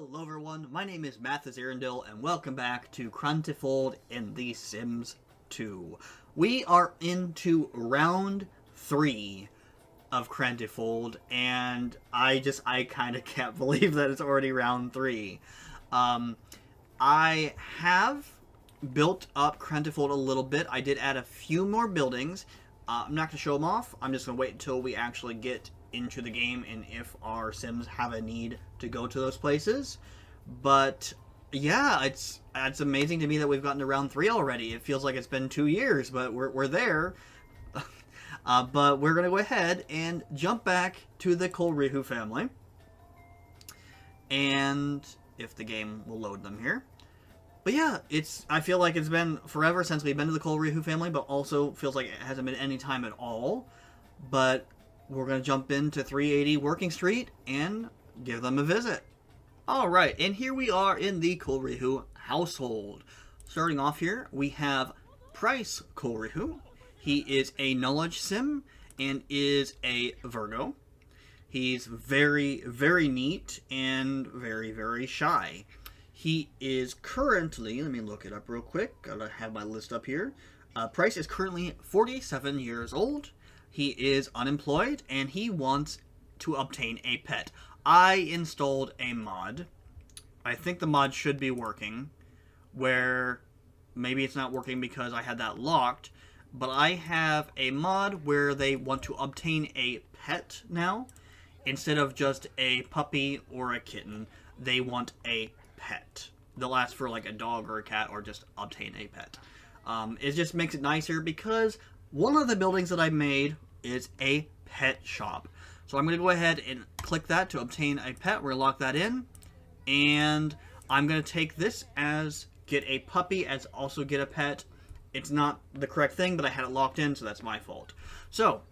Hello everyone, my name is Mathis Arundel and welcome back to Krand-ti-Fold in The Sims 2. We are into round 3 of Krand-ti-Fold and I kind of can't believe that it's already round 3. I have built up Krand-ti-Fold a little bit. I did add a few more buildings. I'm not going to show them off. I'm just going to wait until we actually get into the game and if our Sims have a need to go to those places. But yeah, it's amazing to me that we've gotten to round 3 already. It feels like it's been 2 years, but we're there. But we're going to go ahead and jump back to the Krand-ti family. And if the game will load them here. But yeah, I feel like it's been forever since we've been to the Krand-ti family, but also feels like it hasn't been any time at all. But we're going to jump into 380 Working Street and give them a visit. Alright, and here we are in the Krand-ti household. Starting off here, we have Price Krand-ti. He is a knowledge sim and is a Virgo. He's very, very neat and very, very shy. He is currently, let me look it up real quick. Gotta have my list up here. Price is currently 47 years old. He is unemployed, and he wants to obtain a pet. I installed a mod. I think the mod should be working, where maybe it's not working because I had that locked, but I have a mod where they want to obtain a pet now. Instead of just a puppy or a kitten, they want a pet. They'll ask for like a dog or a cat or just obtain a pet. It just makes it nicer because one of the buildings that I made is a pet shop. So I'm going to go ahead and click that to obtain a pet. We're going to lock that in. And I'm going to take this as get a puppy as also get a pet. It's not the correct thing, but I had it locked in, so that's my fault. So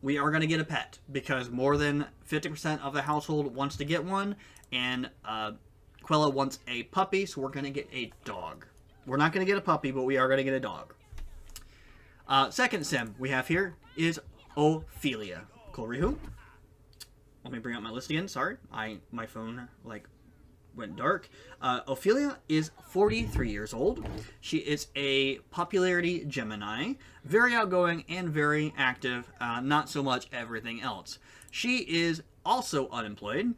we are going to get a pet because more than 50% of the household wants to get one. And Quella wants a puppy, so we're going to get a dog. We're not going to get a puppy, but we are going to get a dog. Second sim we have here is Ophelia Krand-ti. Let me bring up my list again. Sorry, my phone went dark. Ophelia is 43 years old. She is a popularity Gemini, very outgoing and very active. Not so much everything else. She is also unemployed,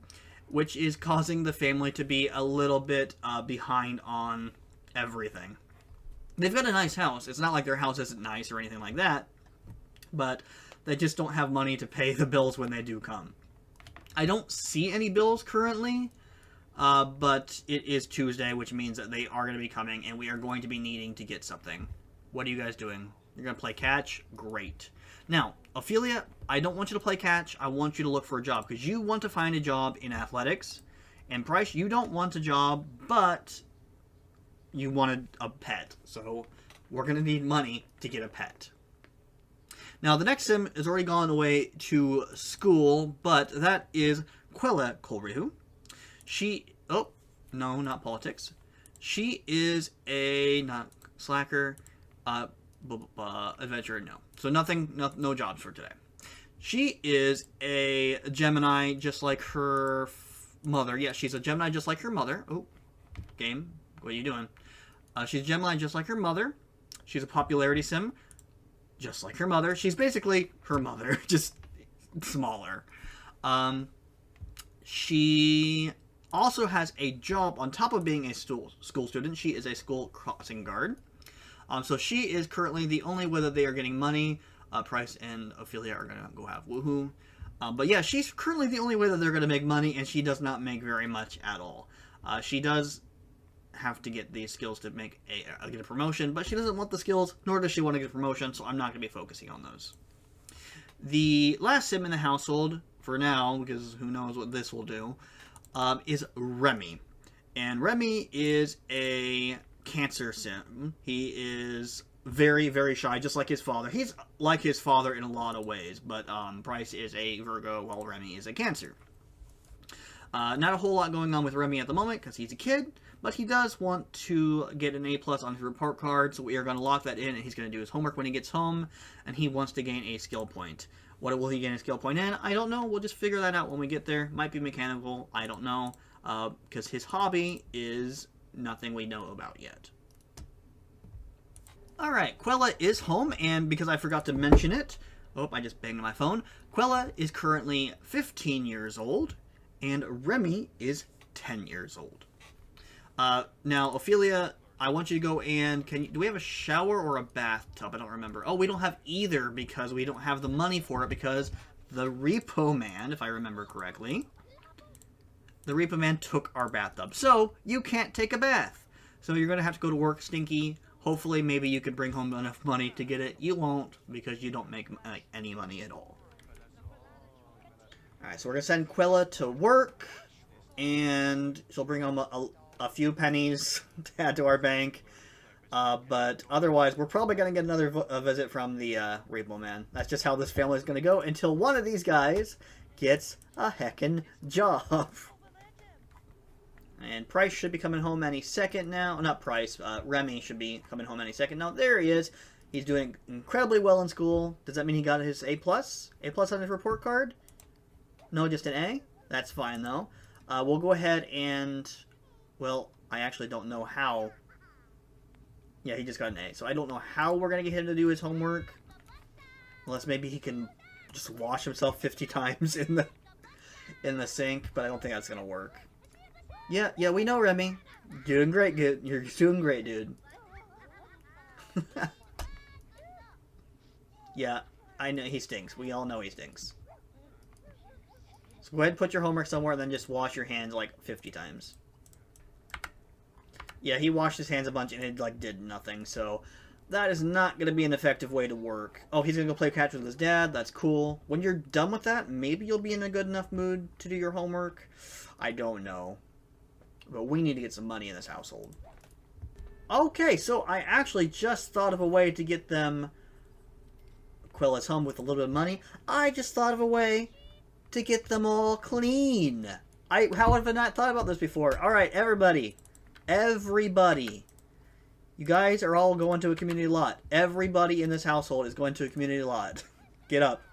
which is causing the family to be a little bit behind on everything. They've got a nice house. It's not like their house isn't nice or anything like that, but they just don't have money to pay the bills when they do come. I don't see any bills currently, but it is Tuesday, which means that they are going to be coming, and we are going to be needing to get something. What are you guys doing? You're going to play catch? Great. Now, Ophelia, I don't want you to play catch. I want you to look for a job, because you want to find a job in athletics. And Price, you don't want a job, but you wanted a pet, so we're going to need money to get a pet. Now, the next sim has already gone away to school, but that is Quella Krand-ti. She, oh, no, not politics. She is a, not slacker, adventurer, no. So no jobs for today. She is a Gemini just like her mother. Yeah, she's a Gemini just like her mother. Oh, game, what are you doing? She's a Gemini just like her mother. She's a popularity sim just like her mother. She's basically her mother, just smaller. She also has a job on top of being a school student. She is a school crossing guard. So she is currently the only way that they are getting money. Price and Ophelia are going to go have woohoo. But yeah, she's currently the only way that they're going to make money, and she does not make very much at all. She does have to get these skills to make get a promotion, but she doesn't want the skills, nor does she want to get a promotion, so I'm not going to be focusing on those. The last sim in the household, for now, because who knows what this will do, is Remy. And Remy is a Cancer sim. He is very, very shy, just like his father. He's like his father in a lot of ways, but Price is a Virgo, while Remy is a Cancer. Not a whole lot going on with Remy at the moment, because he's a kid, but he does want to get an A+ on his report card, so we are going to lock that in, and he's going to do his homework when he gets home, and he wants to gain a skill point. What will he gain a skill point in? I don't know. We'll just figure that out when we get there. Might be mechanical. I don't know. because his hobby is nothing we know about yet. Alright, Quella is home, and because I forgot to mention it, oh, I just banged my phone. Quella is currently 15 years old, and Remy is 10 years old. Now, Ophelia, I want you to go and... do we have a shower or a bathtub? I don't remember. Oh, we don't have either because we don't have the money for it because the Repo Man, if I remember correctly, the Repo Man took our bathtub. So, you can't take a bath. So you're going to have to go to work stinky. Hopefully, maybe you could bring home enough money to get it. You won't because you don't make any money at all. Alright, so we're going to send Quella to work. And she'll bring home a few pennies to add to our bank. But otherwise, we're probably going to get another visit from the Repo Man. That's just how this family is going to go until one of these guys gets a heckin' job. And Price should be coming home any second now. Not Price, Remy should be coming home any second now. There he is. He's doing incredibly well in school. Does that mean he got his A+? A+ on his report card? No, just an A? That's fine, though. We'll go ahead and... Well, I actually don't know how. Yeah, he just got an A. So I don't know how we're going to get him to do his homework. Unless maybe he can just wash himself 50 times in the sink. But I don't think that's going to work. Yeah, we know, Remy. Doing great, dude. You're doing great, dude. Yeah, I know he stinks. We all know he stinks. So go ahead and put your homework somewhere and then just wash your hands like 50 times. Yeah, he washed his hands a bunch and it like did nothing, so that is not going to be an effective way to work. Oh, he's going to go play catch with his dad. That's cool. When you're done with that, maybe you'll be in a good enough mood to do your homework. I don't know. But we need to get some money in this household. Okay, so I actually just thought of a way to get them Quilla's home with a little bit of money. I just thought of a way to get them all clean. How have I not thought about this before? Alright, everybody. Everybody. You guys are all going to a community lot. Everybody in this household is going to a community lot. Get up.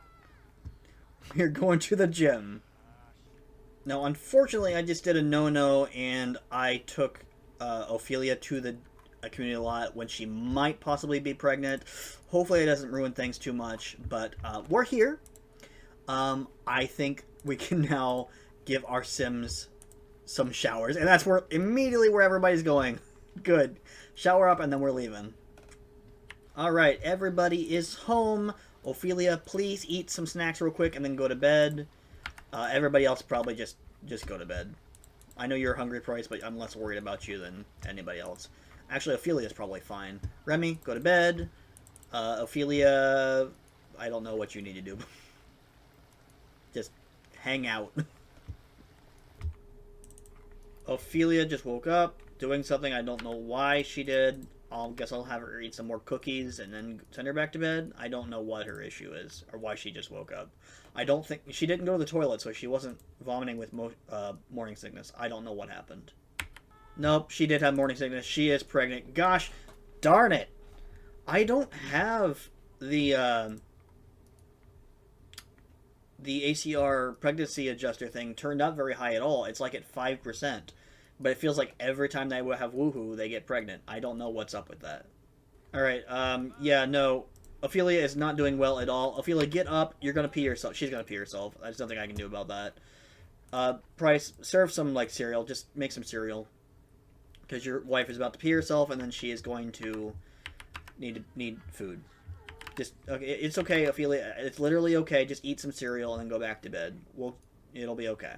We're going to the gym. Now, unfortunately, I just did a no-no, and I took Ophelia to a community lot when she might possibly be pregnant. Hopefully, it doesn't ruin things too much, but we're here. I think we can now give our Sims some showers, and that's immediately where everybody's going. Good. Shower up, and then we're leaving. Alright, everybody is home. Ophelia, please eat some snacks real quick, and then go to bed. Everybody else probably just go to bed. I know you're hungry, Price, but I'm less worried about you than anybody else. Actually, Ophelia's probably fine. Remy, go to bed. Ophelia, I don't know what you need to do. Just hang out. Ophelia just woke up, doing something I don't know why she did. I guess I'll have her eat some more cookies and then send her back to bed. I don't know what her issue is, or why she just woke up. I don't think... She didn't go to the toilet, so she wasn't vomiting with morning sickness. I don't know what happened. Nope, she did have morning sickness. She is pregnant. Gosh, darn it! I don't have the ACR pregnancy adjuster thing turned out very high at all. It's like at 5%. But it feels like every time they have woohoo, they get pregnant. I don't know what's up with that. Alright, yeah, no. Ophelia is not doing well at all. Ophelia, get up. You're gonna pee yourself. She's gonna pee herself. There's nothing I can do about that. Price, serve some, like, cereal. Just make some cereal. Because your wife is about to pee herself, and then she is going to need food. Just, okay, it's okay, Ophelia. It's literally okay. Just eat some cereal and then go back to bed. It'll be okay.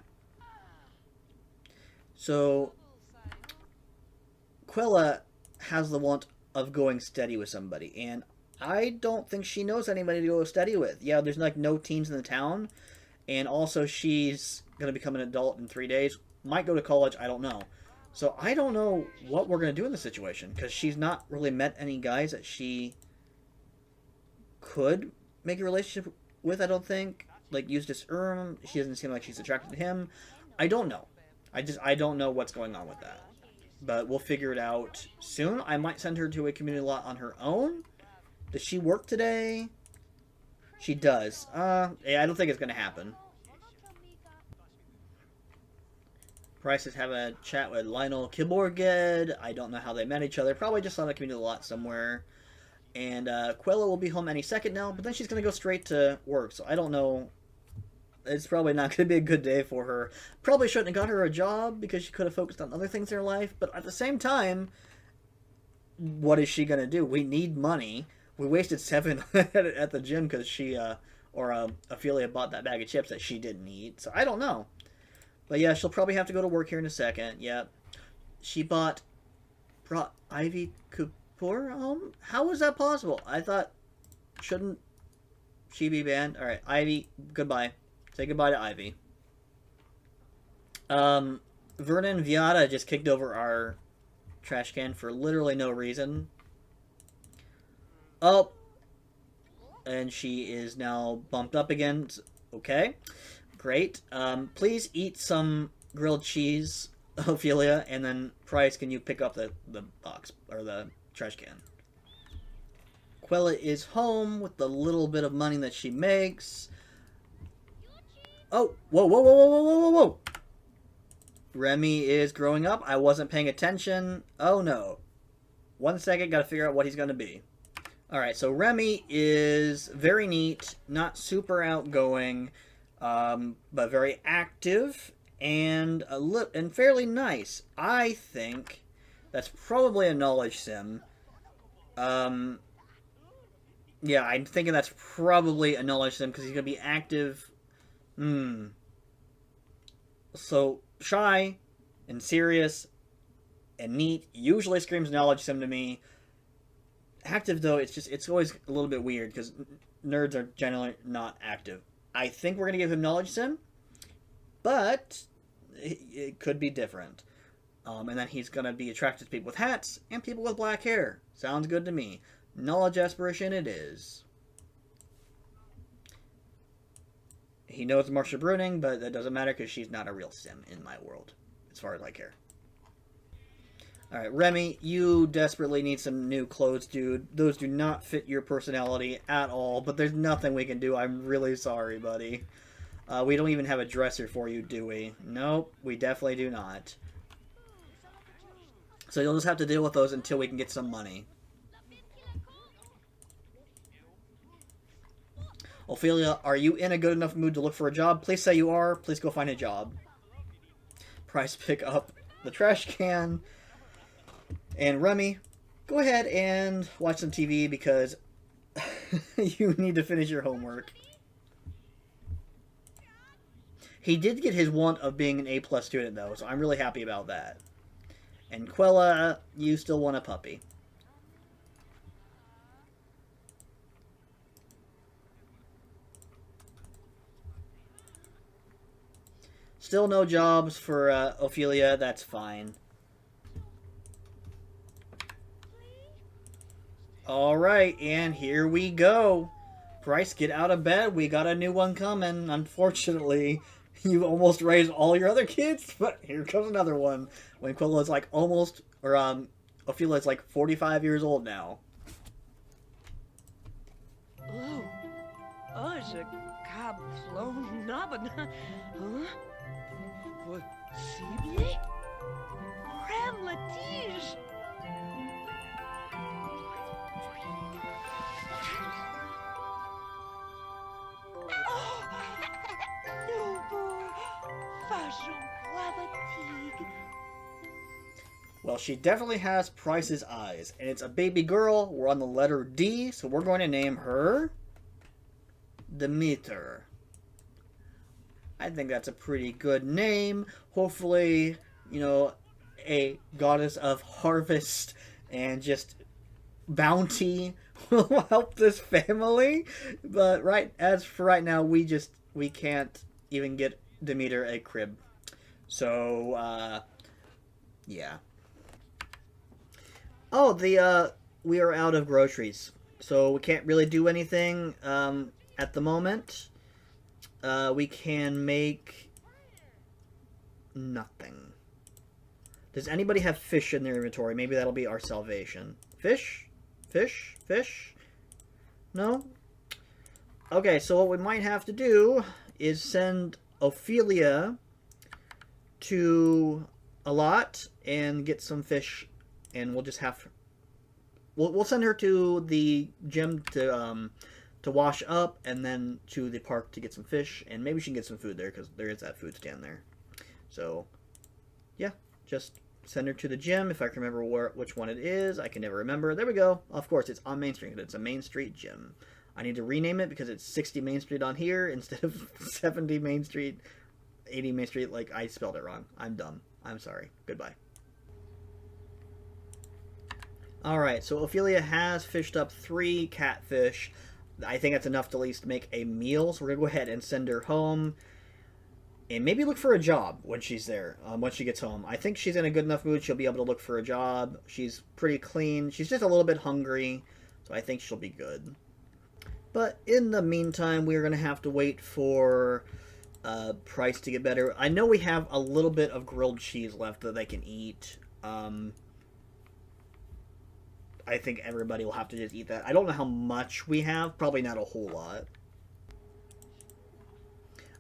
So, Quella has the want of going steady with somebody, and I don't think she knows anybody to go steady with. Yeah, there's like no teens in the town, and also she's going to become an adult in 3 days. Might go to college, I don't know. So I don't know what we're going to do in this situation, because she's not really met any guys that she could make a relationship with, I don't think. Like, Eustace she doesn't seem like she's attracted to him. I don't know. I don't know what's going on with that. But we'll figure it out soon. I might send her to a community lot on her own. Does she work today? She does. Yeah, I don't think it's going to happen. Price is having a chat with Lionel Kiborged. I don't know how they met each other. Probably just on a community lot somewhere. And Quella will be home any second now, but then she's going to go straight to work. So I don't know. It's probably not going to be a good day for her. Probably shouldn't have got her a job because she could have focused on other things in her life. But at the same time, what is she going to do? We need money. We wasted 7 at the gym because she, Ophelia bought that bag of chips that she didn't eat. So I don't know. But yeah, she'll probably have to go to work here in a second. Yep. She brought Ivy Kapoor home? How was that possible? I thought, shouldn't she be banned? Alright, Ivy, goodbye. Say goodbye to Ivy. Vernon Viata just kicked over our trash can for literally no reason. Oh. And she is now bumped up again. Okay. Great. Please eat some grilled cheese, Ophelia, and then Price, can you pick up the box, or the trash can? Quella is home with the little bit of money that she makes. Oh, whoa, whoa, whoa, whoa, whoa, whoa, whoa, whoa. Remy is growing up. I wasn't paying attention. Oh, no. 1 second, gotta figure out what he's gonna be. Alright, so Remy is very neat, not super outgoing, but very active and fairly nice. I think that's probably a knowledge sim. Yeah, I'm thinking that's probably a knowledge sim because he's going to be active. So, shy and serious and neat usually screams knowledge sim to me. Active, though, it's always a little bit weird because nerds are generally not active. I think we're going to give him knowledge sim, but it could be different. And then he's going to be attracted to people with hats and people with black hair. Sounds good to me. Knowledge aspiration it is. He knows Marsha Bruning, but that doesn't matter because she's not a real sim in my world, as far as I care. Alright, Remy, you desperately need some new clothes, dude. Those do not fit your personality at all, but there's nothing we can do. I'm really sorry, buddy. We don't even have a dresser for you, do we? Nope, we definitely do not. So you'll just have to deal with those until we can get some money. Ophelia, are you in a good enough mood to look for a job? Please say you are. Please go find a job. Price, pick up the trash can. And Remy, go ahead and watch some TV because you need to finish your homework. He did get his want of being an A+ student, though, so I'm really happy about that. And Quella, you still want a puppy. Still no jobs for Ophelia, that's fine. Alright, and here we go. Bryce, get out of bed. We got a new one coming. Unfortunately, you almost raised all your other kids, but here comes another one. When Quilla's like almost, or Ophelia's like 45 years old now. Oh, it's a cab flown naben. Huh? What? Sible? Krand-ti-Fold. Well, she definitely has Price's eyes, and it's a baby girl. We're on the letter D, so we're going to name her Demeter. I think that's a pretty good name. Hopefully, you know, a goddess of harvest and just bounty will help this family. But as for right now, we can't even get Demeter a crib. So, yeah. Oh, we are out of groceries, so we can't really do anything at the moment. We can make nothing. Does anybody have fish in their inventory? Maybe that'll be our salvation. Fish? Fish? Fish? No? Okay, so what we might have to do is send Ophelia to a lot and get some fish, and we'll just have... We'll send her to the gym to wash up, and then to the park to get some fish, and maybe she can get some food there, because there is that food stand there. So, yeah, just send her to the gym. If I can remember which one it is, I can never remember. There we go. Of course, it's on Main Street. It's a Main Street gym. I need to rename it because it's 60 Main Street on here instead of 70 Main Street, 80 Main Street. Like, I spelled it wrong. I'm dumb. I'm sorry. Goodbye. Alright, so Ophelia has fished up 3 catfish. I think that's enough to at least make a meal, so we're going to go ahead and send her home. And maybe look for a job when she's there, once she gets home. I think she's in a good enough mood, she'll be able to look for a job. She's pretty clean. She's just a little bit hungry, so I think she'll be good. But in the meantime, we're going to have to wait for Price to get better. I know we have a little bit of grilled cheese left that they can eat. I think everybody will have to just eat that. I don't know how much we have. Probably not a whole lot.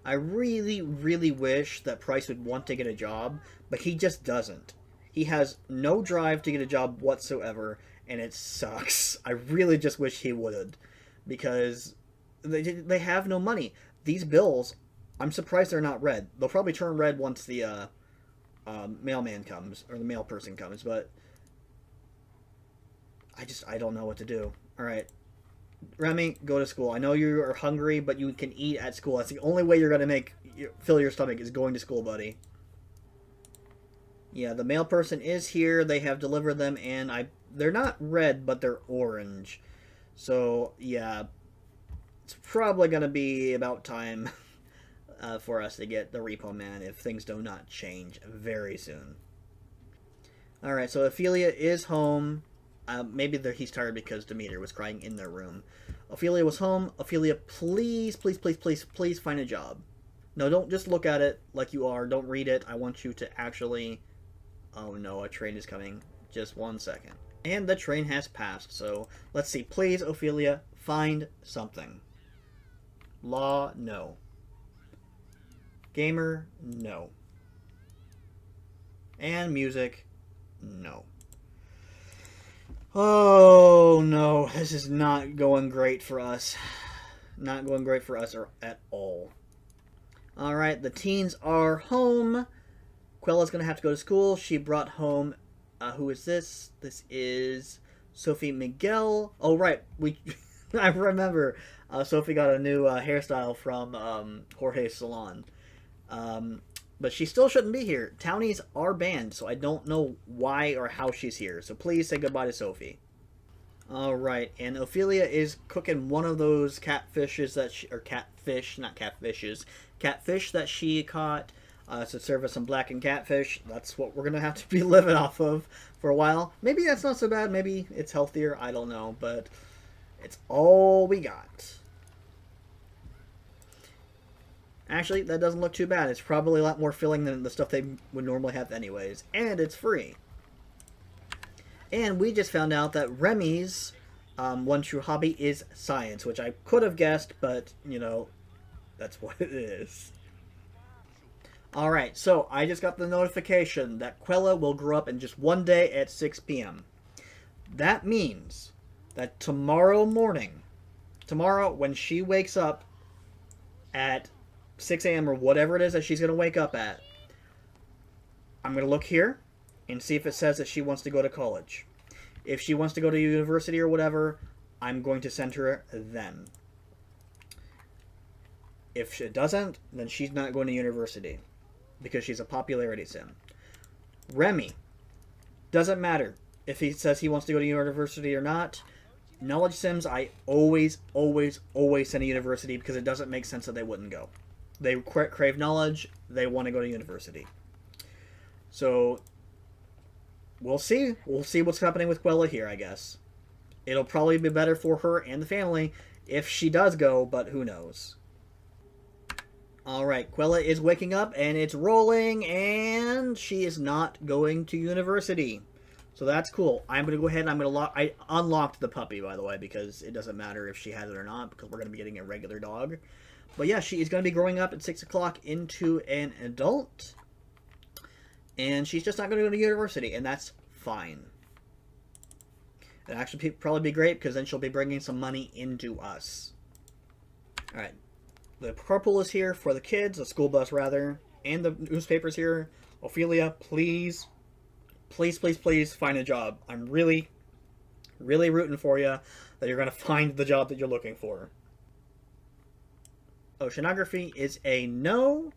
I really, really wish that Price would want to get a job, but he just doesn't. He has no drive to get a job whatsoever, and it sucks. I really just wish he would, because they have no money. These bills, I'm surprised they're not red. They'll probably turn red once the mailman comes, or the mail person comes, but I don't know what to do. Alright. Remy, go to school. I know you are hungry, but you can eat at school. That's the only way you're going to fill your stomach is going to school, buddy. Yeah, the mail person is here. They have delivered them, and they're not red, but they're orange. So, yeah. It's probably going to be about time for us to get the Repo Man if things do not change very soon. Alright, so Ophelia is home. Maybe he's tired because Demeter was crying in their room. Ophelia was home. Ophelia, please, please, please, please, please find a job. No, don't just look at it like you are. Don't read it. I want you to actually... Oh no, a train is coming. Just 1 second. And the train has passed, so let's see. Please, Ophelia, find something. Law, no. Gamer, no. And music, no. Oh no, this is not going great for us. Not going great for us at all. Alright, the teens are home. Quella's going to have to go to school. She brought home... who is this? This is Sophie Miguel. Oh, right. I remember Sophie got a new hairstyle from Jorge's salon. But she still shouldn't be here. Townies are banned, so I don't know why or how she's here. So please say goodbye to Sophie. Alright, and Ophelia is cooking one of those catfishes that catfish that she caught to serve us some blackened catfish. That's what we're going to have to be living off of for a while. Maybe that's not so bad. Maybe it's healthier. I don't know, but it's all we got. Actually, that doesn't look too bad. It's probably a lot more filling than the stuff they would normally have anyways. And it's free. And we just found out that Remy's one true hobby is science, which I could have guessed, but, you know, that's what it is. Alright, so I just got the notification that Quella will grow up in just 1 day at 6 p.m. That means that tomorrow morning, when she wakes up at 6 a.m. or whatever it is that she's going to wake up at, I'm going to look here and see if it says that she wants to go to college. If she wants to go to university or whatever, I'm going to send her then. If it doesn't, then she's not going to university because she's a popularity sim. Remy, doesn't matter if he says he wants to go to university or not. Knowledge sims, I always, always, always send to university because it doesn't make sense that they wouldn't go. They crave knowledge. They want to go to university. So, we'll see. We'll see what's happening with Quella here, I guess. It'll probably be better for her and the family if she does go, but who knows. Alright, Quella is waking up, and it's rolling, and she is not going to university. So that's cool. I'm going to go ahead and I'm going to I unlocked the puppy, by the way, because it doesn't matter if she has it or not, because we're going to be getting a regular dog. But yeah, she is going to be growing up at 6 o'clock into an adult. And she's just not going to go to university, and that's fine. It'll actually probably be great, because then she'll be bringing some money into us. Alright. The carpool is here for the kids, the school bus rather, and the newspaper's here. Ophelia, please, please, please, please find a job. I'm really, really rooting for you that you're going to find the job that you're looking for. Oceanography is a no.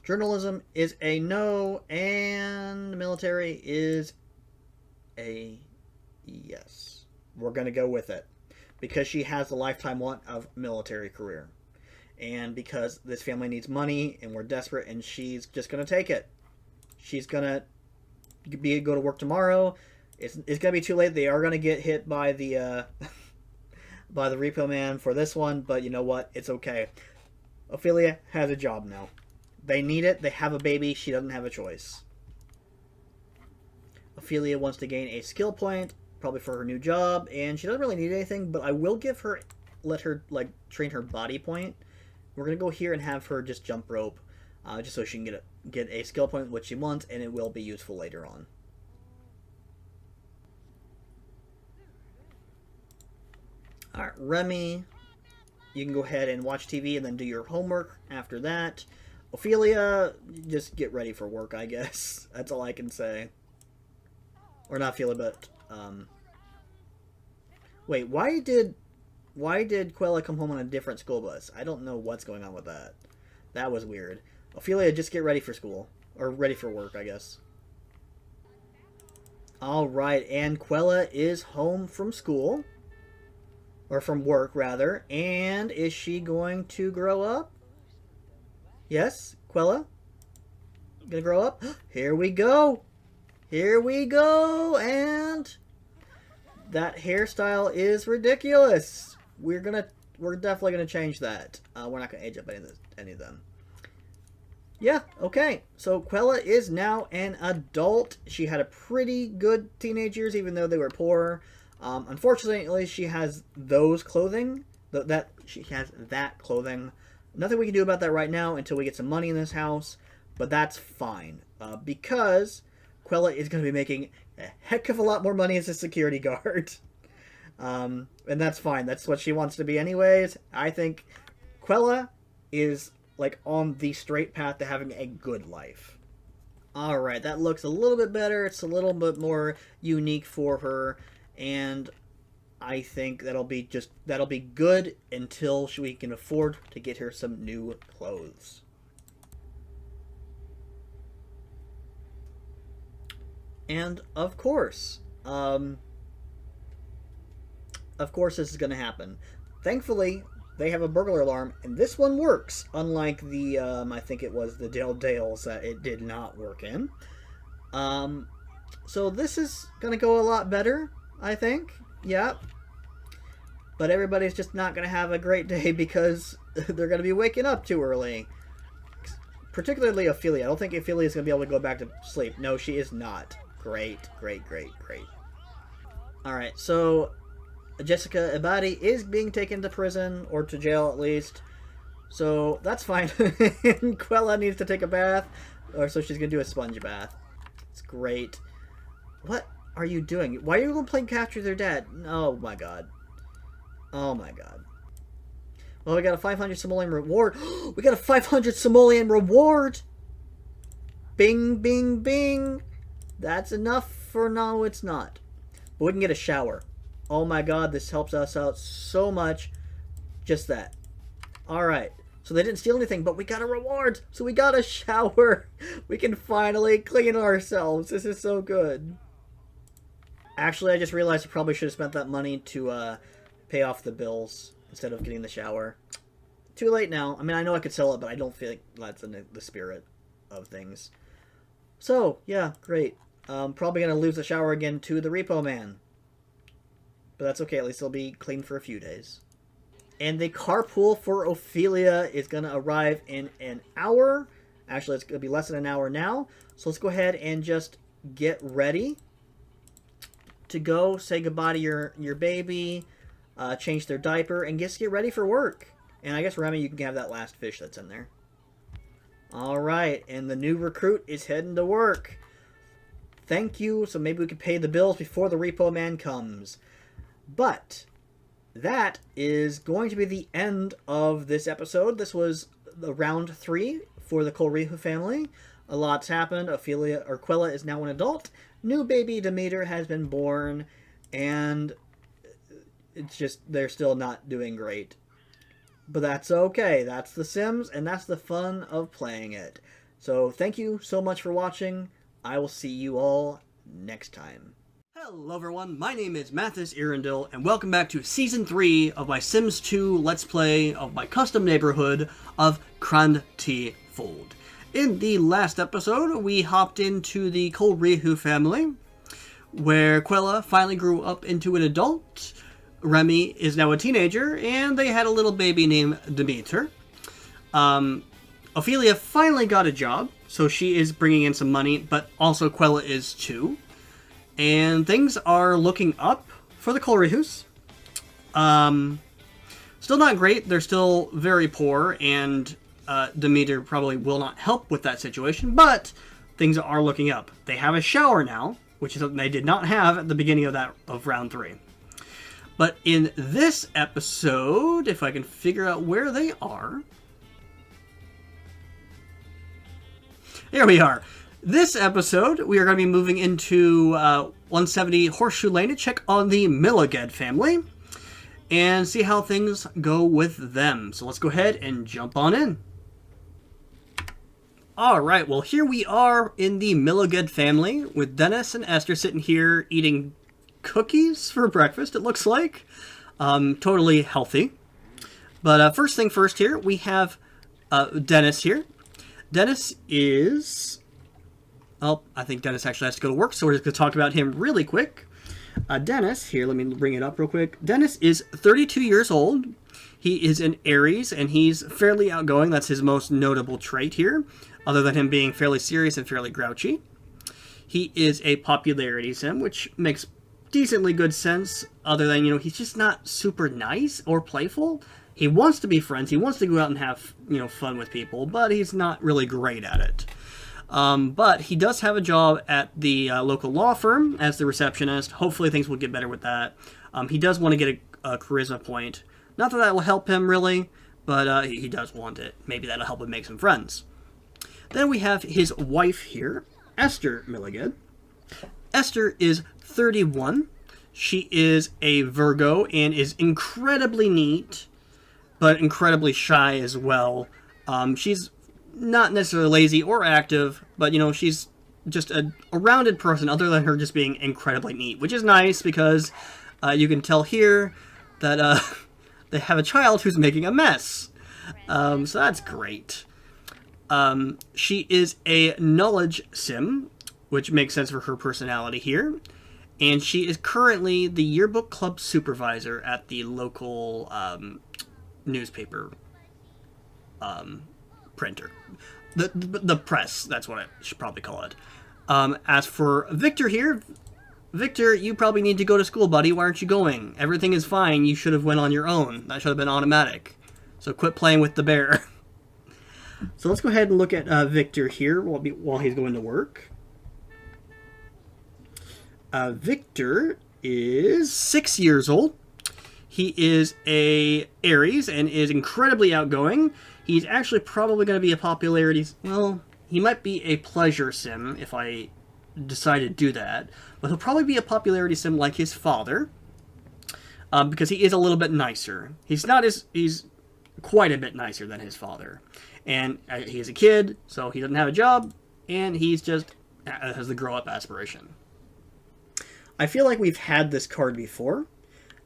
Journalism is a no. And military is a yes. We're going to go with it. Because she has a lifetime want of military career. And because this family needs money and we're desperate and she's just going to take it. She's going to go to work tomorrow. It's going to be too late. They are going to get hit by the by the repo man for this one, but you know what? It's okay. Ophelia has a job now. They need it. They have a baby. She doesn't have a choice. Ophelia wants to gain a skill point, probably for her new job, and she doesn't really need anything, but I will let her like train her body point. We're going to go here and have her just jump rope, just so she can get a skill point, which she wants, and it will be useful later on. Alright, Remy, you can go ahead and watch TV and then do your homework after that. Ophelia, just get ready for work, I guess. That's all I can say. Or not Ophelia, but, wait, why did Quella come home on a different school bus? I don't know what's going on with that. That was weird. Ophelia, just get ready for school. Or ready for work, I guess. Alright, and Quella is home from school. Or from work, rather. And is she going to grow up? Yes, Quella? Gonna grow up? Here we go! Here we go! And that hairstyle is ridiculous! We're definitely gonna change that. We're not gonna age up any of them. Yeah, okay. So Quella is now an adult. She had a pretty good teenage years, even though they were poor. Unfortunately, she has those clothing. She has that clothing. Nothing we can do about that right now until we get some money in this house. But that's fine. Because Quella is going to be making a heck of a lot more money as a security guard. And that's fine. That's what she wants to be anyways. I think Quella is like on the straight path to having a good life. Alright, that looks a little bit better. It's a little bit more unique for her. And I think that'll be good until we can afford to get her some new clothes. And of course this is going to happen. Thankfully, they have a burglar alarm, and this one works. Unlike the I think it was the Dales that it did not work in. So this is going to go a lot better. I think. Yep. But everybody's just not going to have a great day because they're going to be waking up too early. Particularly Ophelia. I don't think Ophelia is going to be able to go back to sleep. No, she is not. Great, great, great, great. Alright, so Jessica Abadi is being taken to prison, or to jail at least. So that's fine. Quella needs to take a bath, or so she's going to do a sponge bath. It's great. What are you doing? Why are you going to play capture their dad? Oh my god. Oh my god. Well, we got a 500 simoleon reward. We got a 500 simoleon reward! Bing, bing, bing! That's enough for no, it's not. But we can get a shower. Oh my god, this helps us out so much. Just that. Alright. So they didn't steal anything, but we got a reward! So we got a shower! We can finally clean ourselves. This is so good. Actually, I just realized I probably should have spent that money to pay off the bills instead of getting the shower. Too late now. I mean, I know I could sell it, but I don't feel like that's in the spirit of things. So, yeah, great. Probably going to lose the shower again to the repo man. But that's okay. At least it'll be clean for a few days. And the carpool for Ophelia is going to arrive in an hour. Actually, it's going to be less than an hour now. So let's go ahead and just get ready to go, say goodbye to your baby, change their diaper, and just get ready for work. And I guess, Remy, you can have that last fish that's in there. All right, and the new recruit is heading to work. Thank you, so maybe we can pay the bills before the repo man comes. But that is going to be the end of this episode. This was the round 3 for the Kolrihu family. A lot's happened. Quella is now an adult. New baby Demeter has been born, and it's just they're still not doing great. But that's okay. That's The Sims, and that's the fun of playing it. So thank you so much for watching. I will see you all next time. Hello everyone, my name is Mathis Irindil, and welcome back to Season 3 of my Sims 2 Let's Play of my custom neighborhood of Krand-ti-Fold. In the last episode, we hopped into the Kolrihu family, where Quella finally grew up into an adult, Remy is now a teenager, and they had a little baby named Demeter. Ophelia finally got a job, so she is bringing in some money, but also Quella is too. And things are looking up for the Kolrihus. Still not great. They're still very poor, and Demeter probably will not help with that situation, but things are looking up. They have a shower now, which is something they did not have at the beginning of round 3. But in this episode, if I can figure out where they are... There we are. This episode, we are going to be moving into 170 Horseshoe Lane to check on the Milliged family and see how things go with them. So let's go ahead and jump on in. Alright, well here we are in the Milliged family with Dennis and Esther sitting here eating cookies for breakfast, it looks like. Totally healthy. But first thing first here, we have Dennis here. Dennis is... Oh, I think Dennis actually has to go to work, so we're just going to talk about him really quick. Dennis, here, let me bring it up real quick. Dennis is 32 years old. He is an Aries, and he's fairly outgoing. That's his most notable trait here, other than him being fairly serious and fairly grouchy. He is a popularity sim, which makes decently good sense, other than, he's just not super nice or playful. He wants to be friends. He wants to go out and have, fun with people, but he's not really great at it. But he does have a job at the local law firm as the receptionist. Hopefully things will get better with that. He does want to get a charisma point. Not that that will help him, really, but he does want it. Maybe that'll help him make some friends. Then we have his wife here, Esther Milliged. Esther is 31. She is a Virgo and is incredibly neat, but incredibly shy as well. She's not necessarily lazy or active, but, she's just a rounded person other than her just being incredibly neat, which is nice because you can tell here that they have a child who's making a mess. So that's great. She is a knowledge sim, which makes sense for her personality here. And she is currently the yearbook club supervisor at the local newspaper printer. The press, that's what I should probably call it. As for Victor here, Victor, you probably need to go to school, buddy. Why aren't you going? Everything is fine. You should have went on your own. That should have been automatic. So quit playing with the bear. So let's go ahead and look at Victor here while he's going to work. Victor is 6 years old. He is a Aries and is incredibly outgoing. He's actually probably going to be a popularity... Well, he might be a pleasure sim if I decide to do that. But he'll probably be a popularity sim like his father. Because he is a little bit nicer. He's quite a bit nicer than his father. And he is a kid, so he doesn't have a job. And he's just has the grow-up aspiration. I feel like we've had this card before.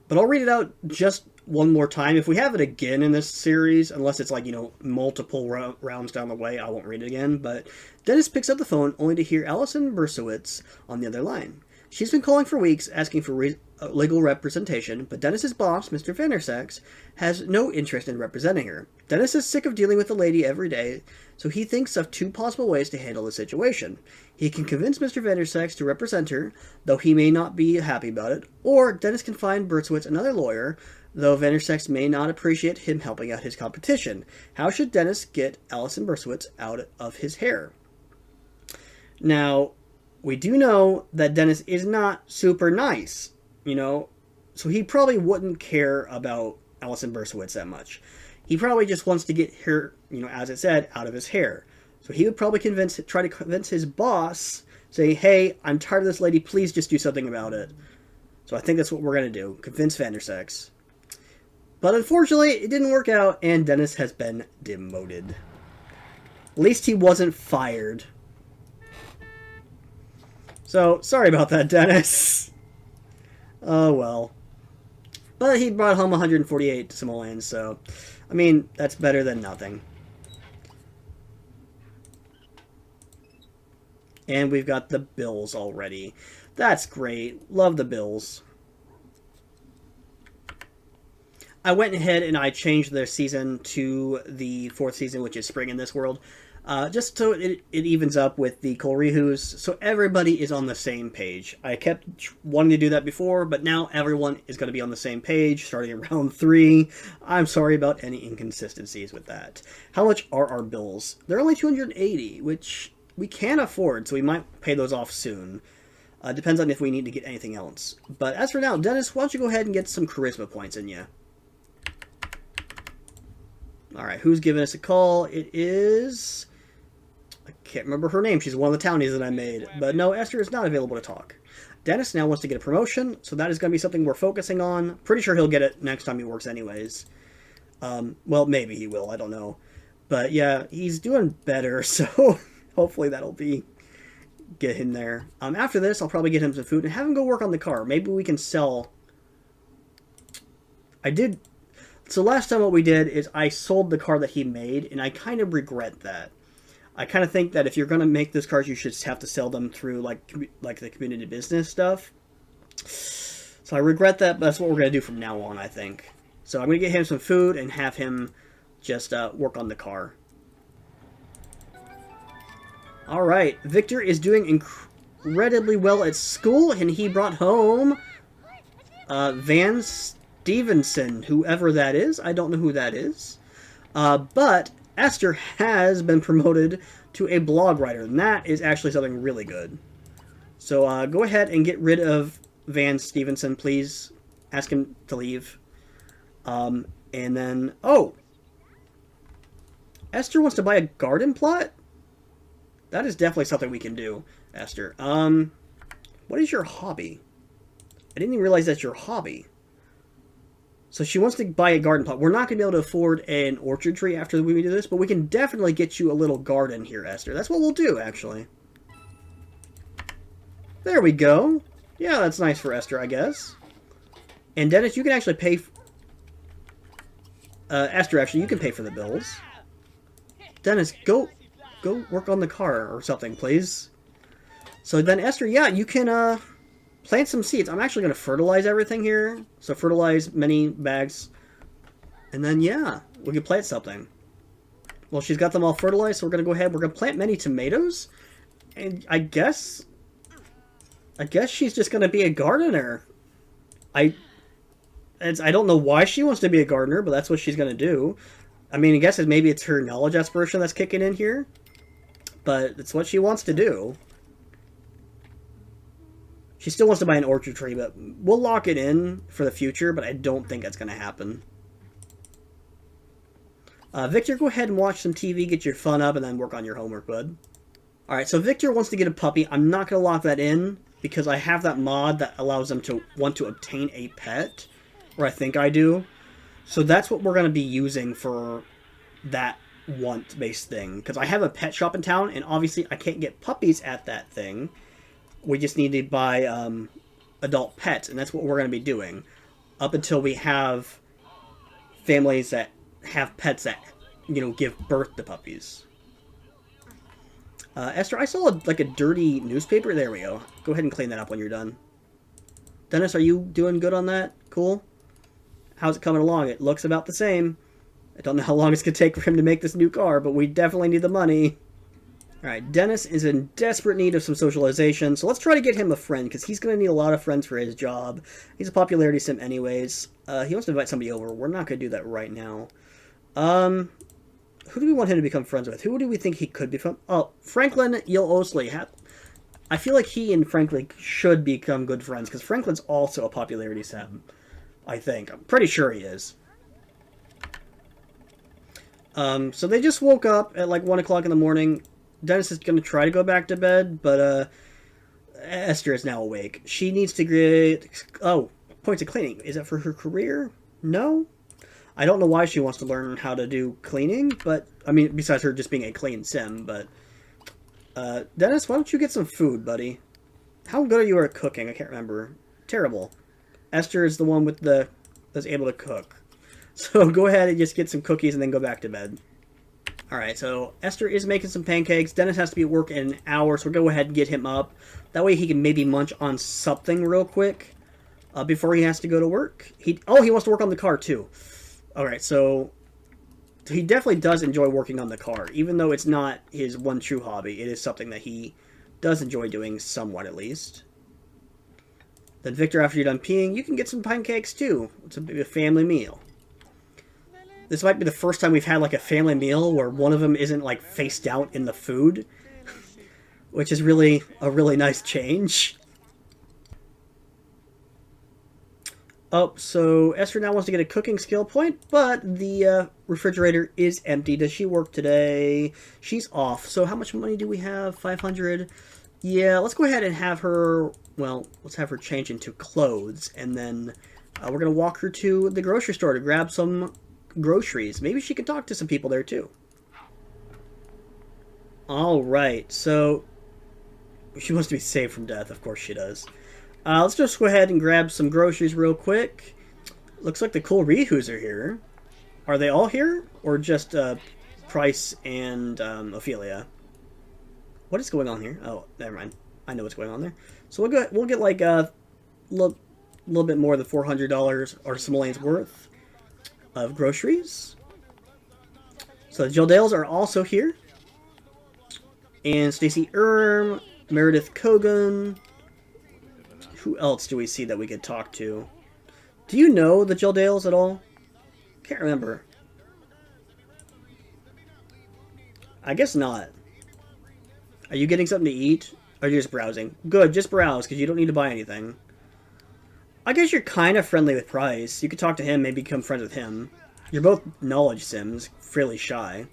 But I'll read it out just one more time. If we have it again in this series, unless it's like, multiple rounds down the way, I won't read it again. But Dennis picks up the phone only to hear Allison Bersowitz on the other line. She's been calling for weeks asking for legal representation, but Dennis's boss, Mr. Vandersax, has no interest in representing her. Dennis is sick of dealing with the lady every day, so he thinks of 2 possible ways to handle the situation. He can convince Mr. Vandersax to represent her, though he may not be happy about it, or Dennis can find Bersowitz another lawyer, though Vandersex may not appreciate him helping out his competition. How should Dennis get Allison Berkowitz out of his hair? Now, we do know that Dennis is not super nice, so he probably wouldn't care about Allison Berkowitz that much. He probably just wants to get her, as it said, out of his hair. So he would probably try to convince his boss, say, hey, I'm tired of this lady, please just do something about it. So I think that's what we're going to do, convince Vandersex. But unfortunately, it didn't work out, and Dennis has been demoted. At least he wasn't fired. So, sorry about that, Dennis. Oh, well. But he brought home 148 simoleons, so, I mean, that's better than nothing. And we've got the bills already. That's great. Love the bills. I went ahead and I changed the season to the 4th season, which is spring in this world. Just so it evens up with the Kolrihus, so everybody is on the same page. I kept wanting to do that before, but now everyone is going to be on the same page, starting in round 3. I'm sorry about any inconsistencies with that. How much are our bills? They're only 280, which we can afford, so we might pay those off soon. Depends on if we need to get anything else. But as for now, Dennis, why don't you go ahead and get some charisma points in you? Alright, who's giving us a call? It is... I can't remember her name. She's one of the townies that I made. But no, Esther is not available to talk. Dennis now wants to get a promotion, so that is going to be something we're focusing on. Pretty sure he'll get it next time he works anyways. Well, maybe he will. I don't know. But yeah, he's doing better, so hopefully that'll get him there. After this, I'll probably get him some food and have him go work on the car. Maybe we can sell... So last time what we did is I sold the car that he made, and I kind of regret that. I kind of think that if you're going to make those cars, you should have to sell them through like the community business stuff. So I regret that, but that's what we're going to do from now on, I think. So I'm going to get him some food and have him just work on the car. Alright, Victor is doing incredibly well at school, and he brought home Van Stevenson, whoever that is. I don't know who that is. But Esther has been promoted to a blog writer, and that is actually something really good. So go ahead and get rid of Van Stevenson, please. Ask him to leave. And then... Oh! Esther wants to buy a garden plot? That is definitely something we can do, Esther. What is your hobby? I didn't even realize that's your hobby. So she wants to buy a garden plot. We're not going to be able to afford an orchard tree after we do this, but we can definitely get you a little garden here, Esther. That's what we'll do, actually. There we go. Yeah, that's nice for Esther, I guess. And Dennis, you can actually pay... Esther, actually, you can pay for the bills. Dennis, go work on the car or something, please. So then, Esther, yeah, you can plant some seeds. I'm actually going to fertilize everything here. So fertilize many bags. And then, yeah, we can plant something. Well, she's got them all fertilized, so we're going to go ahead. We're going to plant many tomatoes. And I guess she's just going to be a gardener. I don't know why she wants to be a gardener, but that's what she's going to do. I mean, I guess maybe it's her knowledge aspiration that's kicking in here. But it's what she wants to do. She still wants to buy an orchard tree, but we'll lock it in for the future, but I don't think that's going to happen. Victor, go ahead and watch some TV, get your fun up, and then work on your homework, bud. Alright, so Victor wants to get a puppy. I'm not going to lock that in, because I have that mod that allows them to want to obtain a pet. Or I think I do. So that's what we're going to be using for that want-based thing. Because I have a pet shop in town, and obviously I can't get puppies at that thing. We just need to buy adult pets, and that's what we're going to be doing. Up until we have families that have pets that, give birth to puppies. Esther, I saw a dirty newspaper. There we go. Go ahead and clean that up when you're done. Dennis, are you doing good on that? Cool? How's it coming along? It looks about the same. I don't know how long it's going to take for him to make this new car, but we definitely need the money. Alright, Dennis is in desperate need of some socialization, so let's try to get him a friend, because he's going to need a lot of friends for his job. He's a popularity sim anyways. He wants to invite somebody over. We're not going to do that right now. Who do we want him to become friends with? Who do we think he could become? Oh, Franklin Yil-Osley. I feel like he and Franklin should become good friends, because Franklin's also a popularity sim, I think. I'm pretty sure he is. So they just woke up at like 1 o'clock in the morning. Dennis is going to try to go back to bed, but Esther is now awake. She needs to get... Oh, points of cleaning. Is that for her career? No? I don't know why she wants to learn how to do cleaning, but... I mean, besides her just being a clean sim, but... Dennis, why don't you get some food, buddy? How good are you at cooking? I can't remember. Terrible. Esther is the one with the... that's able to cook. So go ahead and just get some cookies and then go back to bed. Alright, so Esther is making some pancakes. Dennis has to be at work in an hour, so we'll go ahead and get him up. That way he can maybe munch on something real quick before he has to go to work. He wants to work on the car too. Alright, so he definitely does enjoy working on the car. Even though it's not his one true hobby, it is something that he does enjoy doing somewhat at least. Then Victor, after you're done peeing, you can get some pancakes too. It's a family meal. This might be the first time we've had like a family meal where one of them isn't like face down in the food, which is really a really nice change. Oh, so Esther now wants to get a cooking skill point, but the refrigerator is empty. Does she work today? She's off. So how much money do we have? 500. Yeah, let's go ahead and have her, well, let's have her change into clothes, and then we're going to walk her to the grocery store to grab some groceries. Maybe she can talk to some people there too. Alright, so she wants to be saved from death. Of course she does. Let's just go ahead and grab some groceries real quick. Looks like the cool Rihus are here. Are they all here? Or just Price and Ophelia? What is going on here? Oh, never mind. I know what's going on there. So we'll get like a little bit more than $400 or simoleons worth of groceries. So the Jildales are also here. And Stacey Erm, Meredith Kogan. Who else do we see that we could talk to? Do you know the Jildales at all? Can't remember. I guess not. Are you getting something to eat? Or are you just browsing? Good, just browse, because you don't need to buy anything. I guess you're kind of friendly with Price. You could talk to him, maybe become friends with him. You're both knowledge sims, fairly shy.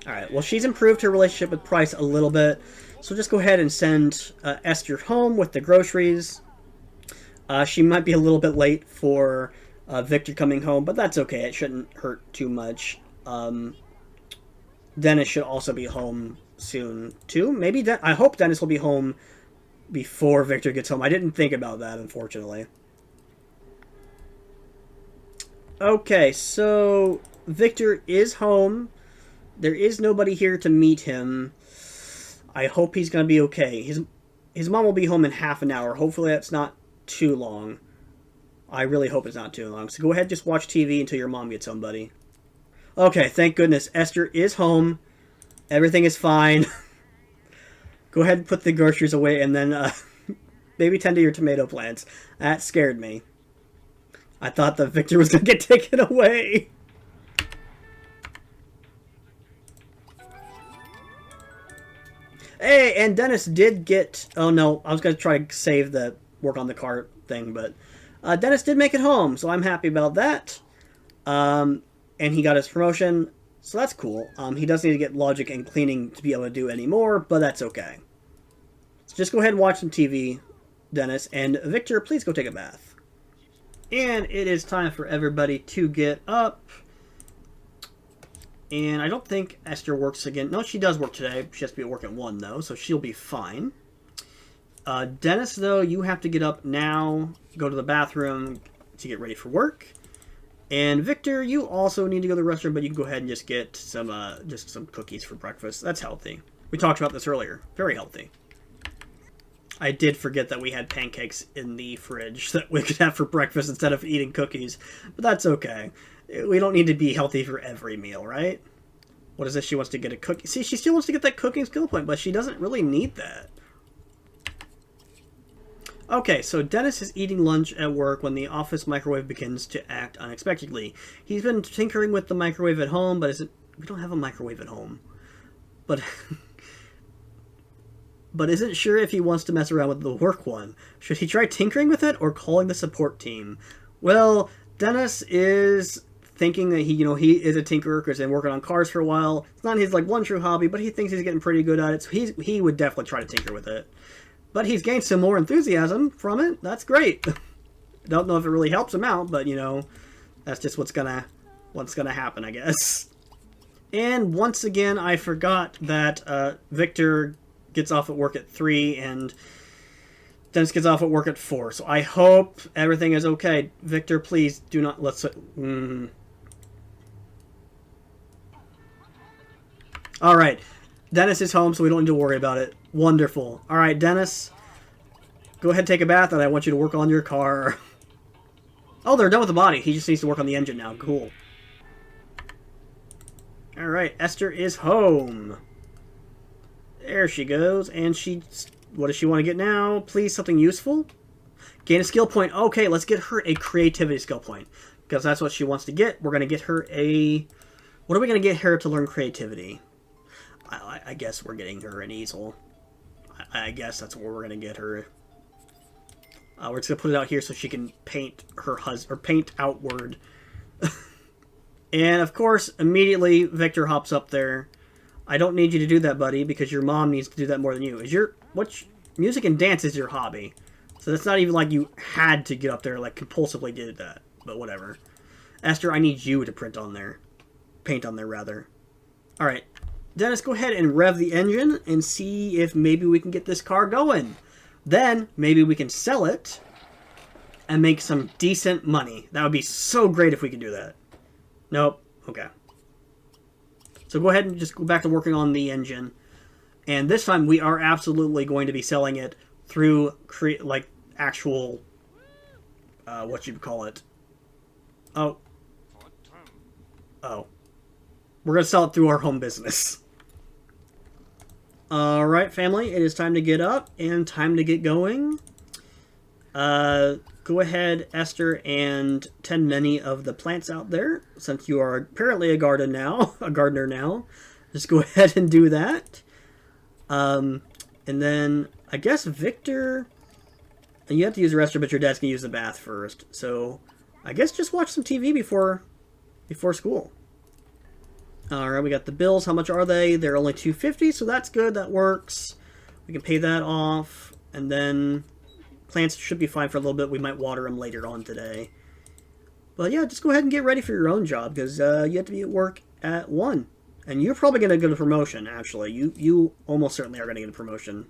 Alright, well she's improved her relationship with Price a little bit, so just go ahead and send Esther home with the groceries. She might be a little bit late for Victor coming home, but that's okay, it shouldn't hurt too much. Dennis should also be home soon, too. Maybe, I hope Dennis will be home before Victor gets home. I didn't think about that, unfortunately. Okay, so Victor is home. There is nobody here to meet him. I hope he's going to be okay. His mom will be home in half an hour. Hopefully that's not too long. I really hope it's not too long. So go ahead and just watch TV until your mom gets home, buddy. Okay, thank goodness. Esther is home. Everything is fine. Go ahead and put the groceries away and then maybe tend to your tomato plants. That scared me. I thought that Victor was going to get taken away. Hey, and Dennis did get... Oh, no. I was going to try to save the work on the car thing, but... Dennis did make it home, so I'm happy about that. And he got his promotion, so that's cool. He does need to get logic and cleaning to be able to do any more, but that's okay. So just go ahead and watch some TV, Dennis. And Victor, please go take a bath. And it is time for everybody to get up. And I don't think Esther works again. No, she does work today. She has to be at work at 1, though, so she'll be fine. Dennis, though, you have to get up now, go to the bathroom to get ready for work. And Victor, you also need to go to the restroom, but you can go ahead and just get some cookies for breakfast. That's healthy. We talked about this earlier. Very healthy. I did forget that we had pancakes in the fridge that we could have for breakfast instead of eating cookies. But that's okay. We don't need to be healthy for every meal, right? What is this? She wants to get a cookie. See, she still wants to get that cooking skill point, but she doesn't really need that. Okay, so Dennis is eating lunch at work when the office microwave begins to act unexpectedly. He's been tinkering with the microwave at home, but we don't have a microwave at home. But but isn't sure if he wants to mess around with the work one. Should he try tinkering with it or calling the support team? Well, Dennis is thinking that he is a tinkerer because he's been working on cars for a while. It's not his one true hobby, but he thinks he's getting pretty good at it, so he would definitely try to tinker with it. But he's gained some more enthusiasm from it. That's great. Don't know if it really helps him out, but that's just what's gonna happen, I guess. And once again, I forgot that Victor gets off at work at 3 and Dennis gets off at work at 4. So I hope everything is okay. Victor, please do not All right. Dennis is home, so we don't need to worry about it. Wonderful. All right, Dennis, go ahead and take a bath, and I want you to work on your car. Oh, they're done with the body. He just needs to work on the engine now. Cool. All right, Esther is home. There she goes, and what does she want to get now? Please, something useful? Gain a skill point. Okay, let's get her a creativity skill point, because that's what she wants to get. We're going to get her what are we going to get her to learn creativity? I guess we're getting her an easel. I guess that's where we're going to get her. We're just going to put it out here so she can paint her husband, or paint outward. And, of course, immediately Victor hops up there. I don't need you to do that, buddy, because your mom needs to do that more than you. Music and dance is your hobby. So that's not even like you had to get up there, compulsively did that. But whatever. Esther, I need you to paint on there, rather. Alright. Dennis, go ahead and rev the engine and see if maybe we can get this car going. Then, maybe we can sell it and make some decent money. That would be so great if we could do that. Nope. Okay. So go ahead and just go back to working on the engine. And this time we are absolutely going to be selling it through actual, what you'd call it. Oh. We're going to sell it through our home business. Alright, family, it is time to get up and time to get going. Go ahead, Esther, and tend many of the plants out there, since you are apparently a gardener now. Just go ahead and do that. And then, I guess Victor, and you have to use the restroom, but your dad's going to use the bath first. So, I guess just watch some TV before school. Alright, we got the bills. How much are they? They're only $2.50, so that's good. That works. We can pay that off. And then plants should be fine for a little bit. We might water them later on today. But yeah, just go ahead and get ready for your own job, because you have to be at work at 1. And you're probably going to get a promotion, actually. You almost certainly are going to get a promotion.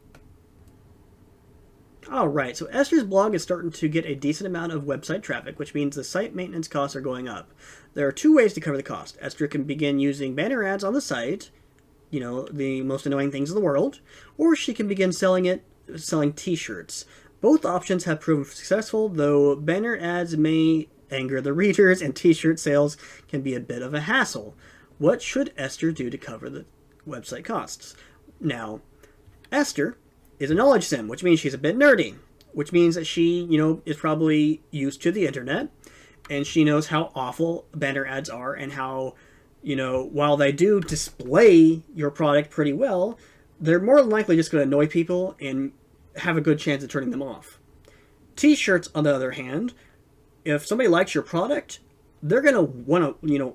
Alright, so Esther's blog is starting to get a decent amount of website traffic, which means the site maintenance costs are going up. There are 2 ways to cover the cost. Esther can begin using banner ads on the site, the most annoying things in the world, or she can begin selling t-shirts. Both options have proven successful, though banner ads may anger the readers and t-shirt sales can be a bit of a hassle. What should Esther do to cover the website costs? Now, Esther is a knowledge sim, which means she's a bit nerdy, which means that she, is probably used to the internet, and she knows how awful banner ads are, and how, while they do display your product pretty well, they're more than likely just going to annoy people and have a good chance of turning them off. T-shirts, on the other hand, if somebody likes your product, they're going to want to,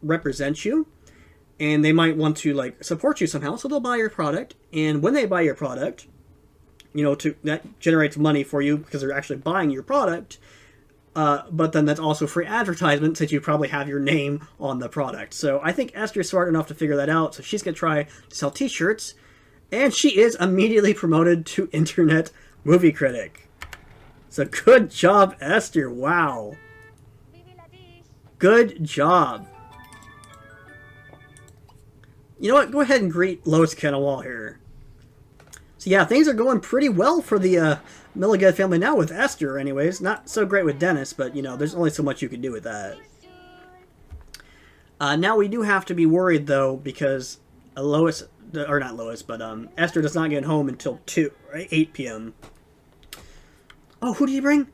represent you, and they might want to, support you somehow, so they'll buy your product, and when they buy your product, that generates money for you because they're actually buying your product, but then that's also free advertisement since you probably have your name on the product. So I think Esther's smart enough to figure that out, so she's going to try to sell t-shirts, and she is immediately promoted to Internet Movie Critic. So good job, Esther. Wow. Good job. You know what? Go ahead and greet Lois Kennewall here. So yeah, things are going pretty well for the Milligan family now with Esther anyways. Not so great with Dennis, but there's only so much you can do with that. Now we do have to be worried, though, because Lois, or not Lois, but Esther does not get home until 8 p.m. Oh, who did he bring?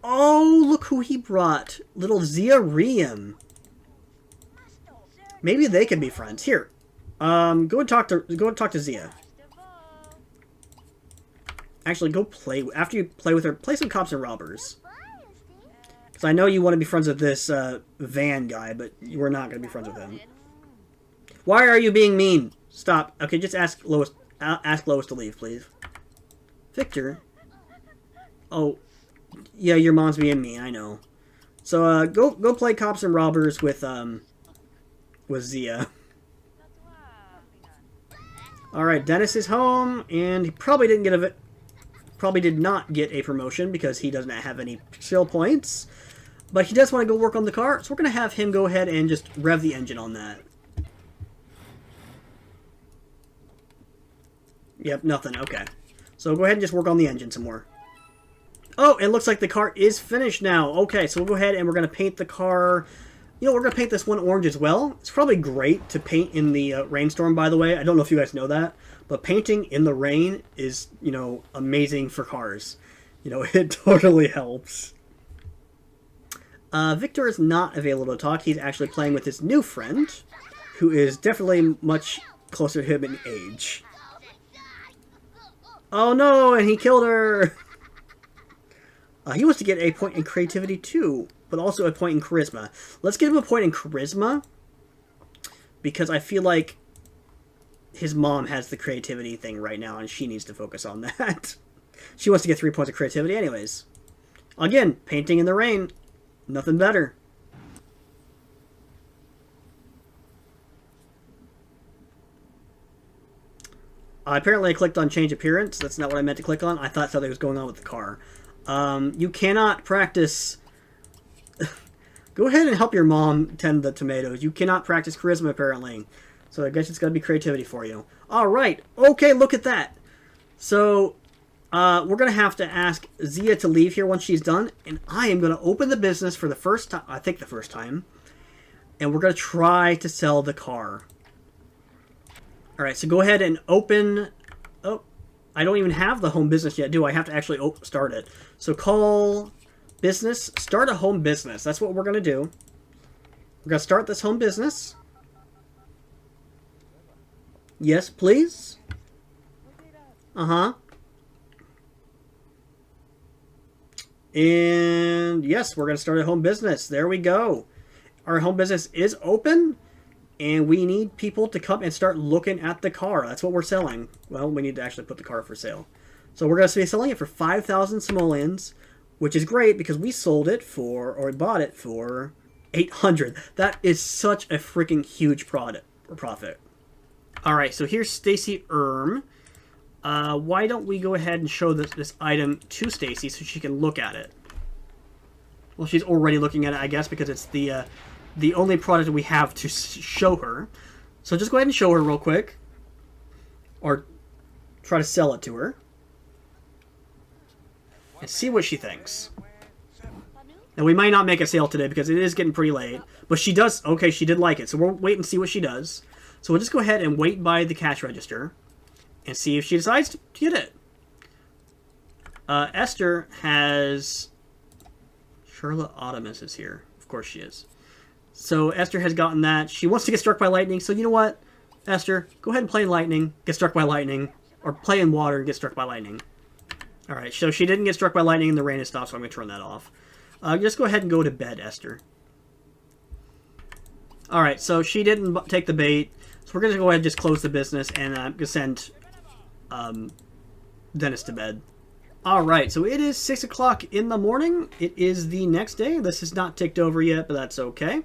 Oh, look who he brought. Little Zia Riem. Maybe they can be friends. Here. Go and talk to Zia. Actually, go play. After you play with her, play some cops and robbers. Because I know you want to be friends with this van guy, but you are not going to be friends with him. Why are you being mean? Stop. Okay, just ask Lois. Ask Lois to leave, please. Victor. Oh, yeah, your mom's being mean. I know. So go play cops and robbers with Zia. All right, Dennis is home, and he probably did not get a promotion because he doesn't have any skill points. But he does want to go work on the car, so we're going to have him go ahead and just rev the engine on that. Yep, nothing. Okay. So go ahead and just work on the engine some more. Oh, it looks like the car is finished now. Okay, so we'll go ahead and we're going to paint the car. You know, we're going to paint this one orange as well. It's probably great to paint in the rainstorm, by the way. I don't know if you guys know that. But painting in the rain is, you know, amazing for cars. You know, it totally helps. Victor is not available to talk. He's actually playing with his new friend, who is definitely much closer to him in age. Oh no, and he killed her! He wants to get a point in creativity too, but also a point in charisma. Let's give him a point in charisma, because I feel like his mom has the creativity thing right now, and she needs to focus on that. She wants to get 3 points of creativity anyways. Again, painting in the rain. Nothing better. Apparently I clicked on change appearance. That's not what I meant to click on. I thought something was going on with the car. You cannot practice... Go ahead and help your mom tend the tomatoes. You cannot practice charisma, apparently. So I guess it's got to be creativity for you. Alright. Okay, look at that. So, we're going to have to ask Zia to leave here once she's done. And I am going to open the business for the first time. I think the first time. And we're going to try to sell the car. Alright, so go ahead and open... Oh, I don't even have the home business yet, do I? I have to actually start it. So call business, start a home business. That's what we're going to do. We're going to start this home business. Yes, please. Uh-huh. And yes, we're going to start a home business. There we go. Our home business is open. And we need people to come and start looking at the car. That's what we're selling. Well, we need to actually put the car for sale. So we're going to be selling it for 5,000 simoleons, which is great because we sold it for, or bought it for, 800. That is such a freaking huge profit. Alright, so here's Stacy Erm. Why don't we go ahead and show this item to Stacy so she can look at it? Well, she's already looking at it, I guess, because it's the only product we have to show her. So just go ahead and show her real quick. Or try to sell it to her. And see what she thinks. Now we might not make a sale today because it is getting pretty late. But she does... Okay, she did like it. So we'll wait and see what she does. So we'll just go ahead and wait by the cash register. And see if she decides to get it. Esther has... Charlotte Autumnus is here. Of course she is. So Esther has gotten that. She wants to get struck by lightning. So you know what, Esther? Go ahead and play in lightning. Get struck by lightning. Or play in water and get struck by lightning. Alright, so she didn't get struck by lightning and the rain has stopped, so I'm going to turn that off. Just go ahead and go to bed, Esther. Alright, so she didn't take the bait. So we're going to go ahead and just close the business and I'm going to send Dennis to bed. Alright, so it is 6 o'clock in the morning. It is the next day. This is not ticked over yet, but that's okay.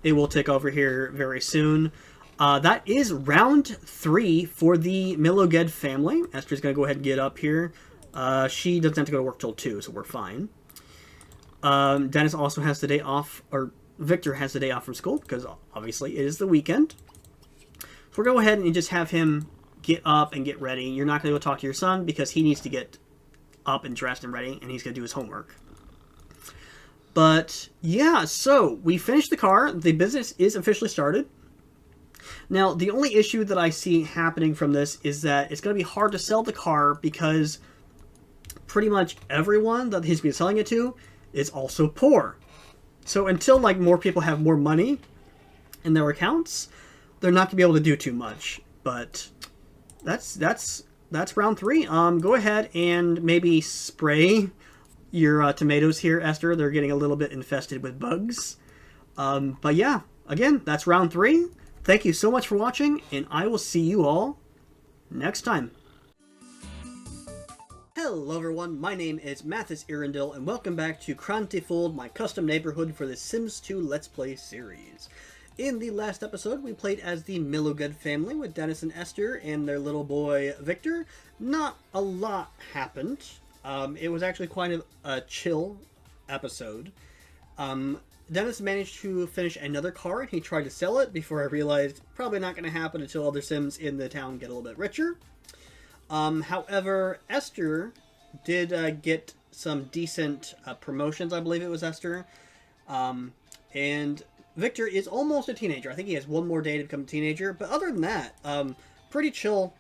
It will tick over here very soon. That is round 3 for the Miloged family. Esther's going to go ahead and get up here. She doesn't have to go to work till 2, so we're fine. Dennis also has the day off, or Victor has the day off from school, because obviously it is the weekend. So we're going to go ahead and just have him get up and get ready. You're not going to go talk to your son, because he needs to get up and dressed and ready, and he's going to do his homework. But yeah, so we finished the car. The business is officially started. Now, the only issue that I see happening from this is that it's going to be hard to sell the car because pretty much everyone that he's been selling it to is also poor. So until like more people have more money in their accounts, they're not going to be able to do too much. But that's round 3. Go ahead and maybe spray your tomatoes here, Esther. They're getting a little bit infested with bugs. But yeah, again, that's round 3. Thank you so much for watching, and I will see you all next time. Hello everyone, my name is Mathis Irindil, and welcome back to Krand-ti-Fold, my custom neighborhood for the Sims 2 Let's Play series. In the last episode, we played as the Millowgood family with Dennis and Esther and their little boy Victor. Not a lot happened. It was actually quite a chill episode. Dennis managed to finish another car, and he tried to sell it before I realized probably not going to happen until other Sims in the town get a little bit richer. However, Esther did get some decent promotions, I believe it was Esther. And Victor is almost a teenager. I think he has one more day to become a teenager. But other than that, pretty chill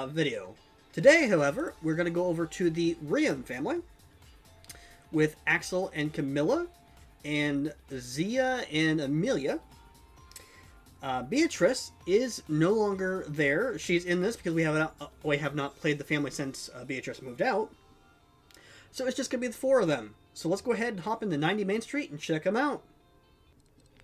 video. Today, however, we're going to go over to the Riam family with Axel and Camilla and Zia and Amelia. Beatrice is no longer there. She's in this because we have not played the family since Beatrice moved out. So it's just going to be the 4 of them. So let's go ahead and hop into 90 Main Street and check them out.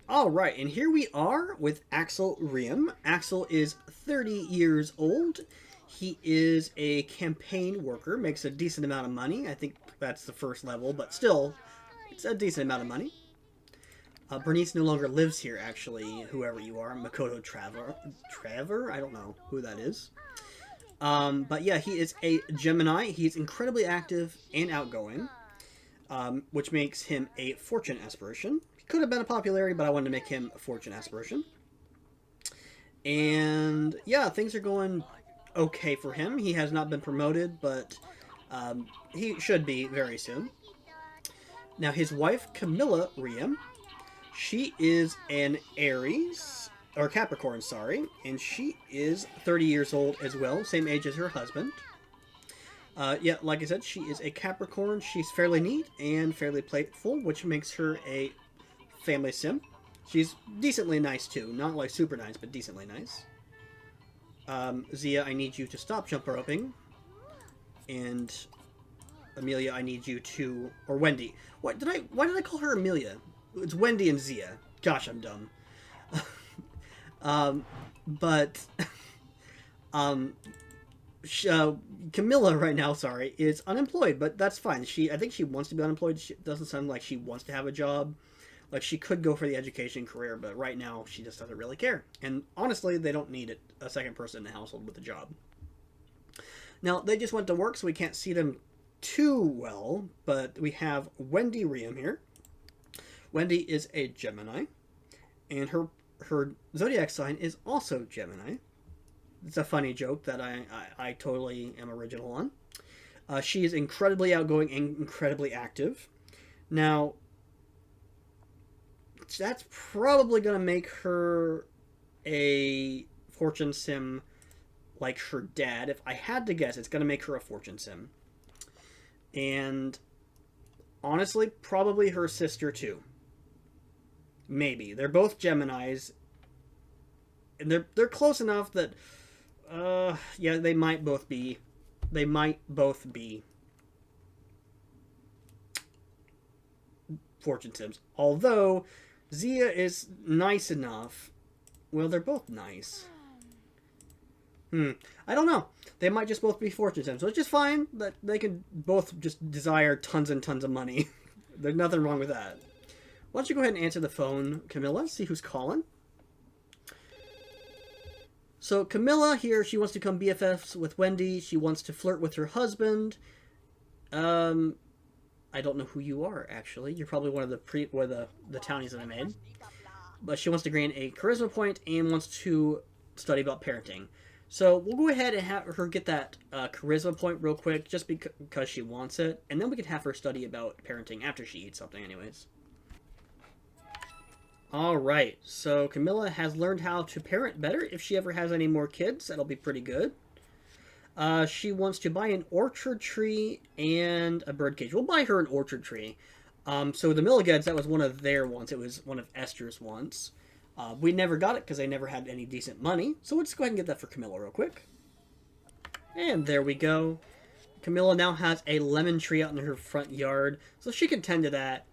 Alright, and here we are with Axel Riam. Axel is 30 years old. He is a campaign worker, makes a decent amount of money. I think that's the first level, but still, it's a decent amount of money. Bernice no longer lives here, actually, whoever you are. Makoto Traver? I don't know who that is. But yeah, he is a Gemini. He's incredibly active and outgoing, which makes him a fortune aspiration. He could have been a popularity, but I wanted to make him a fortune aspiration. And yeah, things are going okay for him. He has not been promoted, but he should be very soon. Now, his wife, Camilla Riam, she is an Aries, or Capricorn, sorry, and she is 30 years old as well, same age as her husband. Yeah, like I said, she is a Capricorn. She's fairly neat and fairly playful, which makes her a family sim. She's decently nice, too. Not, like, super nice, but decently nice. Zia, I need you to stop jump roping. And Amelia, I need you to... Or Wendy. Why did I call her Amelia? It's Wendy and Zia. Gosh, I'm dumb. Camilla right now, sorry, is unemployed, but that's fine. I think she wants to be unemployed. It doesn't sound like she wants to have a job. Like, she could go for the education career, but right now she just doesn't really care. And honestly, they don't need a second person in the household with a job. Now, they just went to work, so we can't see them too well, but we have Wendy Riam here. Wendy is a Gemini, and her zodiac sign is also Gemini. It's a funny joke that I totally am original on. She is incredibly outgoing and incredibly active. Now, that's probably going to make her a fortune sim like her dad. If I had to guess, it's going to make her a fortune sim. And honestly, probably her sister too. Maybe. They're both Geminis. And they're close enough that yeah, they might both be fortune sims. Although Zia is nice enough. Well, they're both nice. I don't know. They might just both be fortune sims. So it's just fine that they can both just desire tons and tons of money. There's nothing wrong with that. Why don't you go ahead and answer the phone, Camilla? See who's calling. So Camilla here, she wants to become BFFs with Wendy. She wants to flirt with her husband. I don't know who you are, actually. You're probably one of the townies that I made. But she wants to gain a charisma point and wants to study about parenting. So we'll go ahead and have her get that charisma point real quick, just because she wants it. And then we can have her study about parenting after she eats something anyways. Alright, so Camilla has learned how to parent better. If she ever has any more kids, that'll be pretty good. She wants to buy an orchard tree and a birdcage. We'll buy her an orchard tree. So the Milligans, that was one of their wants. It was one of Esther's wants. We never got it because they never had any decent money. So let's go ahead and get that for Camilla real quick. And there we go. Camilla now has a lemon tree out in her front yard. So she can tend to that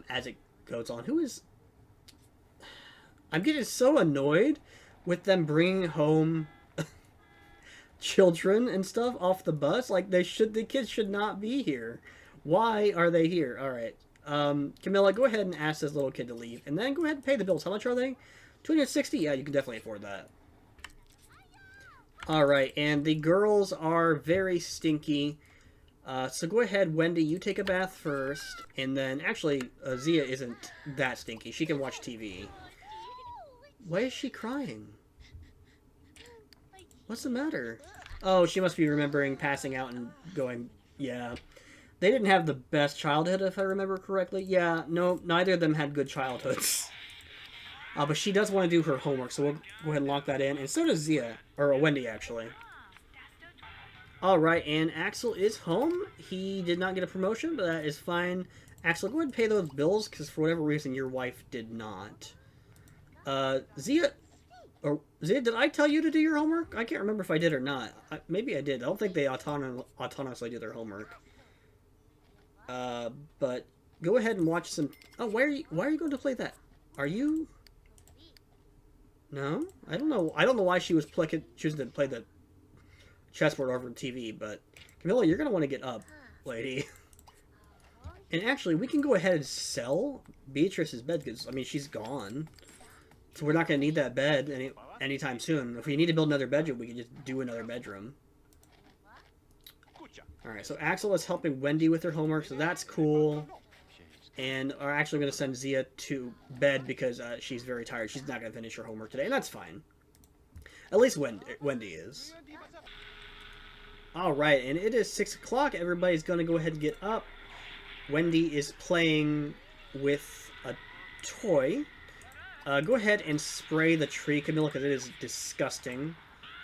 as it goes on. Who is... I'm getting so annoyed with them bringing home children and stuff off the bus. Like, the kids should not be here. Why are they here? Alright. Camilla, go ahead and ask this little kid to leave. And then go ahead and pay the bills. How much are they? $260? Yeah, you can definitely afford that. Alright, and the girls are very stinky. So go ahead, Wendy, you take a bath first. And then, actually, Zia isn't that stinky. She can watch TV. Why is she crying? What's the matter? Oh, she must be remembering passing out and going, yeah. They didn't have the best childhood, if I remember correctly. Yeah, no, neither of them had good childhoods. But she does want to do her homework, so we'll go ahead and lock that in. And so does Zia, or Wendy, actually. Alright, and Axel is home. He did not get a promotion, but that is fine. Axel, go ahead and pay those bills, because for whatever reason, your wife did not. Zia, did I tell you to do your homework? I can't remember if I did or not. Maybe I did. I don't think they autonomously do their homework. But go ahead and watch some... Oh, why are you going to play that? Are you... No? I don't know. I don't know why she was choosing to play the chessboard over the TV, but... Camilla, you're going to want to get up, lady. And actually, we can go ahead and sell Beatrice's bed, because, I mean, she's gone. So we're not going to need that bed anytime soon. If we need to build another bedroom, we can just do another bedroom. Alright, so Axel is helping Wendy with her homework, so that's cool. And are actually going to send Zia to bed because she's very tired. She's not going to finish her homework today, and that's fine. At least Wendy is. Alright, and it is 6 o'clock. Everybody's going to go ahead and get up. Wendy is playing with a toy. Go ahead and spray the tree, Camilla, because it is disgusting.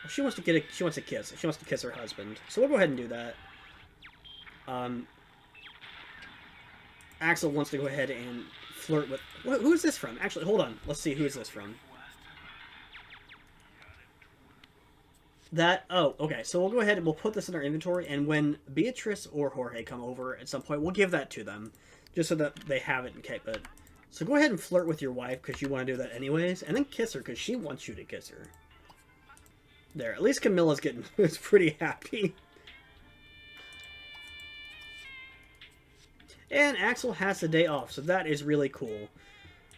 She wants to she wants to kiss. She wants to kiss her husband. So we'll go ahead and do that. Axel wants to go ahead and flirt with... Who is this from? Actually, hold on. Let's see, who is this from? Oh, okay. So we'll go ahead and we'll put this in our inventory, and when Beatrice or Jorge come over at some point, we'll give that to them, just so that they have it and keep it. So go ahead and flirt with your wife, because you want to do that anyways, and then kiss her, because she wants you to kiss her. There, at least Camilla's is pretty happy. And Axel has the day off, so that is really cool.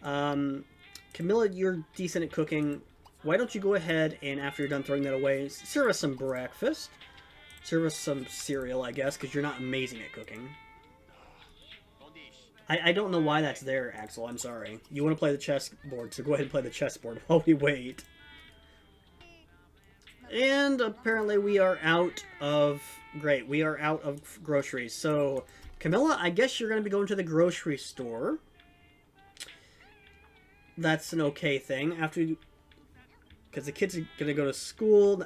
Camilla, you're decent at cooking. Why don't you go ahead and, after you're done throwing that away, serve us some breakfast. Serve us some cereal, I guess, because you're not amazing at cooking. I don't know why that's there, Axel. I'm sorry. You want to play the chessboard, so go ahead and play the chessboard while we wait. And apparently we are out of... Great, we are out of groceries. So, Camilla, I guess you're going to be going to the grocery store. That's an okay thing. After... Because the kids are going to go to school.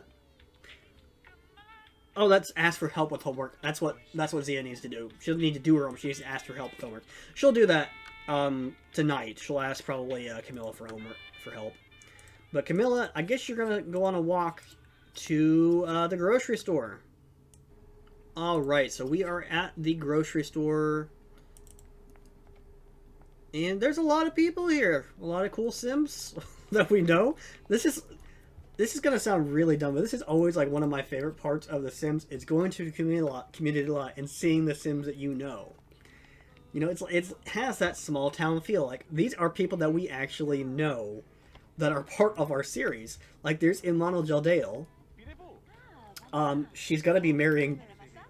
Oh, that's ask for help with homework. That's what Zia needs to do. She doesn't need to do her homework. She needs to ask for help with homework. She'll do that tonight. She'll ask probably Camilla for help. But Camilla, I guess you're going to go on a walk to the grocery store. Alright, so we are at the grocery store. And there's a lot of people here. A lot of cool Sims that we know. This is going to sound really dumb, but this is always like one of my favorite parts of The Sims. It's going to the community a lot and seeing the Sims that you know. You know, it has that small town feel. Like, these are people that we actually know that are part of our series. Like, there's Imano Jaldale. She's going to be marrying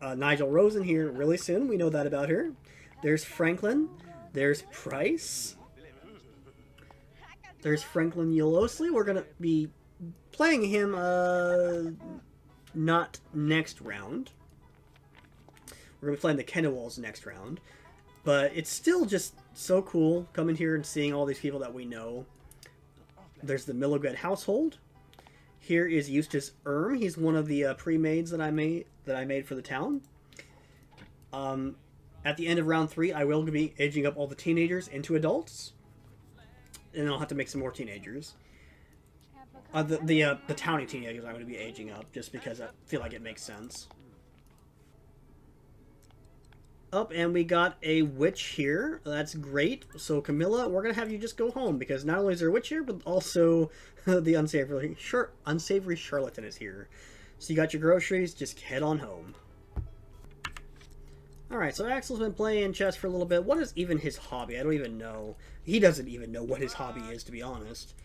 Nigel Rosen here really soon. We know that about her. There's Franklin. There's Price. There's Franklin Yolosley. We're going to be playing him, not next round. We're going to be playing the Kennewalls next round. But it's still just so cool coming here and seeing all these people that we know. There's the Milligred household. Here is Eustace Erm. He's one of the pre-maids that I made for the town. At the end of round 3, I will be aging up all the teenagers into adults, and I'll have to make some more teenagers. The townie teenagers I'm going to be aging up just because I feel like it makes sense. Up, and we got a witch here. That's great. So Camilla, we're gonna have you just go home because not only is there a witch here, but also the unsavory charlatan is here. So you got your groceries. Just head on home. All right. So Axel's been playing chess for a little bit. What is even his hobby? I don't even know. He doesn't even know what his hobby is, to be honest.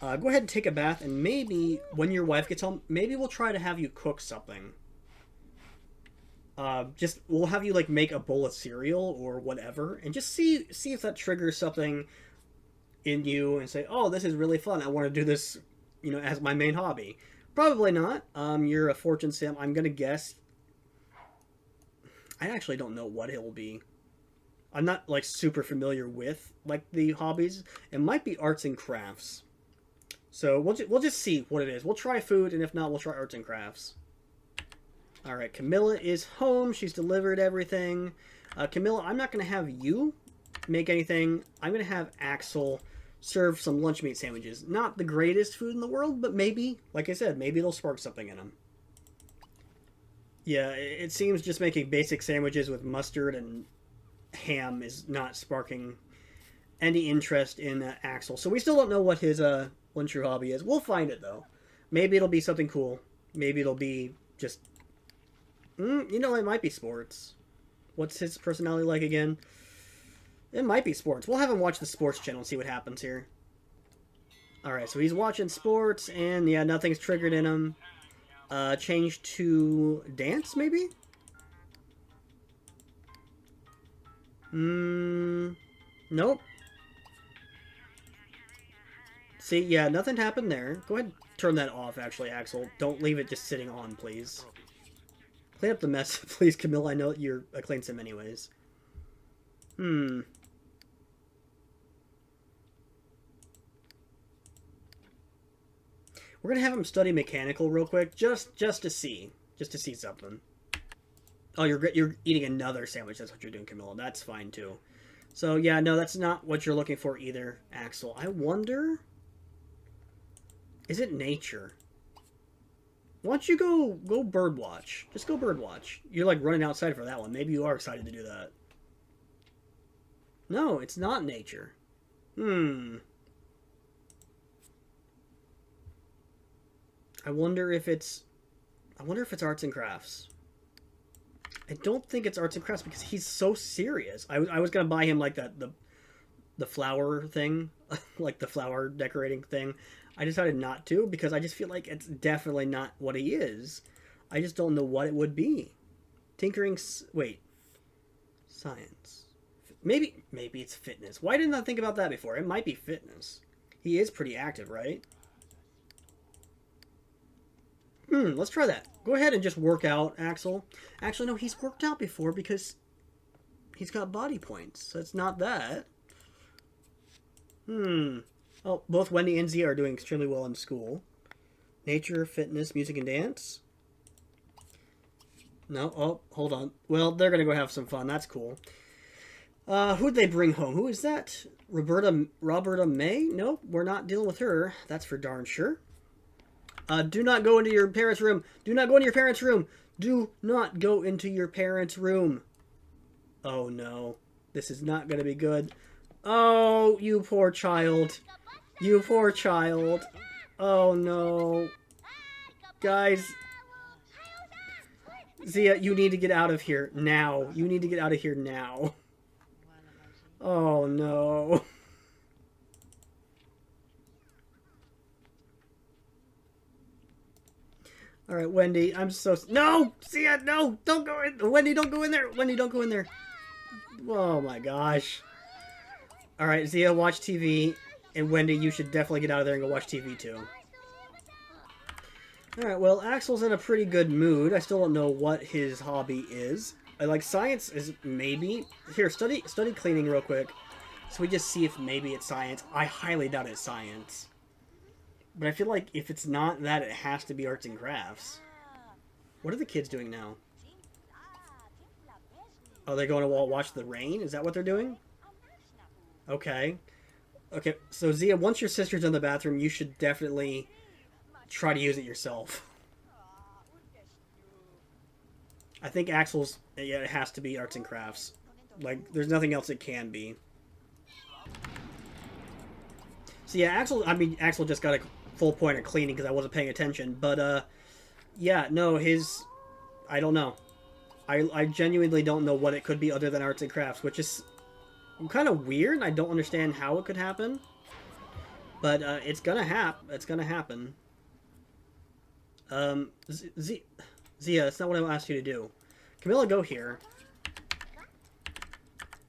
Go ahead and take a bath, and maybe when your wife gets home, maybe we'll try to have you cook something. We'll have you like make a bowl of cereal or whatever, and just see if that triggers something in you and say, oh, this is really fun. I want to do this, as my main hobby. Probably not. You're a fortune sim. I'm gonna guess. I actually don't know what it will be. I'm not like super familiar with like the hobbies. It might be arts and crafts. So we'll just see what it is. We'll try food, and if not, we'll try arts and crafts. Alright, Camilla is home. She's delivered everything. Camilla, I'm not going to have you make anything. I'm going to have Axel serve some lunch meat sandwiches. Not the greatest food in the world, but maybe, like I said, maybe it'll spark something in him. Yeah, it seems just making basic sandwiches with mustard and ham is not sparking any interest in Axel. So we still don't know what his one true hobby is. We'll find it, though. Maybe it'll be something cool. Maybe it'll be just... it might be sports. What's his personality like again? It might be sports. We'll have him watch the sports channel and see what happens here. Alright, so he's watching sports, and yeah, nothing's triggered in him. Change to dance, maybe? Nope. See, yeah, nothing happened there. Go ahead and turn that off, actually, Axel. Don't leave it just sitting on, please. Clean up the mess, please, Camilla. I know you're a clean sim anyways. We're gonna have him study mechanical real quick, just to see something. Oh, you're eating another sandwich. That's what you're doing, Camilla. That's fine too. So yeah, no, that's not what you're looking for either, Axel. I wonder, is it nature? Why don't you go bird watch? Just go bird watch. You're like running outside for that one. Maybe you are excited to do that. No, it's not nature. I wonder if it's arts and crafts. I don't think it's arts and crafts because he's so serious. I was gonna buy him like the flower thing, like the flower decorating thing. I decided not to because I just feel like it's definitely not what he is. I just don't know what it would be. Tinkering. Wait. Science. Maybe it's fitness. Why didn't I think about that before? It might be fitness. He is pretty active, right? Let's try that. Go ahead and just work out, Axel. Actually, no, he's worked out before because he's got body points. So it's not that. Oh, both Wendy and Zia are doing extremely well in school. Nature, fitness, music, and dance. No, oh, hold on. Well, they're going to go have some fun. That's cool. Who'd they bring home? Who is that? Roberta May? Nope, we're not dealing with her. That's for darn sure. Do not go into your parents' room. Do not go into your parents' room. Do not go into your parents' room. Oh, no. This is not going to be good. Oh, you poor child. You poor child. Oh, no. Guys. Zia, you need to get out of here now. You need to get out of here now. Oh, no. All right, Wendy, I'm so... No! Zia, no! Don't go in... Wendy, don't go in there! Wendy, don't go in there! Oh, my gosh. All right, Zia, watch TV. And Wendy, you should definitely get out of there and go watch TV, too. All right, well, Axel's in a pretty good mood. I still don't know what his hobby is. I like science is maybe here. Study cleaning real quick, so we just see if maybe it's science. I highly doubt it's science, but I feel like if it's not that, it has to be arts and crafts. What are the kids doing now? Oh, they're going to watch the rain? Is that what they're doing? Okay. Okay, so Zia, once your sister's in the bathroom, you should definitely try to use it yourself. I think Axel's, yeah, it has to be arts and crafts. Like, there's nothing else it can be. So yeah, Axel just got a full point of cleaning because I wasn't paying attention. But, yeah, no, I don't know. I genuinely don't know what it could be other than arts and crafts, which is kind of weird. I don't understand how it could happen. But, it's gonna happen. Zia, that's not what I asked you to do. Camilla, go here.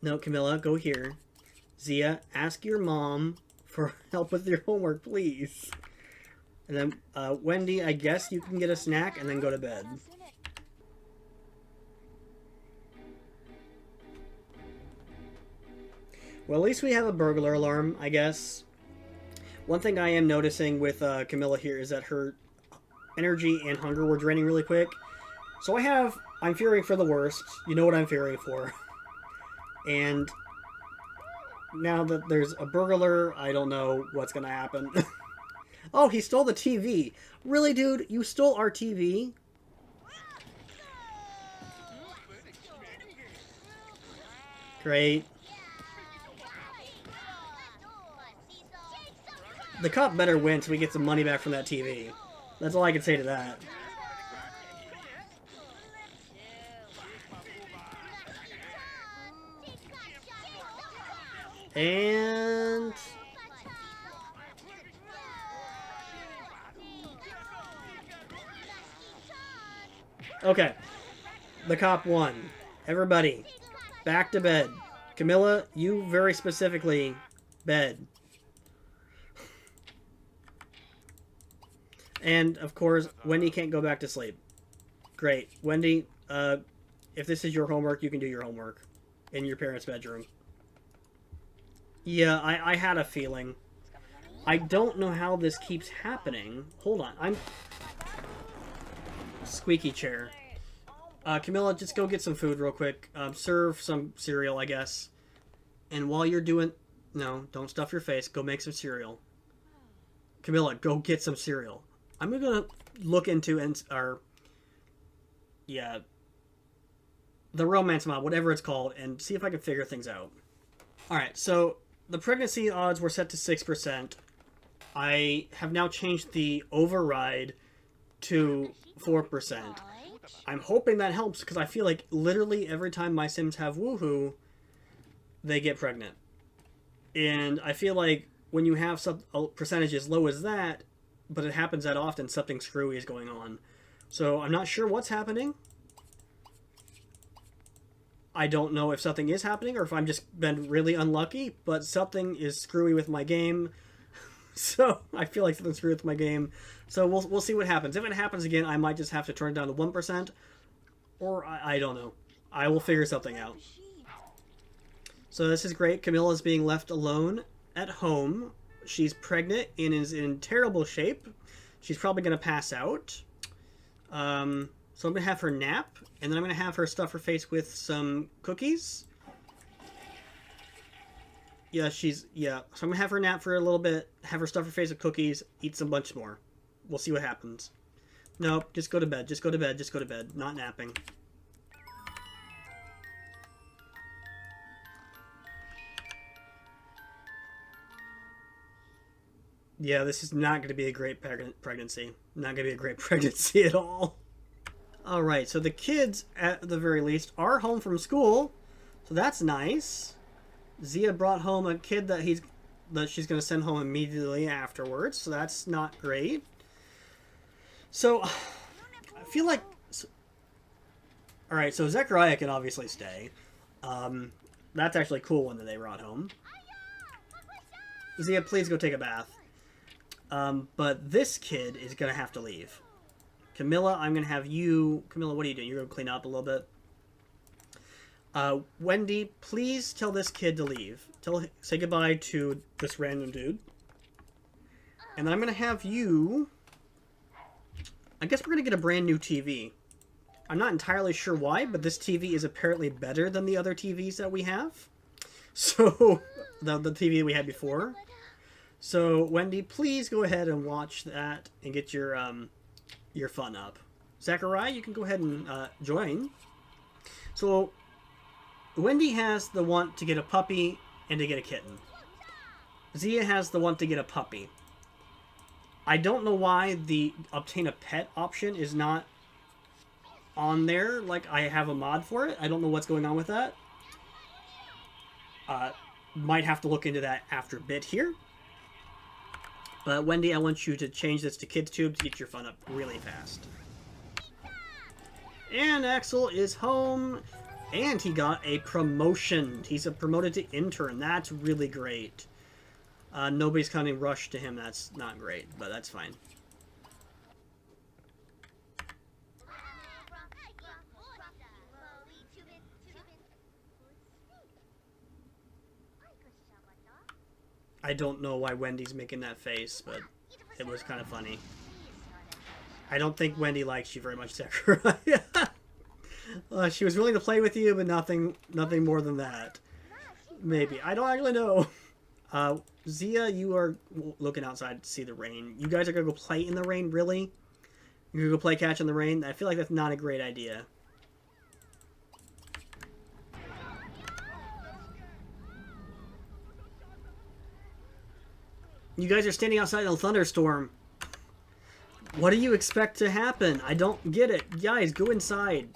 No, Camilla, go here. Zia, ask your mom for help with your homework, please. And then, Wendy, I guess you can get a snack and then go to bed. Well, at least we have a burglar alarm, I guess. One thing I am noticing with Camilla here is that her energy and hunger were draining really quick. So I'm fearing for the worst. You know what I'm fearing for. And now that there's a burglar, I don't know what's gonna happen. Oh, he stole the TV. Really, dude? You stole our TV? Great. The cop better win so we get some money back from that TV. That's all I can say to that. And... okay. The cop won. Everybody, back to bed. Camilla, you very specifically, bed. And, of course, Wendy can't go back to sleep. Great. Wendy, if this is your homework, you can do your homework in your parents' bedroom. Yeah, I had a feeling. I don't know how this keeps happening. Hold on, I'm... Squeaky chair. Camilla, just go get some food real quick. Serve some cereal, I guess. And while you're doing... No, don't stuff your face. Go make some cereal. Camilla, go get some cereal. I'm gonna look into the romance mod, whatever it's called, and see if I can figure things out. Alright, so the pregnancy odds were set to 6%. I have now changed the override to 4%. I'm hoping that helps, because I feel like literally every time my Sims have woohoo, they get pregnant. And I feel like when you have a percentage as low as that, but it happens that often, something screwy is going on. So I'm not sure what's happening. I don't know if something is happening or if I'm just been really unlucky, but something is screwy with my game. So I feel like something's screwy with my game. So we'll see what happens. If it happens again, I might just have to turn it down to 1%. Or I don't know. I will figure something out. So this is great. Camilla's being left alone at home. She's pregnant and is in terrible shape. She's probably going to pass out. So I'm going to have her nap, and then I'm going to have her stuff her face with some cookies. Yeah, so I'm going to have her nap for a little bit, have her stuff her face with cookies, eat some bunch more. We'll see what happens. Nope, just go to bed, just go to bed, just go to bed. Not napping. Yeah, this is not going to be a great pregnancy. Not going to be a great pregnancy at all. Alright, so the kids, at the very least, are home from school. So that's nice. Zia brought home a kid that she's going to send home immediately afterwards. So that's not great. So, I feel like... Alright, so Zechariah can obviously stay. That's actually cool one that they brought home. Zia, please go take a bath. But this kid is going to have to leave. Camilla, I'm going to have you... Camilla, what are you doing? You're going to clean up a little bit? Wendy, please tell this kid to leave. Say goodbye to this random dude. And then I'm going to have you... I guess we're going to get a brand new TV. I'm not entirely sure why, but this TV is apparently better than the other TVs that we have. So, the TV we had before. So, Wendy, please go ahead and watch that and get your fun up. Zachariah, you can go ahead and join. So, Wendy has the want to get a puppy and to get a kitten. Zia has the want to get a puppy. I don't know why the obtain a pet option is not on there. Like, I have a mod for it. I don't know what's going on with that. Might have to look into that after a bit here. But Wendy, I want you to change this to KidsTube to get your fun up really fast. And Axel is home, and he got a promotion. He's promoted to intern. That's really great. Nobody's kind of rushed to him. That's not great, but that's fine. I don't know why Wendy's making that face, but it was kind of funny. I don't think Wendy likes you very much, Zachariah. She was willing to play with you, but nothing more than that. Maybe. I don't actually know. Zia, you are looking outside to see the rain. You guys are going to go play in the rain, really? You're going to go play catch in the rain? I feel like that's not a great idea. You guys are standing outside in a thunderstorm. What do you expect to happen? I don't get it. Guys, go inside.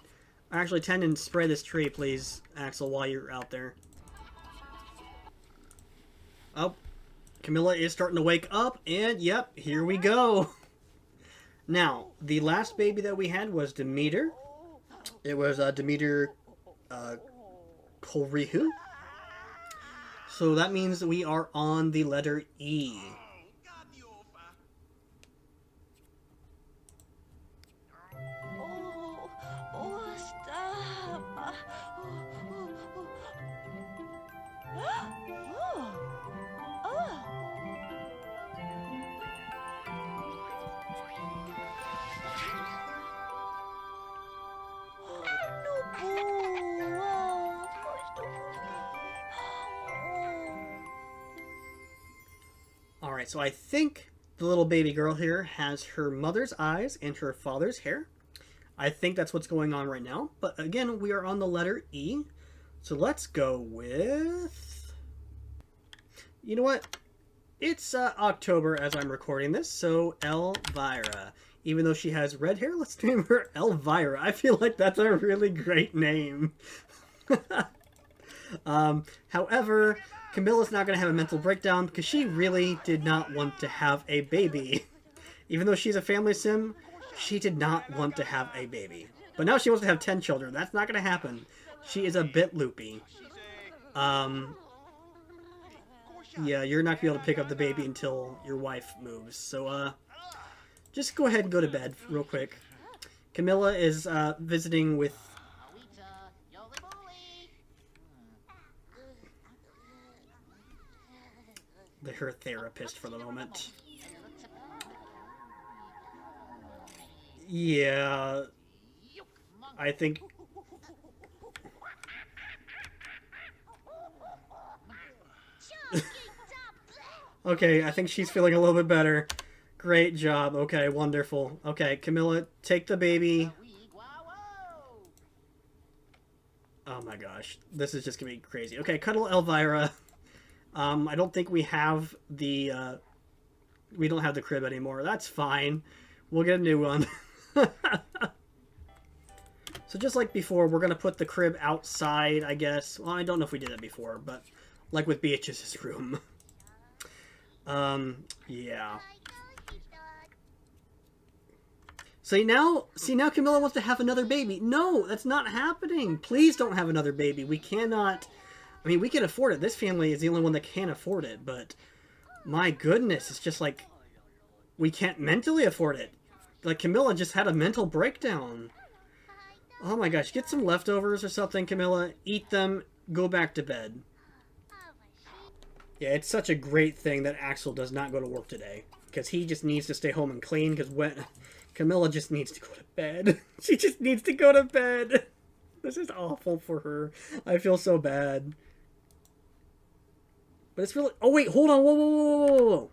Actually, tend and spray this tree, please, Axel, while you're out there. Oh, Camilla is starting to wake up, and yep, here we go. Now, the last baby that we had was Demeter. It was Demeter Kolrihu. So that means that we are on the letter E. Oh, stop. Alright, so I think the little baby girl here has her mother's eyes and her father's hair. I think that's what's going on right now. But again, we are on the letter E. So let's go with... You know what? It's October as I'm recording this, so Elvira. Even though she has red hair, let's name her Elvira. I feel like that's a really great name. However, Camilla's not going to have a mental breakdown because she really did not want to have a baby. Even though she's a family sim, she did not want to have a baby. But now she wants to have 10 children. That's not going to happen. She is a bit loopy. Yeah, you're not going to be able to pick up the baby until your wife moves. So, just go ahead and go to bed real quick. Camilla is visiting with... her therapist for the moment. Yeah, I think... Okay, I think she's feeling a little bit better. Great job. Okay, wonderful. Okay, Camilla, take the baby. Oh my gosh, this is just gonna be crazy. Okay, cuddle Elvira. I don't think we have the, we don't have the crib anymore. That's fine. We'll get a new one. So just like before, we're going to put the crib outside, I guess. Well, I don't know if we did that before, but like with Beatrice's room. Yeah. See now Camilla wants to have another baby. No, that's not happening. Please don't have another baby. We cannot... I mean, we can afford it. This family is the only one that can afford it, but my goodness, it's just like we can't mentally afford it. Like, Camilla just had a mental breakdown. Oh my gosh, get some leftovers or something, Camilla. Eat them, go back to bed. Yeah, it's such a great thing that Axel does not go to work today. Because he just needs to stay home and clean, because when... Camilla just needs to go to bed. She just needs to go to bed. This is awful for her. I feel so bad. But it's really... Oh, wait, hold on. Whoa, whoa, whoa, whoa, whoa.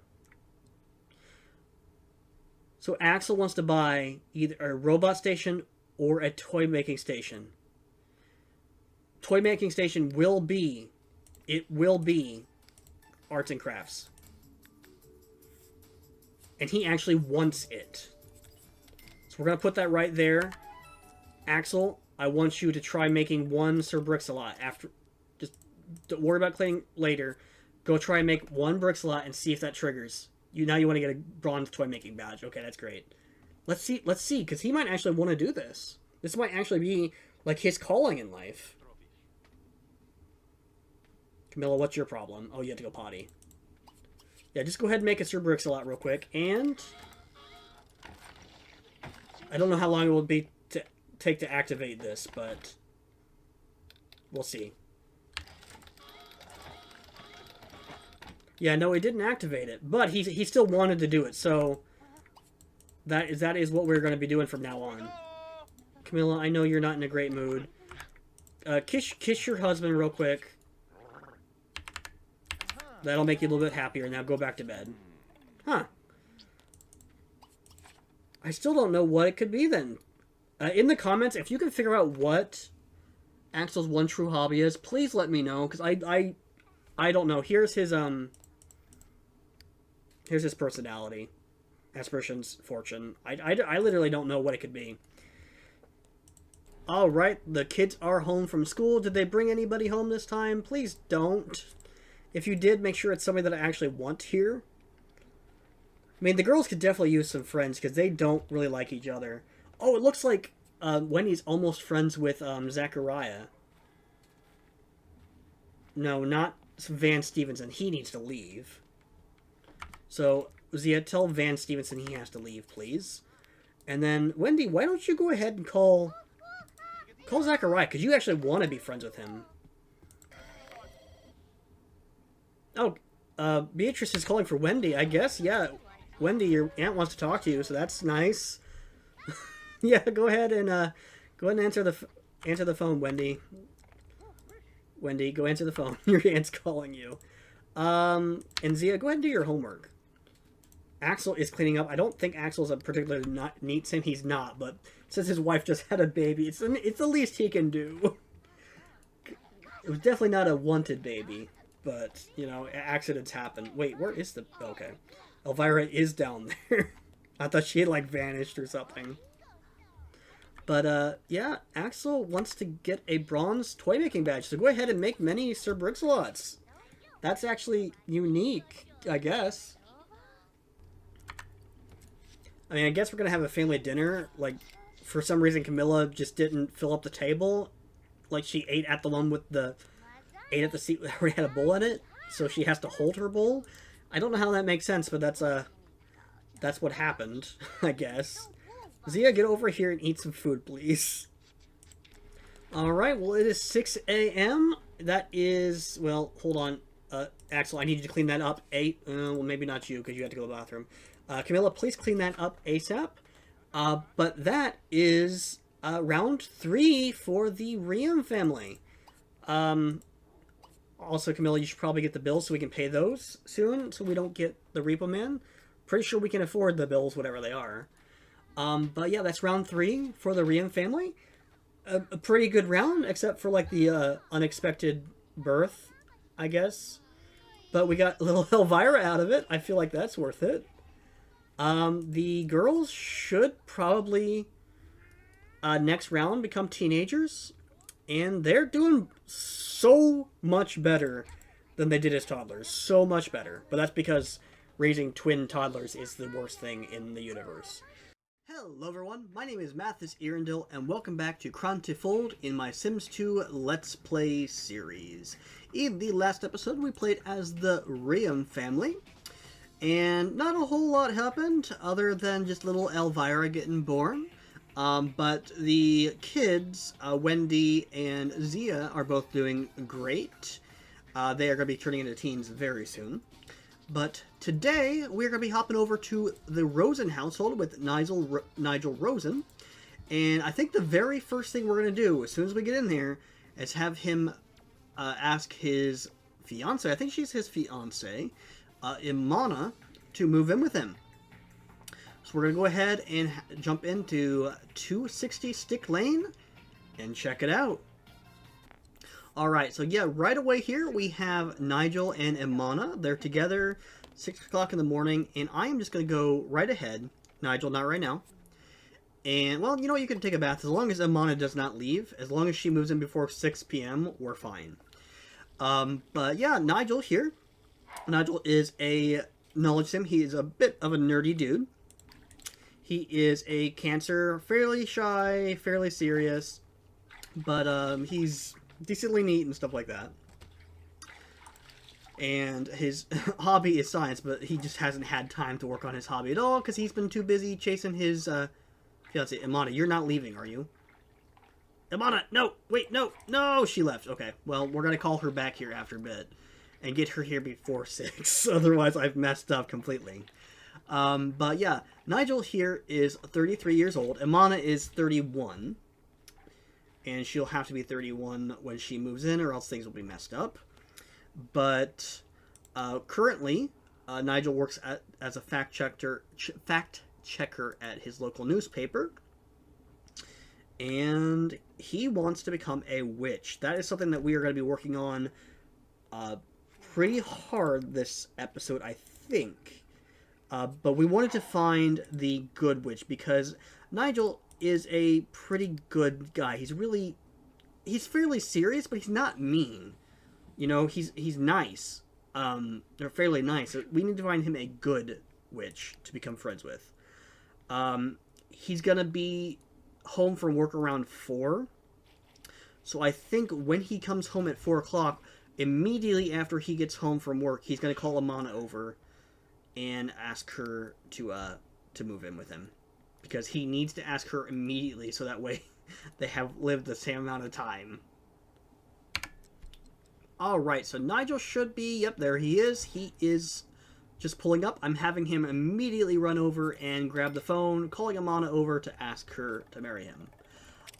So Axel wants to buy either a robot station or a toy making station. Toy making station will be... It will be arts and crafts. And he actually wants it. So we're going to put that right there. Axel, I want you to try making one Sir Brix-a-Lot. After, just don't worry about cleaning later. Go try and make one Brix-a-Lot and see if that triggers. Now you want to get a bronze toy making badge. Okay, that's great. Let's see, because he might actually want to do this. This might actually be, like, his calling in life. Camilla, what's your problem? Oh, you have to go potty. Yeah, just go ahead and make a Sir Brix-a-Lot real quick. And I don't know how long it will take to activate this, but we'll see. Yeah, no, it didn't activate it, but he still wanted to do it, so that is what we're going to be doing from now on. Camilla, I know you're not in a great mood. Kiss your husband real quick. That'll make you a little bit happier. Now go back to bed. Huh. I still don't know what it could be then. In the comments, if you can figure out what Axel's one true hobby is, please let me know, because I don't know. Here's his personality. Aspirations, fortune. I literally don't know what it could be. Alright, the kids are home from school. Did they bring anybody home this time? Please don't. If you did, make sure it's somebody that I actually want here. I mean, the girls could definitely use some friends, because they don't really like each other. Oh, it looks like Wendy's almost friends with Zachariah. No, not Van Stevenson. He needs to leave. So, Zia, tell Van Stevenson he has to leave, please. And then, Wendy, why don't you go ahead and call Zachariah, because you actually want to be friends with him. Oh, Beatrice is calling for Wendy, I guess. Yeah, Wendy, your aunt wants to talk to you, so that's nice. Yeah, go ahead and answer the phone, Wendy. Wendy, go answer the phone. Your aunt's calling you. And Zia, go ahead and do your homework. Axel is cleaning up. I don't think Axel's a particularly not neat sim. He's not, but since his wife just had a baby, it's the least he can do. It was definitely not a wanted baby, but, you know, accidents happen. Wait, where is the... Okay. Elvira is down there. I thought she had, like, vanished or something. But, yeah, Axel wants to get a bronze toy making badge, so go ahead and make many Sir Brix-a-Lots. That's actually unique, I guess. I mean, I guess we're gonna have a family dinner. Like, for some reason, Camilla just didn't fill up the table. Like, she ate at the one with the... ate at the seat that already had a bowl in it, so she has to hold her bowl. I don't know how that makes sense, but that's what happened, I guess. Zia, get over here and eat some food, please. Alright, well, it is 6 a.m. That is... Well, hold on. Axel, I need you to clean that up. Well, maybe not you, because you had to go to the bathroom. Camilla, please clean that up ASAP. But that is round 3 for the Riem family. Also, Camilla, you should probably get the bills so we can pay those soon, so we don't get the Repo Man. Pretty sure we can afford the bills, whatever they are. But yeah, that's round 3 for the Riem family. A pretty good round, except for, like, the unexpected birth, I guess. But we got a little Elvira out of it. I feel like that's worth it. The girls should probably next round become teenagers, and they're doing so much better than they did as toddlers. So much better. But that's because raising twin toddlers is the worst thing in the universe. Hello everyone, my name is Mathis Erendil, and welcome back to Krand-ti-Fold in my Sims 2 Let's Play series. In the last episode, we played as the Riem family, and not a whole lot happened other than just little Elvira getting born. But the kids, Wendy and Zia, are both doing great. They are going to be turning into teens very soon. But today, we're going to be hopping over to the Rosen household with Nigel Rosen. And I think the very first thing we're going to do, as soon as we get in there, is have him ask his fiance, I think she's his fiance, Imana, to move in with him. So we're going to go ahead and jump into 260 Stick Lane and check it out. Alright, so yeah, right away here we have Nigel and Imana. They're together, 6 o'clock in the morning, and I am just going to go right ahead. Nigel, not right now. And, well, you know, you can take a bath as long as Imana does not leave. As long as she moves in before 6 p.m., we're fine. But yeah, Nigel here. Nigel is a knowledge sim. He is a bit of a nerdy dude. He is a Cancer, fairly shy, fairly serious, but he's decently neat and stuff like that. And his hobby is science, but he just hasn't had time to work on his hobby at all because he's been too busy chasing his fiancée. Imana, you're not leaving, are you? Imana, no, wait, no, she left. Okay, well, we're gonna call her back here after a bit and get her here before 6. Otherwise, I've messed up completely. But yeah, Nigel here is 33 years old. Imana is 31. And she'll have to be 31 when she moves in, or else things will be messed up. But currently, Nigel works as a fact checker at his local newspaper. And he wants to become a witch. That is something that we are going to be working on pretty hard this episode, I think. But we wanted to find the good witch because Nigel is a pretty good guy. He's fairly serious, but he's not mean. You know, he's nice. They're fairly nice. So we need to find him a good witch to become friends with. He's gonna be home from work around 4. So I think when he comes home at 4 o'clock, immediately after he gets home from work, he's gonna call Imana over and ask her to move in with him. Because he needs to ask her immediately so that way they have lived the same amount of time. Alright, so Nigel should be... Yep, there he is. He is just pulling up. I'm having him immediately run over and grab the phone, calling Imana over to ask her to marry him.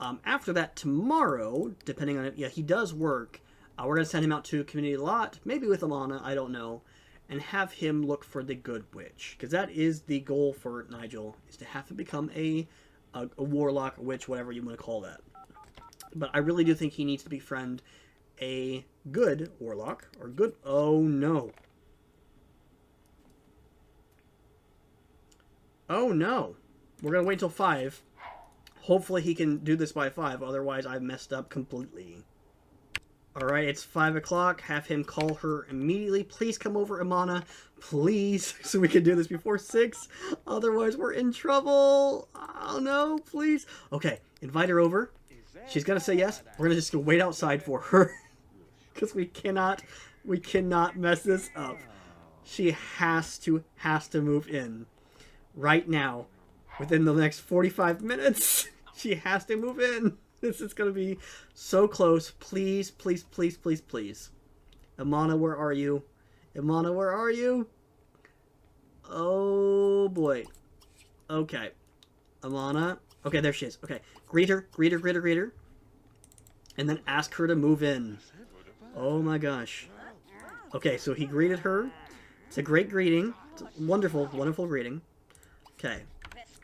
After that, tomorrow, depending on... Yeah, he does work. We're going to send him out to a community lot, maybe with Imana, I don't know. And have him look for the good witch. Because that is the goal for Nigel, is to have to become a warlock, a witch, whatever you want to call that. But I really do think he needs to befriend a good warlock, or good... Oh, no. Oh, no. We're going to wait till 5. Hopefully he can do this by 5, otherwise I've messed up completely. Alright, it's 5 o'clock. Have him call her immediately. Please come over, Imana. Please. So we can do this before 6. Otherwise, we're in trouble. Oh, no. Please. Okay. Invite her over. She's going to say yes. We're going to just go wait outside for her. Because we cannot mess this up. She has to move in. Right now. Within the next 45 minutes. She has to move in. This is going to be so close. Please, please, please, please, please. Imana, where are you? Imana, where are you? Oh, boy. Okay. Imana. Okay, there she is. Okay. Greet her, greet her, greet her, greet her. And then ask her to move in. Oh, my gosh. Okay, so he greeted her. It's a great greeting. It's a wonderful, wonderful greeting. Okay.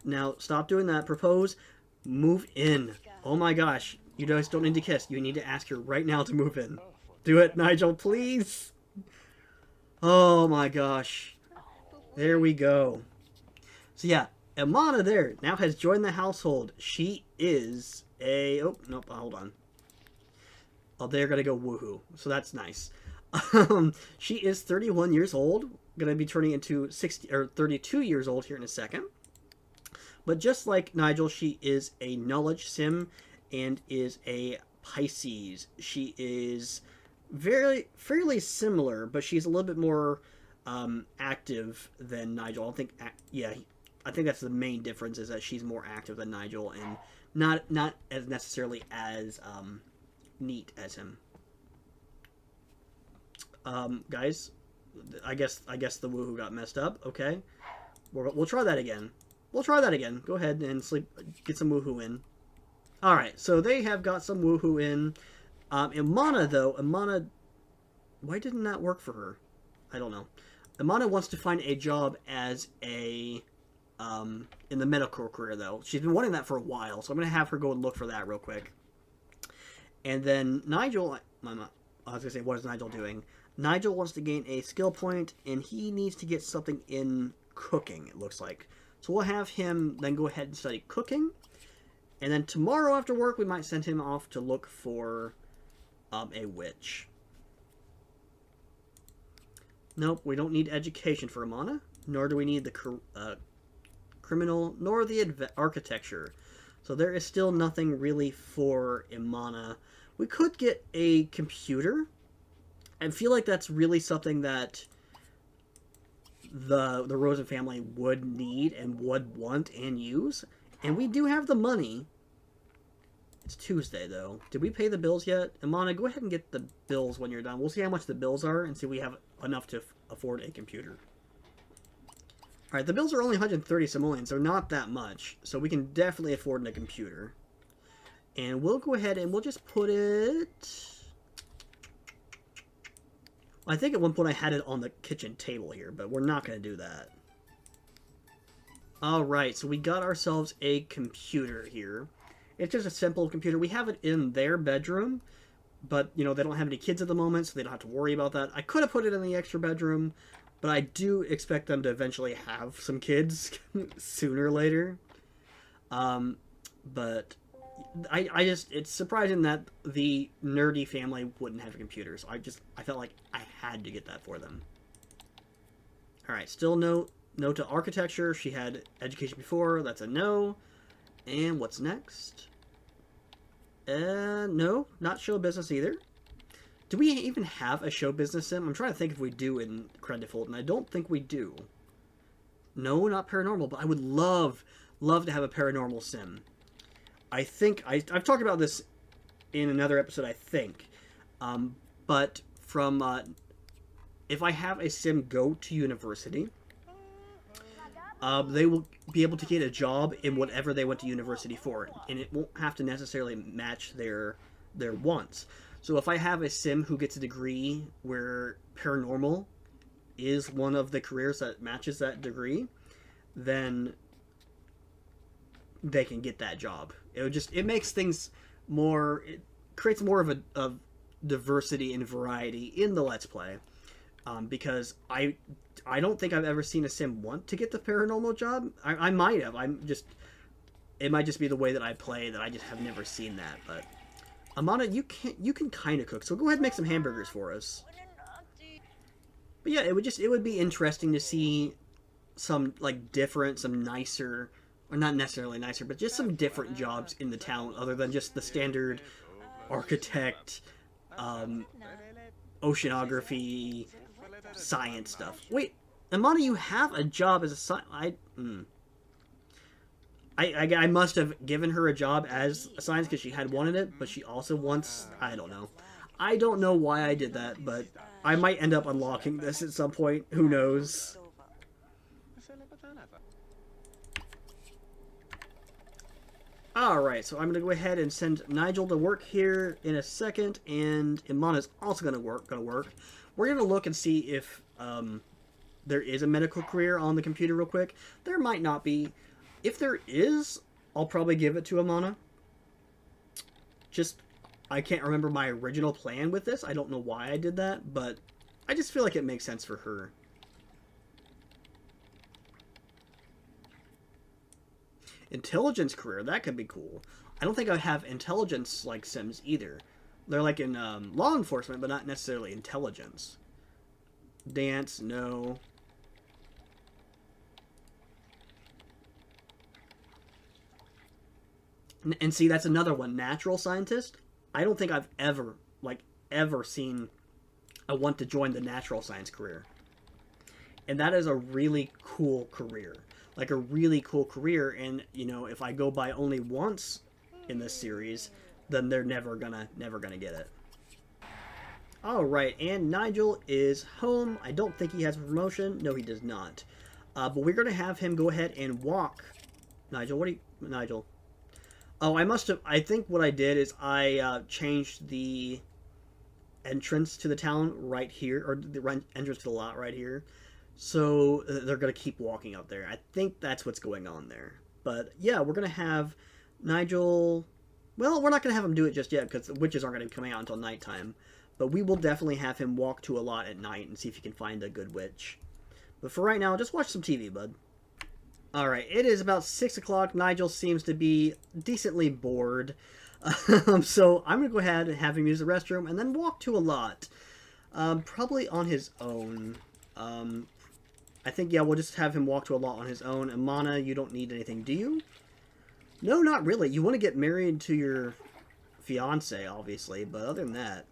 Now, stop doing that. Propose. Move in. Oh my gosh. You guys don't need to kiss. You need to ask her right now to move in. Do it, Nigel, please. Oh my gosh. There we go. So yeah, Imana there now has joined the household. She is a... Oh, nope, hold on. Oh, they're going to go woohoo. So that's nice. She is 31 years old. Going to be turning into 32 years old here in a second. But just like Nigel, she is a knowledge sim and is a Pisces. She is fairly similar, but she's a little bit more active than Nigel. I don't think... Yeah, I think that's the main difference, is that she's more active than Nigel, and not as necessarily as neat as him. Guys, I guess the woohoo got messed up. Okay, we'll try that again. We'll try that again. Go ahead and get some woohoo in. All right, so they have got some woohoo in. Imana, though, why didn't that work for her? I don't know. Imana wants to find a job as a in the medical career, though. She's been wanting that for a while, so I'm going to have her go and look for that real quick. And then Nigel, I was going to say, what is Nigel doing? Nigel wants to gain a skill point, and he needs to get something in cooking, it looks like. So we'll have him then go ahead and study cooking. And then tomorrow after work, we might send him off to look for a witch. Nope, we don't need education for Imana, nor do we need the criminal, nor the architecture. So there is still nothing really for Imana. We could get a computer. I feel like that's really something that the Rosen family would need and would want and use. And we do have the money. It's Tuesday, though. Did we pay the bills yet? Imana, go ahead and get the bills when you're done. We'll see how much the bills are and see if we have enough to afford a computer. Alright, the bills are only 130 simoleons, so not that much. So we can definitely afford a computer. And we'll go ahead and we'll just put it... I think at one point I had it on the kitchen table here, but we're not going to do that. Alright, so we got ourselves a computer here. It's just a simple computer. We have it in their bedroom, but, you know, they don't have any kids at the moment, so they don't have to worry about that. I could have put it in the extra bedroom, but I do expect them to eventually have some kids sooner or later. But I just, it's surprising that the nerdy family wouldn't have a computer, so I felt like I had to get that for them. Alright, still no to architecture. She had education before, that's a no. And what's next? No, not show business either. Do we even have a show business sim? I'm trying to think if we do in Krand-ti-Fold, and I don't think we do. No, not paranormal, but I would love to have a paranormal sim. I think, I've talked about this in another episode, I think. But from, if I have a sim go to university, they will be able to get a job in whatever they went to university for, and it won't have to necessarily match their wants. So if I have a sim who gets a degree where paranormal is one of the careers that matches that degree, then they can get that job. It makes things more, it creates more of a diversity and variety in the Let's Play. Because I don't think I've ever seen a sim want to get the paranormal job. I might have. It might just be the way that I play that I just have never seen that. But Imana, you can kind of cook, so go ahead and make some hamburgers for us. But yeah, it would be interesting to see some different, some nicer, or not necessarily nicer, but just some different jobs in the town other than just the standard architect, oceanography, science stuff. Wait, Imana, you have a job as a science... I must have given her a job as a science because she had wanted it, but she also wants... I don't know. I don't know why I did that, but I might end up unlocking this at some point. Who knows? Alright, so I'm going to go ahead and send Nigel to work here in a second, and Imana's also going to work. We're going to look and see if there is a medical career on the computer real quick. There might not be. If there is, I'll probably give it to Imana. I can't remember my original plan with this. I don't know why I did that, but I just feel like it makes sense for her. Intelligence career, that could be cool. I don't think I have intelligence like sims either. They're like in law enforcement, but not necessarily intelligence. Dance, no. And see, that's another one. Natural scientist. I don't think I've ever seen a want to join the natural science career. And that is a really cool career. like a really cool career. And you know, if I go by only once in this series, then they're never gonna get it. All right, and Nigel is home. I don't think he has a promotion. No, he does not. But we're gonna have him go ahead and walk. Nigel, what do you, Nigel? Oh, I must have. I think what I did is I changed the entrance to the town right here, or the entrance to the lot right here. So they're gonna keep walking up there. I think that's what's going on there. But yeah, we're gonna have Nigel. Well, we're not gonna have him do it just yet because the witches aren't gonna be coming out until nighttime. But we will definitely have him walk to a lot at night and see if he can find a good witch. But for right now, just watch some TV, bud. Alright, it is about 6 o'clock. Nigel seems to be decently bored. So I'm going to go ahead and have him use the restroom and then walk to a lot. Probably on his own. I think, yeah, we'll just have him walk to a lot on his own. Amana, you don't need anything, do you? No, not really. You want to get married to your fiance, obviously, but other than that,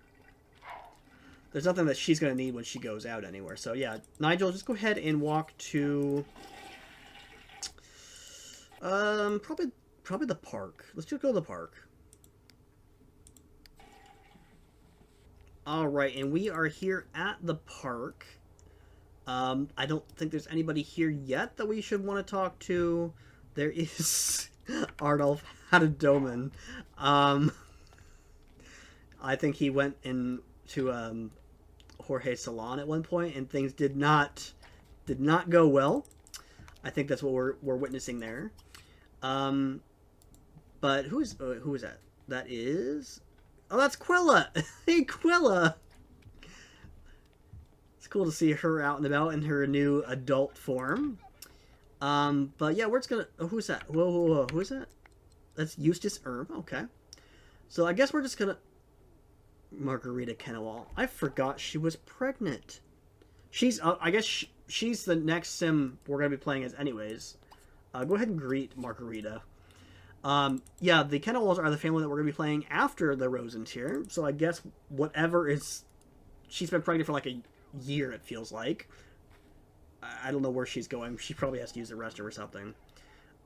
there's nothing that she's going to need when she goes out anywhere. So, yeah, Nigel, just go ahead and walk to... probably the park. Let's just go to the park. Alright, and we are here at the park. I don't think there's anybody here yet that we should want to talk to. There is Arnulf Hadadoman. I think he went into Jorge's salon at one point, and things did not go well. I think that's what we're witnessing there. But who is that? That is... Oh, that's Quella! Hey, Quella! It's cool to see her out and about in her new adult form. But yeah, we're just gonna... Oh, who's that? Whoa. Who is that? That's Eustace Erm. Okay. So I guess we're just gonna... Margarita Kennewall. I forgot she was pregnant. She's... I guess she's the next sim we're gonna be playing as anyways. Go ahead and greet Margarita. Yeah, the Kennewalls are the family that we're going to be playing after the Rosentier. So I guess whatever is... She's been pregnant for like a year, it feels like. I don't know where she's going. She probably has to use the restroom or something.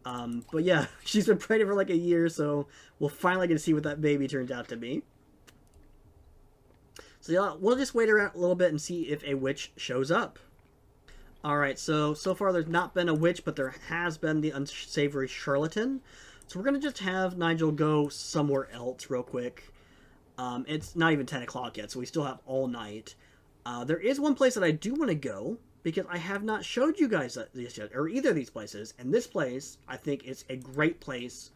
But yeah, she's been pregnant for like a year, so we'll finally get to see what that baby turns out to be. So yeah, we'll just wait around a little bit and see if a witch shows up. Alright, so far there's not been a witch, but there has been the unsavory charlatan. So we're going to just have Nigel go somewhere else real quick. It's not even 10 o'clock yet, so we still have all night. There is one place that I do want to go, because I have not showed you guys this yet, or either of these places. And this place, I think, is a great place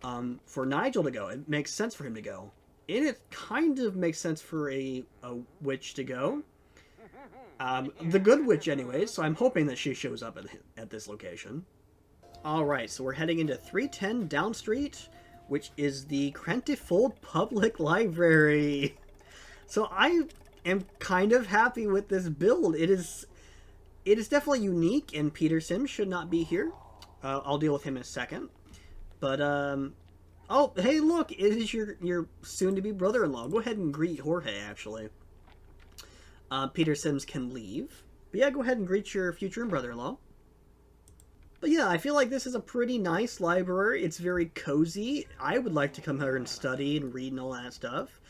for Nigel to go. It makes sense for him to go. And it kind of makes sense for a witch to go. The good witch anyways, so I'm hoping that she shows up at this location. Alright, so we're heading into 310 Down Street, which is the Krand-ti-Fold Public Library. So I am kind of happy with this build. It is definitely unique, and Peter Sims should not be here. I'll deal with him in a second. But, oh, hey look, it is your soon-to-be brother-in-law. Go ahead and greet Jorge, actually. Peter Sims can leave. But yeah, go ahead and greet your future brother-in-law. But yeah, I feel like this is a pretty nice library. It's very cozy. I would like to come here and study and read and all that stuff.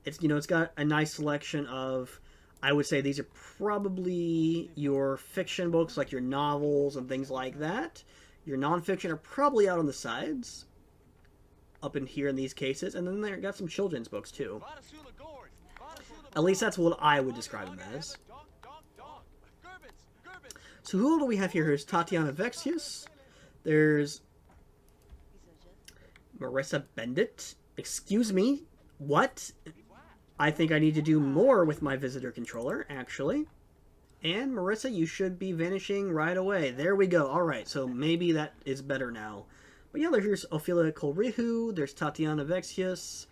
It's, you know, it's got a nice selection of, I would say these are probably your fiction books, like your novels and things like that. Your nonfiction are probably out on the sides, up in here in these cases. And then they've got some children's books too. At least that's what I would describe them as. So who do we have here? Here's Tatiana Vexius. There's Marissa Bendit. Excuse me? What? I think I need to do more with my visitor controller, actually. And Marissa, you should be vanishing right away. There we go. Alright, so maybe that is better now. But yeah, here's Ophelia Colrihu. There's Tatiana Vexius.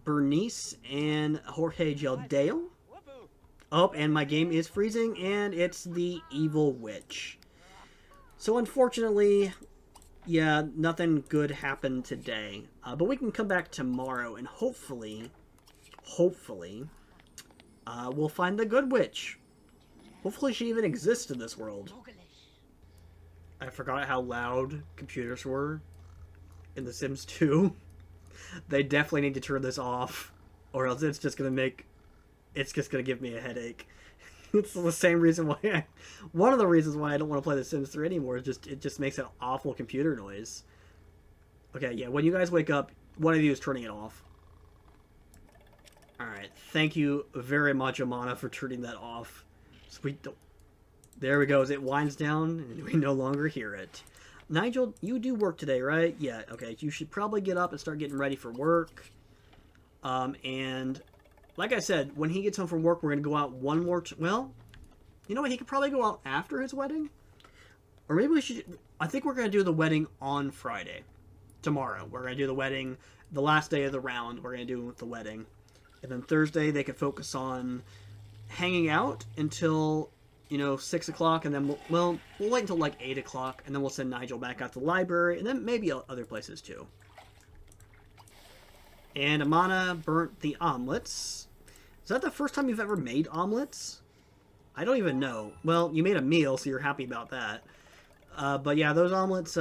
Bernice and Jorge Geldale. Oh, and my game is freezing, and it's the Evil Witch. So unfortunately, yeah, nothing good happened today. But we can come back tomorrow, and hopefully, we'll find the good witch. Hopefully she even exists in this world. I forgot how loud computers were in The Sims 2. They definitely need to turn this off, or else it's just gonna give me a headache. It's the same reason why one of the reasons why I don't want to play The Sims 3 anymore is it just makes an awful computer noise. Okay, yeah, when you guys wake up, one of you is turning it off. Alright, thank you very much, Amana, for turning that off. Sweet. There we go. As it winds down, and we no longer hear it. Nigel, you do work today, right? Yeah, okay. You should probably get up and start getting ready for work. And like I said, when he gets home from work, we're going to go out one more... well, you know what? He could probably go out after his wedding. Or maybe we should... I think we're going to do the wedding on Friday. Tomorrow. We're going to do the wedding the last day of the round. We're going to do the wedding. And then Thursday, they could focus on hanging out until, 6 o'clock. And then, we'll wait until like 8 o'clock. And then we'll send Nigel back out to the library. And then maybe other places too. And Amana burnt the omelets. Is that the first time you've ever made omelets? I don't even know. Well, you made a meal, so you're happy about that. But yeah, those omelets,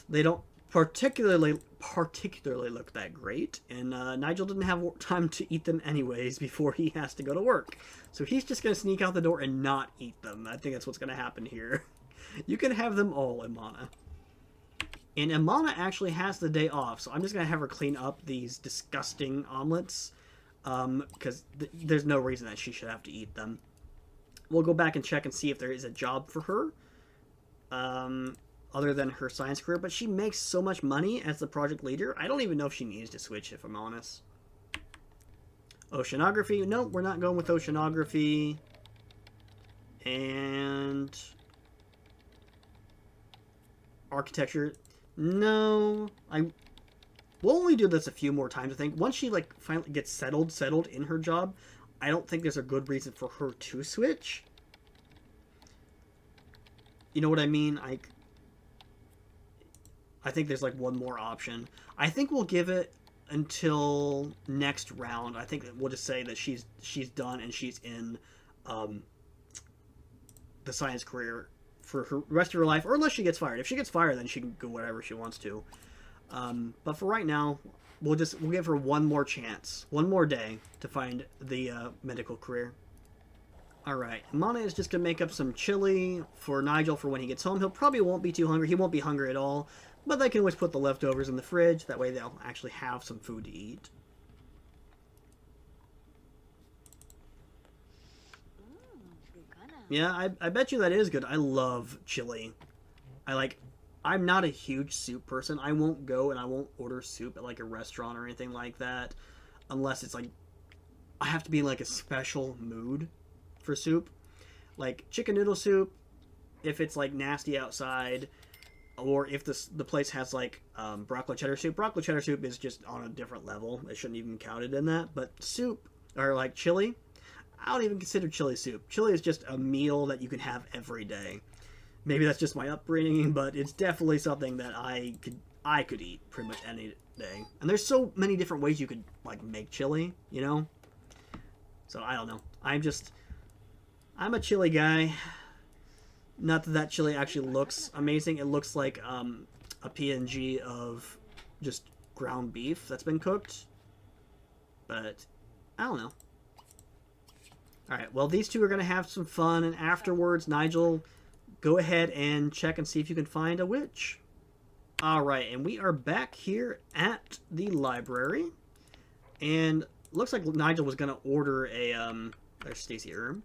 they don't particularly look that great, and Nigel didn't have time to eat them anyways before he has to go to work. So he's just going to sneak out the door and not eat them. I think that's what's going to happen here. You can have them all, Imana. And Imana actually has the day off, so I'm just going to have her clean up these disgusting omelets, because there's no reason that she should have to eat them. We'll go back and check and see if there is a job for her, other than her science career, but she makes so much money as the project leader, I don't even know if she needs to switch, if I'm honest. Oceanography, no, we're not going with oceanography. And architecture, no. We'll only do this a few more times, I think. Once she finally gets settled in her job, I don't think there's a good reason for her to switch. You know what I mean? I think there's one more option. I think we'll give it until next round. I think we'll just say that she's done and she's in the science career for her rest of her life, or unless she gets fired. If she gets fired, then she can go whatever she wants to. But for right now, we'll give her one more chance, one more day to find the medical career. Alright, Mana is just going to make up some chili for Nigel for when he gets home. He'll probably won't be too hungry. He won't be hungry at all. But they can always put the leftovers in the fridge. That way they'll actually have some food to eat. Yeah, I bet you that is good. I love chili. I'm not a huge soup person. I won't go and I won't order soup at a restaurant or anything like that. Unless it's I have to be in a special mood for soup. Like chicken noodle soup, if it's nasty outside, or if the place has broccoli cheddar soup. Broccoli cheddar soup is just on a different level. It shouldn't even be counted in that. But soup, or chili, I don't even consider chili soup. Chili is just a meal that you can have every day. Maybe that's just my upbringing, but it's definitely something that I could eat pretty much any day. And there's so many different ways you could make chili, So I don't know. I'm a chili guy. Not that chili actually looks amazing. It looks like a PNG of just ground beef that's been cooked. But I don't know. Alright, well, these two are going to have some fun, and afterwards, Nigel, go ahead and check and see if you can find a witch. Alright, and we are back here at the library. And looks like Nigel was going to order a, there's Stacey Erm.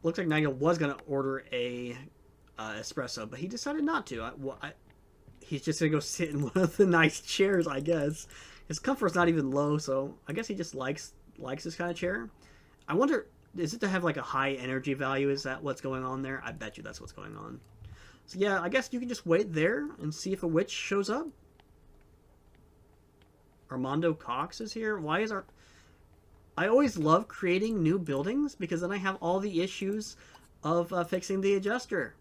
Looks like Nigel was going to order a espresso, but he decided not to. He's just going to go sit in one of the nice chairs, I guess. His comfort's not even low, so I guess he just likes this kind of chair. I wonder, is it to have a high energy value? Is that what's going on there? I bet you that's what's going on. So yeah, I guess you can just wait there and see if a witch shows up. Armando Cox is here. Why is our... I always love creating new buildings because then I have all the issues of fixing the adjuster.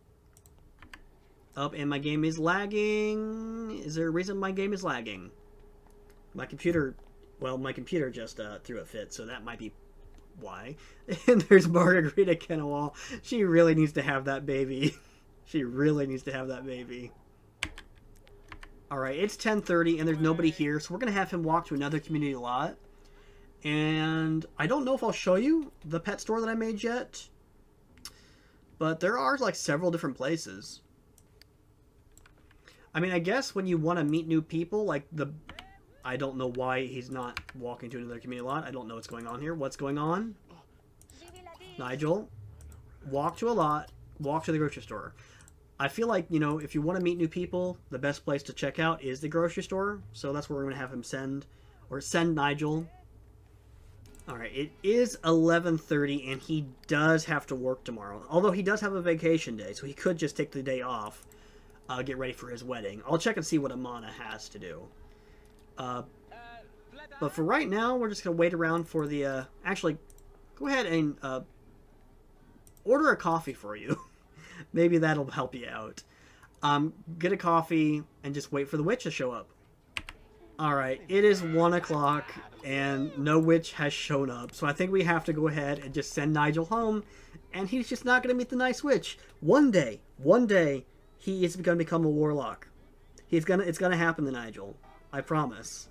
Oh, and my game is lagging. Is there a reason my game is lagging? My computer just threw a fit, so that might be why. And there's Margarita Kenawal. She really needs to have that baby. She really needs to have that baby. Alright, it's 10:30 and there's nobody here, so we're going to have him walk to another community lot. And I don't know if I'll show you the pet store that I made yet. But there are like several different places. I mean, I guess when you want to meet new people, like I don't know why he's not walking to another community lot. I don't know what's going on here. What's going on? Nigel, walk to a lot, walk to the grocery store. I feel like, you know, if you want to meet new people, the best place to check out is the grocery store. So that's where we're going to have him send Nigel. Alright, it is 11:30 and he does have to work tomorrow. Although he does have a vacation day, so he could just take the day off, get ready for his wedding. I'll check and see what Amana has to do. But for right now, we're just going to wait around for the... actually, go ahead and order a coffee for you. Maybe that'll help you out. Get a coffee and just wait for the witch to show up. Alright, it is 1 o'clock and no witch has shown up. So I think we have to go ahead and just send Nigel home. And he's just not going to meet the nice witch. One day, he is going to become a warlock. It's going to happen to Nigel. I promise.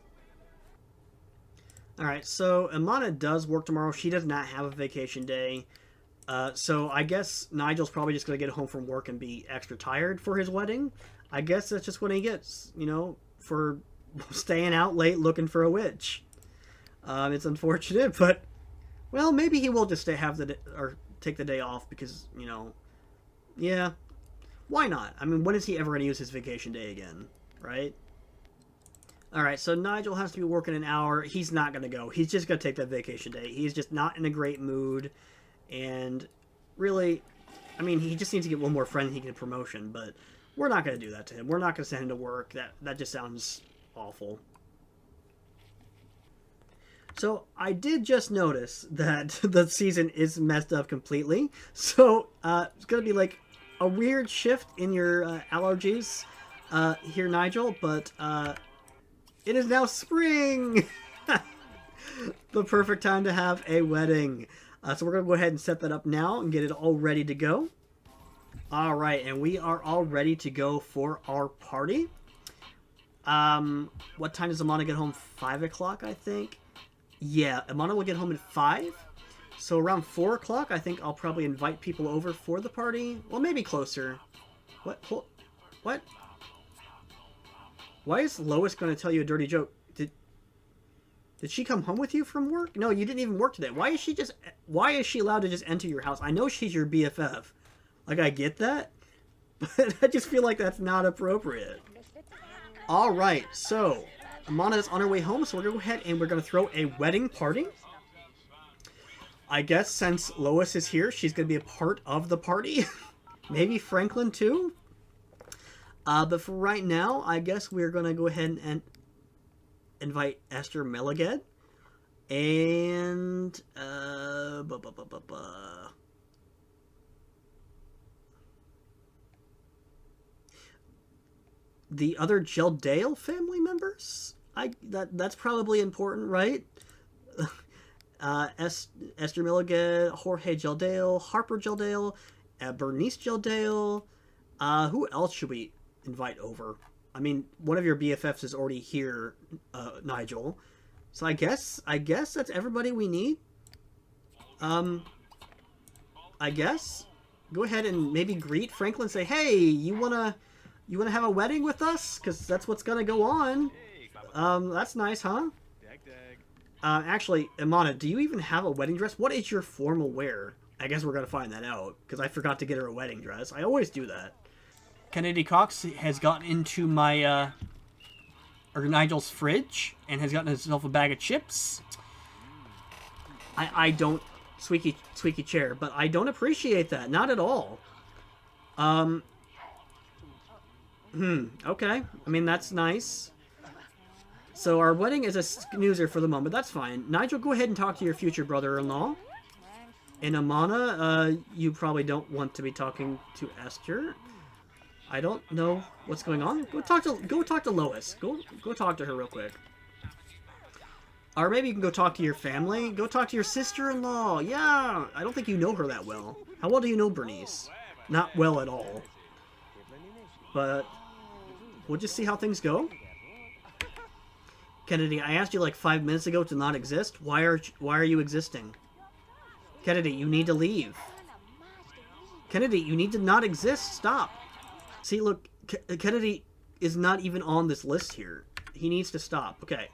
Alright, so Amana does work tomorrow. She does not have a vacation day. So I guess Nigel's probably just going to get home from work and be extra tired for his wedding. I guess that's just what he gets, you know, for staying out late looking for a witch. It's unfortunate, but, well, maybe he will just take the day off because, you know, yeah, why not? I mean, when is he ever going to use his vacation day again, right? Alright, so Nigel has to be working an hour. He's not going to go. He's just going to take that vacation day. He's just not in a great mood. And really, I mean, he just needs to get one more friend and he can get a promotion. But we're not going to do that to him. We're not going to send him to work. That just sounds awful. So I did just notice that the season is messed up completely. So it's going to be like a weird shift in your allergies here, Nigel. But it is now spring! The perfect time to have a wedding. So we're going to go ahead and set that up now and get it all ready to go. Alright, and we are all ready to go for our party. What time does Amana get home? 5 o'clock, I think? Yeah, Amana will get home at 5. So around 4 o'clock, I think I'll probably invite people over for the party. Well, maybe closer. What? What? Why is Lois going to tell you a dirty joke? Did she come home with you from work? No, you didn't even work today. Why is she allowed to just enter your house? I know she's your BFF. Like, I get that. But I just feel like that's not appropriate. Alright, so Amana is on her way home, so we're going to go ahead and we're going to throw a wedding party. I guess since Lois is here, she's going to be a part of the party. Maybe Franklin too? But for right now, I guess we're going to go ahead and invite Esther Meliged. And... the other Geldale family members? That's probably important, right? Esther Meliged, Jorge Geldale, Harper Geldale, Bernice Geldale. Who else should we invite over? I mean, one of your BFFs is already here, Nigel. So I guess that's everybody we need. I guess. Go ahead and maybe greet Franklin. Say, hey, you wanna have a wedding with us? Because that's what's gonna go on. That's nice, huh? Actually, Amana, do you even have a wedding dress? What is your formal wear? I guess we're gonna find that out, because I forgot to get her a wedding dress. I always do that. Kennedy Cox has gotten into my, or Nigel's fridge, and has gotten himself a bag of chips. I don't, squeaky chair, but I don't appreciate that. Not at all. Okay. I mean, that's nice. So our wedding is a snoozer for the moment. That's fine. Nigel, go ahead and talk to your future brother-in-law. And Amana, you probably don't want to be talking to Esther. I don't know what's going on. Go talk to Lois. Go talk to her real quick. Or maybe you can go talk to your family. Go talk to your sister-in-law. Yeah, I don't think you know her that well. How well do you know Bernice? Not well at all. But we'll just see how things go. Kennedy, I asked you like 5 minutes ago to not exist. Why are you existing? Kennedy, you need to leave. Kennedy, you need to not exist. Stop. See, look, Kennedy is not even on this list here. He needs to stop. Okay.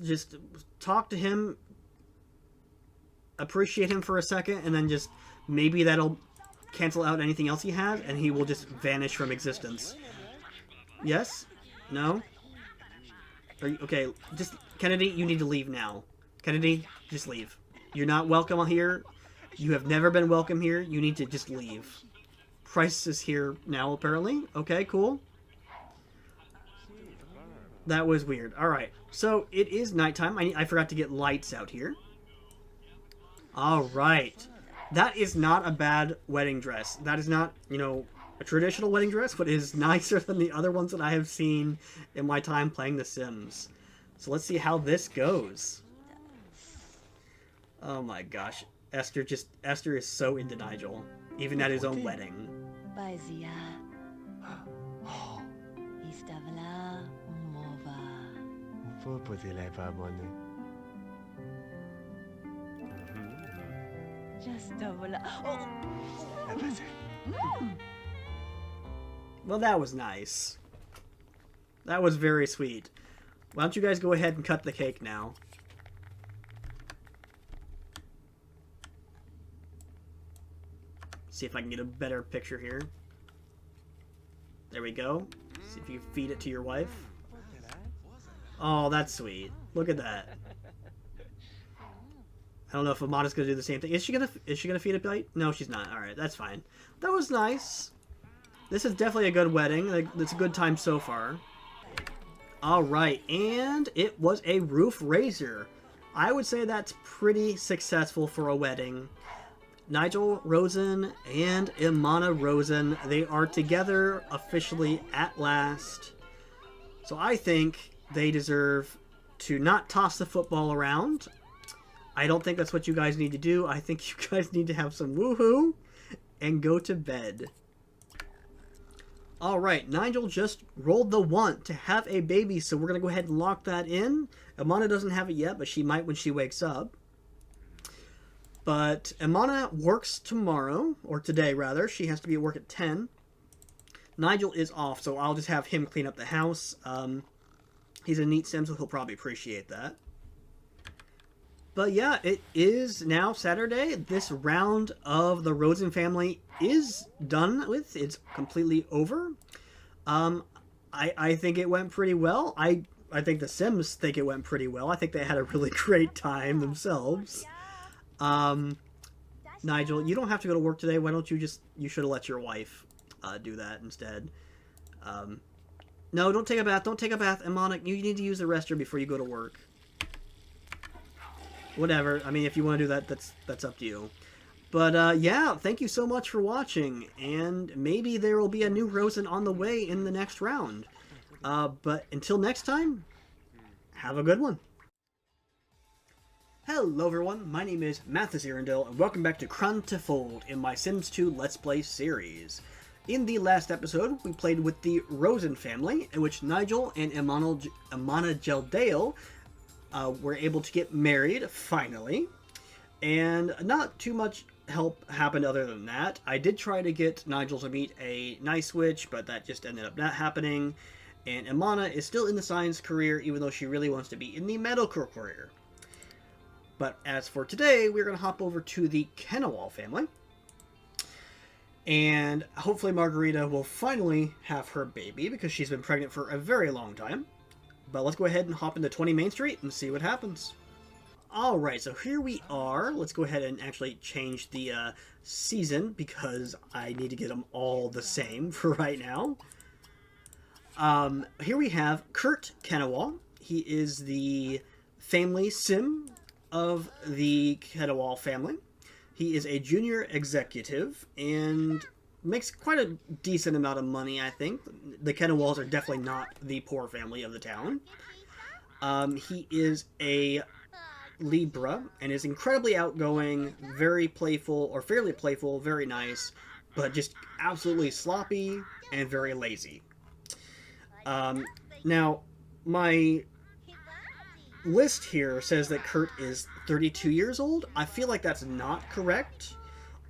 Just talk to him. Appreciate him for a second, and then just maybe that'll cancel out anything else he has, and he will just vanish from existence. Yes? No? Okay, just... Kennedy, you need to leave now. Kennedy, just leave. You're not welcome here. You have never been welcome here. You need to just leave. Price is here now, apparently. Okay, cool. That was weird. Alright, so it is nighttime. I forgot to get lights out here. Alright. That is not a bad wedding dress. That is not, you know, a traditional wedding dress, but it is nicer than the other ones that I have seen in my time playing The Sims. So let's see how this goes. Oh my gosh. Esther is so into Nigel. Even at his own wedding. Well, that was nice. That was very sweet. Why don't you guys go ahead and cut the cake now? See if I can get a better picture here. There we go. See if you feed it to your wife. Oh, that's sweet. Look at that. I don't know if Amada's gonna do the same thing. Is she gonna feed a bite? No, she's not. All right, that's fine. That was nice. This is definitely a good wedding. It's a good time so far. All right, and it was a roof raiser. I would say that's pretty successful for a wedding. Nigel Rosen and Imana Rosen, they are together officially at last. So I think they deserve to not toss the football around. I don't think that's what you guys need to do. I think you guys need to have some woohoo and go to bed. Alright, Nigel just rolled the 1 to have a baby, so we're going to go ahead and lock that in. Imana doesn't have it yet, but she might when she wakes up. But Imana works tomorrow, or today rather. She has to be at work at 10. Nigel is off, so I'll just have him clean up the house. He's a neat sim, so he'll probably appreciate that. But yeah, it is now Saturday. This round of the Rosen family is done with. It's completely over. I think it went pretty well. I think the Sims think it went pretty well. I think they had a really great time themselves. Nigel, you don't have to go to work today. Why don't you should have let your wife do that instead. No, don't take a bath. Don't take a bath. Imana, you need to use the restroom before you go to work. Whatever. I mean, if you want to do that, that's up to you. But, yeah, thank you so much for watching, and maybe there will be a new Rosen on the way in the next round. But until next time, have a good one. Hello everyone, my name is Mathis Arundel, and welcome back to Krand-ti-Fold in my Sims 2 Let's Play series. In the last episode, we played with the Rosen family, in which Nigel and Imana Geldale were able to get married, finally. And not too much help happened other than that. I did try to get Nigel to meet a nice witch, but that just ended up not happening. And Imana is still in the science career, even though she really wants to be in the medical career. But as for today, we're going to hop over to the Kenawal family. And hopefully Margarita will finally have her baby, because she's been pregnant for a very long time. But let's go ahead and hop into 20 Main Street and see what happens. Alright, so here we are. Let's go ahead and actually change the season, because I need to get them all the same for right now. Here we have Kurt Kenawal. He is the family sim of the Kenawal family. He is a junior executive, and makes quite a decent amount of money, I think. The Kennewals are definitely not the poor family of the town. He is a Libra and is incredibly outgoing, very playful, or fairly playful, very nice, but just absolutely sloppy and very lazy. Now, my list here says that Kurt is 32 years old. I feel like that's not correct.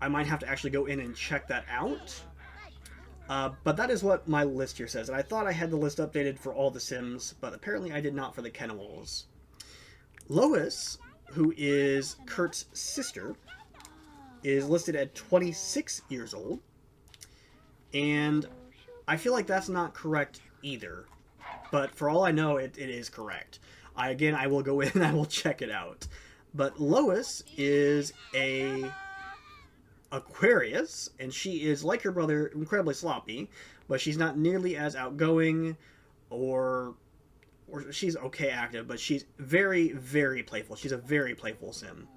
I might have to actually go in and check that out. But that is what my list here says. And I thought I had the list updated for all the Sims, but apparently I did not for the Kennewals. Lois, who is Kurt's sister, is listed at 26 years old. And I feel like that's not correct either. But for all I know, it is correct. Again, I will go in and I will check it out. But Lois is a Aquarius, and she is, like her brother, incredibly sloppy, but she's not nearly as outgoing, or she's okay active, but she's very, very playful. She's a very playful sim.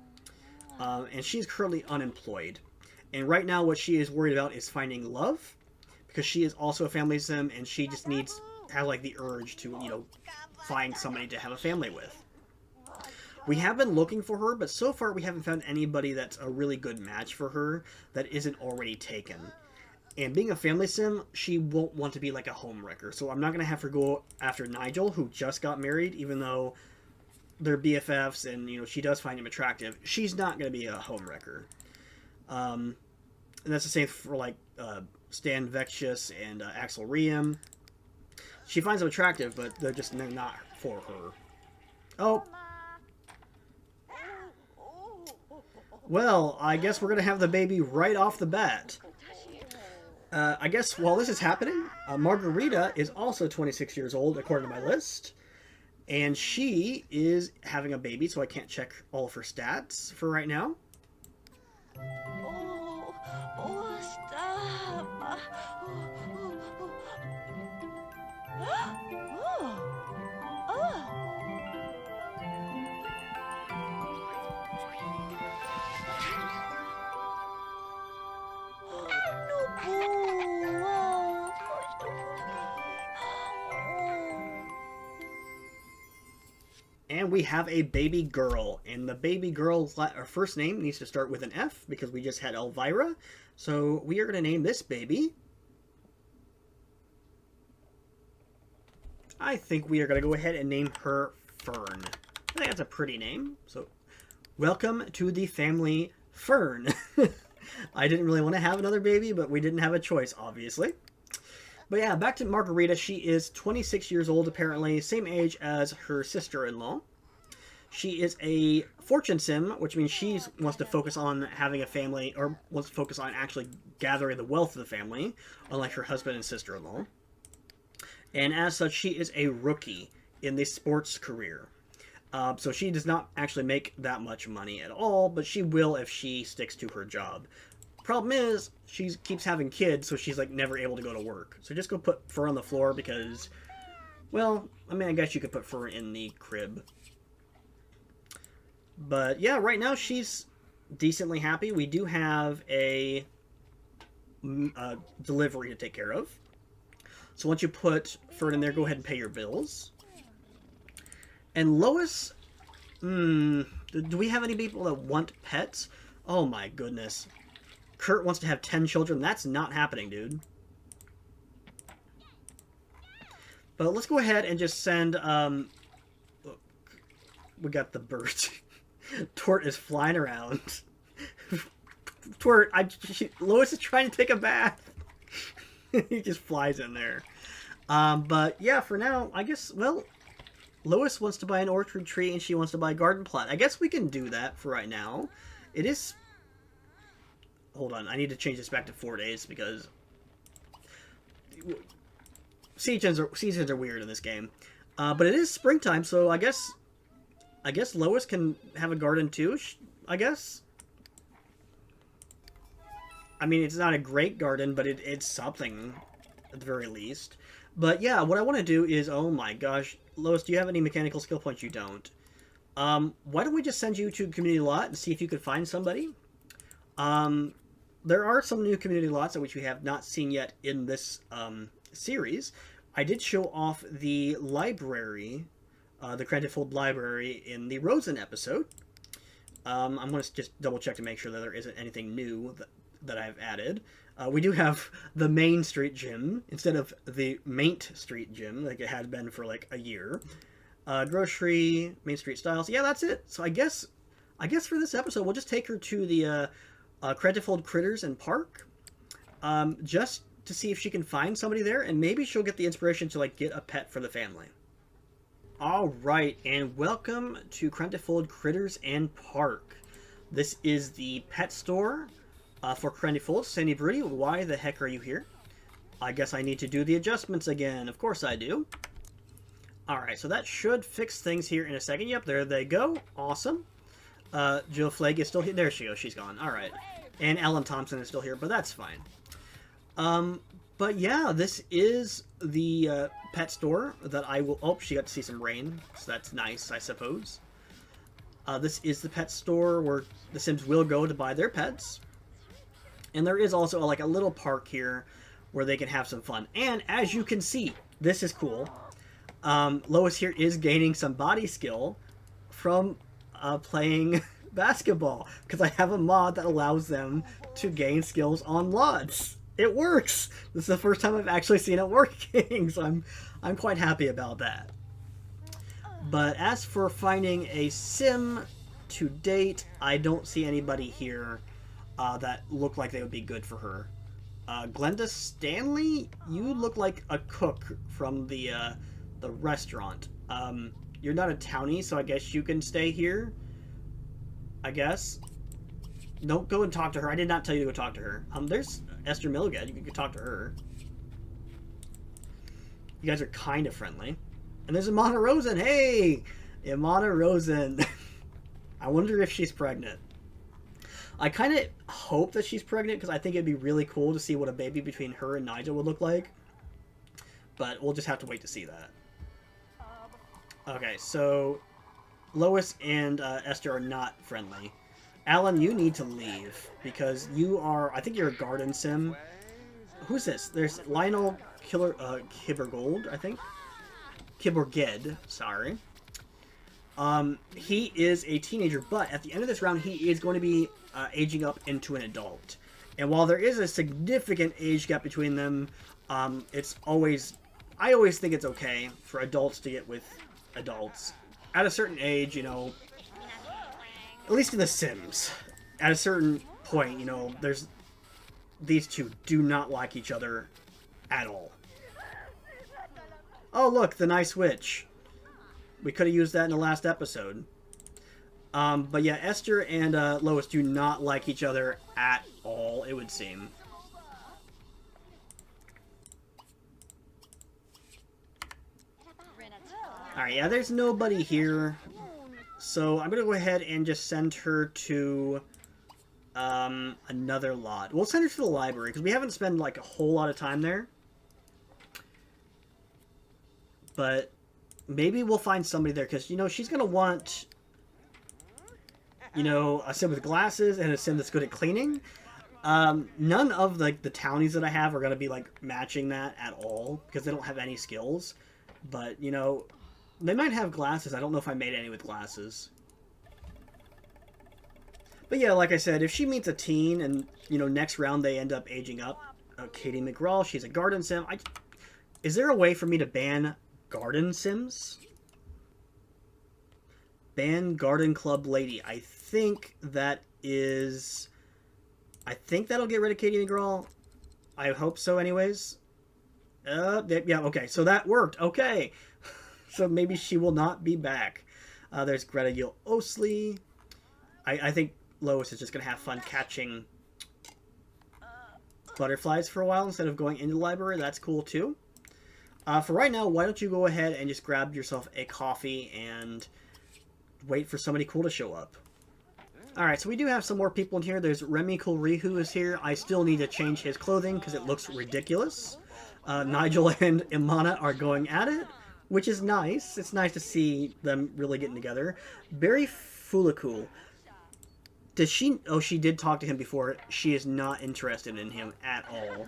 And she's currently unemployed. And right now what she is worried about is finding love, because she is also a family sim, and she just has like the urge to, you know, find somebody to have a family with. We have been looking for her, but so far we haven't found anybody that's a really good match for her that isn't already taken. And being a family sim, she won't want to be like a homewrecker, so I'm not going to have her go after Nigel, who just got married, even though they're BFFs and, you know, she does find him attractive. She's not going to be a homewrecker. And that's the same for, like, Stan Vexus and Axel Riem. She finds them attractive, but they're not for her. Oh. Well, I guess we're going to have the baby right off the bat. I guess while this is happening, Margarita is also 26 years old, according to my list. And she is having a baby, so I can't check all of her stats for right now. Stop. And we have a baby girl, and the baby girl's first name needs to start with an F because we just had Elvira. So we are going to name this baby. I think we are going to go ahead and name her Fern. I think that's a pretty name. So welcome to the family Fern. I didn't really want to have another baby, but we didn't have a choice, obviously. But yeah, back to Margarita. She is 26 years old, apparently. Same age as her sister-in-law. She is a fortune sim, which means she wants to focus on having a family, or wants to focus on actually gathering the wealth of the family, unlike her husband and sister-in-law. And as such, she is a rookie in the sports career. So she does not actually make that much money at all, but she will if she sticks to her job. Problem is, she keeps having kids, so she's like never able to go to work. So just go put Fur on the floor because, well, I mean, I guess you could put Fur in the crib. But yeah, right now she's decently happy. We do have a delivery to take care of. So once you put Fur in there, go ahead and pay your bills. And Lois, do we have any people that want pets? Oh my goodness. Kurt wants to have 10 children. That's not happening, dude. But let's go ahead and just send, look, we got the bird. Tort is flying around. Tort, Lois is trying to take a bath. He just flies in there. But yeah, for now, I guess, well, Lois wants to buy an orchard tree and she wants to buy a garden plot. I guess we can do that for right now. It is... Hold on, I need to change this back to 4 days because seasons are weird in this game. But it is springtime, so I guess Lois can have a garden too, I guess. I mean, it's not a great garden, but it's something at the very least. But yeah, what I want to do is, oh my gosh, Lois, do you have any mechanical skill points? You don't. Why don't we just send you to Community Lot and see if you could find somebody? there are some new community lots which we have not seen yet in this series. I did show off the library, the Krand-ti-Fold library in the Rosen episode. I'm going to just double check to make sure that there isn't anything new that I've added. We do have the Main Street Gym instead of the Maint Street Gym like it had been for like a year. Grocery, Main Street Styles. Yeah, that's it. So I guess for this episode we'll just take her to the Krand-ti-Fold Critters and Park, just to see if she can find somebody there, and maybe she'll get the inspiration to like get a pet for the family. All right, and welcome to Krand-ti-Fold Critters and Park. This is the pet store for Krand-ti-Fold. Sandy Broody, why the heck are you here? I guess I need to do the adjustments again. Of course I do. All right, so that should fix things here in a second. Yep, there they go. Awesome. Jill Flagg is still here. There she goes. She's gone. All right. And Ellen Thompson is still here, but that's fine. But yeah, this is the pet store that I will... Oh, she got to see some rain, so that's nice, I suppose. This is the pet store where the Sims will go to buy their pets. And there is also like a little park here where they can have some fun. And as you can see, this is cool. Lois here is gaining some body skill from playing basketball, because I have a mod that allows them to gain skills on lods. It works! This is the first time I've actually seen it working, so I'm quite happy about that. But as for finding a sim to date, I don't see anybody here that look like they would be good for her. Glenda Stanley, you look like a cook from the restaurant. You're not a townie, so I guess you can stay here. I guess. Don't go and talk to her. I did not tell you to go talk to her. There's Esther Milgad. You can talk to her. You guys are kind of friendly. And there's Imana Rosen. Hey! Imana Rosen. I wonder if she's pregnant. I kind of hope that she's pregnant, because I think it'd be really cool to see what a baby between her and Nigel would look like. But we'll just have to wait to see that. Okay, so Lois and Esther are not friendly. Alan, you need to leave, because you are... I think you're a garden sim. Who's this? There's Lionel Kibbergold, I think? Kibberged, sorry. He is a teenager, but at the end of this round, he is going to be aging up into an adult. And while there is a significant age gap between them, it's always... I always think it's okay for adults to get with adults. At a certain age, you know... At least in The Sims, at a certain point, you know, there's... These two do not like each other at all. Oh, look, the nice witch. We could have used that in the last episode. But yeah, Esther and Lois do not like each other at all, it would seem. Alright, yeah, there's nobody here. So I'm going to go ahead and just send her to another lot. We'll send her to the library, because we haven't spent like a whole lot of time there. But maybe we'll find somebody there, because, you know, she's going to want, you know, a sim with glasses and a sim that's good at cleaning. None of like the townies that I have are going to be like matching that at all, because they don't have any skills. But, you know, they might have glasses. I don't know if I made any with glasses. But yeah, like I said, if she meets a teen and, you know, next round they end up aging up. Katie McGraw, she's a garden sim. Is there a way for me to ban garden sims? Ban garden club lady. I think that is... I think that'll get rid of Katie McGraw. I hope so anyways. Yeah, okay. So that worked. Okay. So maybe she will not be back. There's Greta Yule Osley. I think Lois is just going to have fun catching butterflies for a while instead of going into the library. That's cool too. For right now, why don't you go ahead and just grab yourself a coffee and wait for somebody cool to show up. Alright, so we do have some more people in here. There's Remy Kulrihu is here. I still need to change his clothing because it looks ridiculous. Nigel and Imana are going at it, which is nice. It's nice to see them really getting together. Barry Fulakul. Does she... Oh, she did talk to him before. She is not interested in him at all.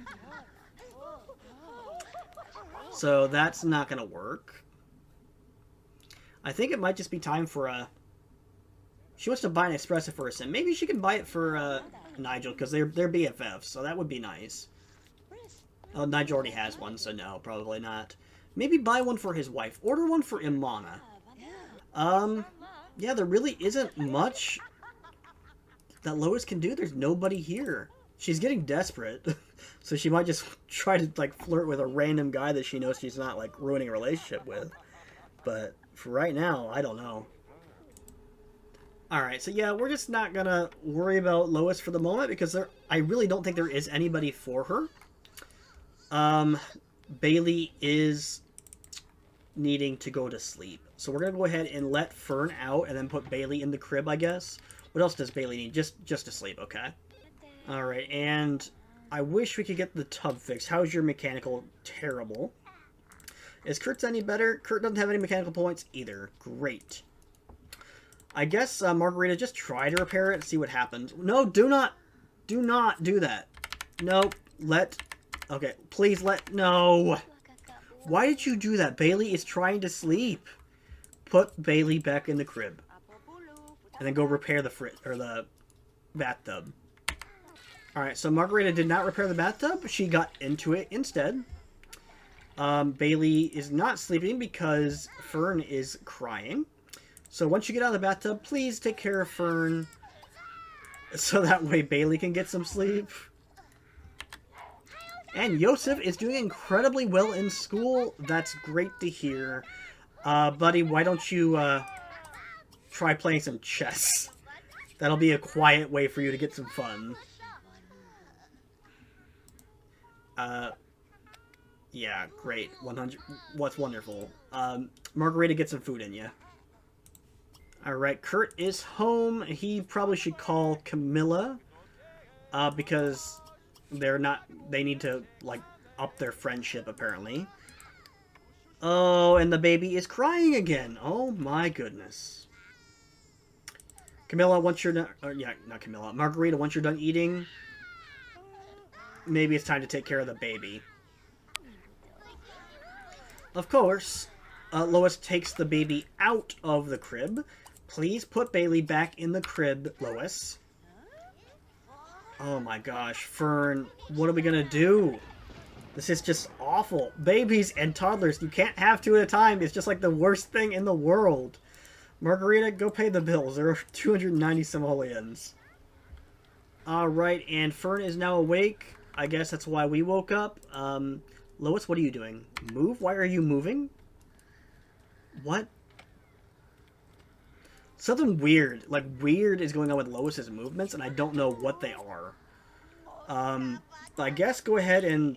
So that's not going to work. I think it might just be time for a... She wants to buy an espresso for her son. Maybe she can buy it for Nigel, because they're BFFs, so that would be nice. Oh, Nigel already has one, so no, probably not. Maybe buy one for his wife. Order one for Imana. Yeah, there really isn't much that Lois can do. There's nobody here. She's getting desperate, so she might just try to, like, flirt with a random guy that she knows she's not, like, ruining a relationship with. But for right now, I don't know. Alright, so yeah, we're just not gonna worry about Lois for the moment, because I really don't think there is anybody for her. Bailey is needing to go to sleep. So we're gonna go ahead and let Fern out, and then put Bailey in the crib, I guess. What else does Bailey need? Just to sleep, okay. Alright, and I wish we could get the tub fixed. How's your mechanical? Terrible. Is Kurt's any better? Kurt doesn't have any mechanical points either. Great. I guess Margarita, just try to repair it and see what happens. No, do not do that. Nope. Okay, please no. Why did you do that? Bailey is trying to sleep. Put Bailey back in the crib. And then go repair the bathtub. Alright, so Margarita did not repair the bathtub. She got into it instead. Bailey is not sleeping because Fern is crying. So once you get out of the bathtub, please take care of Fern. So that way Bailey can get some sleep. And Yosef is doing incredibly well in school. That's great to hear. Buddy, why don't you try playing some chess? That'll be a quiet way for you to get some fun. Yeah, great. 100. What's wonderful. Margarita, get some food in you. Alright, Kurt is home. He probably should call Camilla. Because they need to, like, up their friendship, apparently. Oh, and the baby is crying again. Oh my goodness. Camilla, once you're done... yeah, not Camilla. Margarita, once you're done eating, maybe it's time to take care of the baby. Of course, Lois takes the baby out of the crib. Please put Bailey back in the crib, Lois. Oh my gosh, Fern, what are we gonna do? This is just awful. Babies and toddlers, you can't have two at a time. It's just like the worst thing in the world. Margarita, go pay the bills. There are 290 simoleons. Alright, and Fern is now awake. I guess that's why we woke up. Lois, what are you doing? Move? Why are you moving? What? Something weird. Like, weird is going on with Lois's movements, and I don't know what they are. I guess go ahead and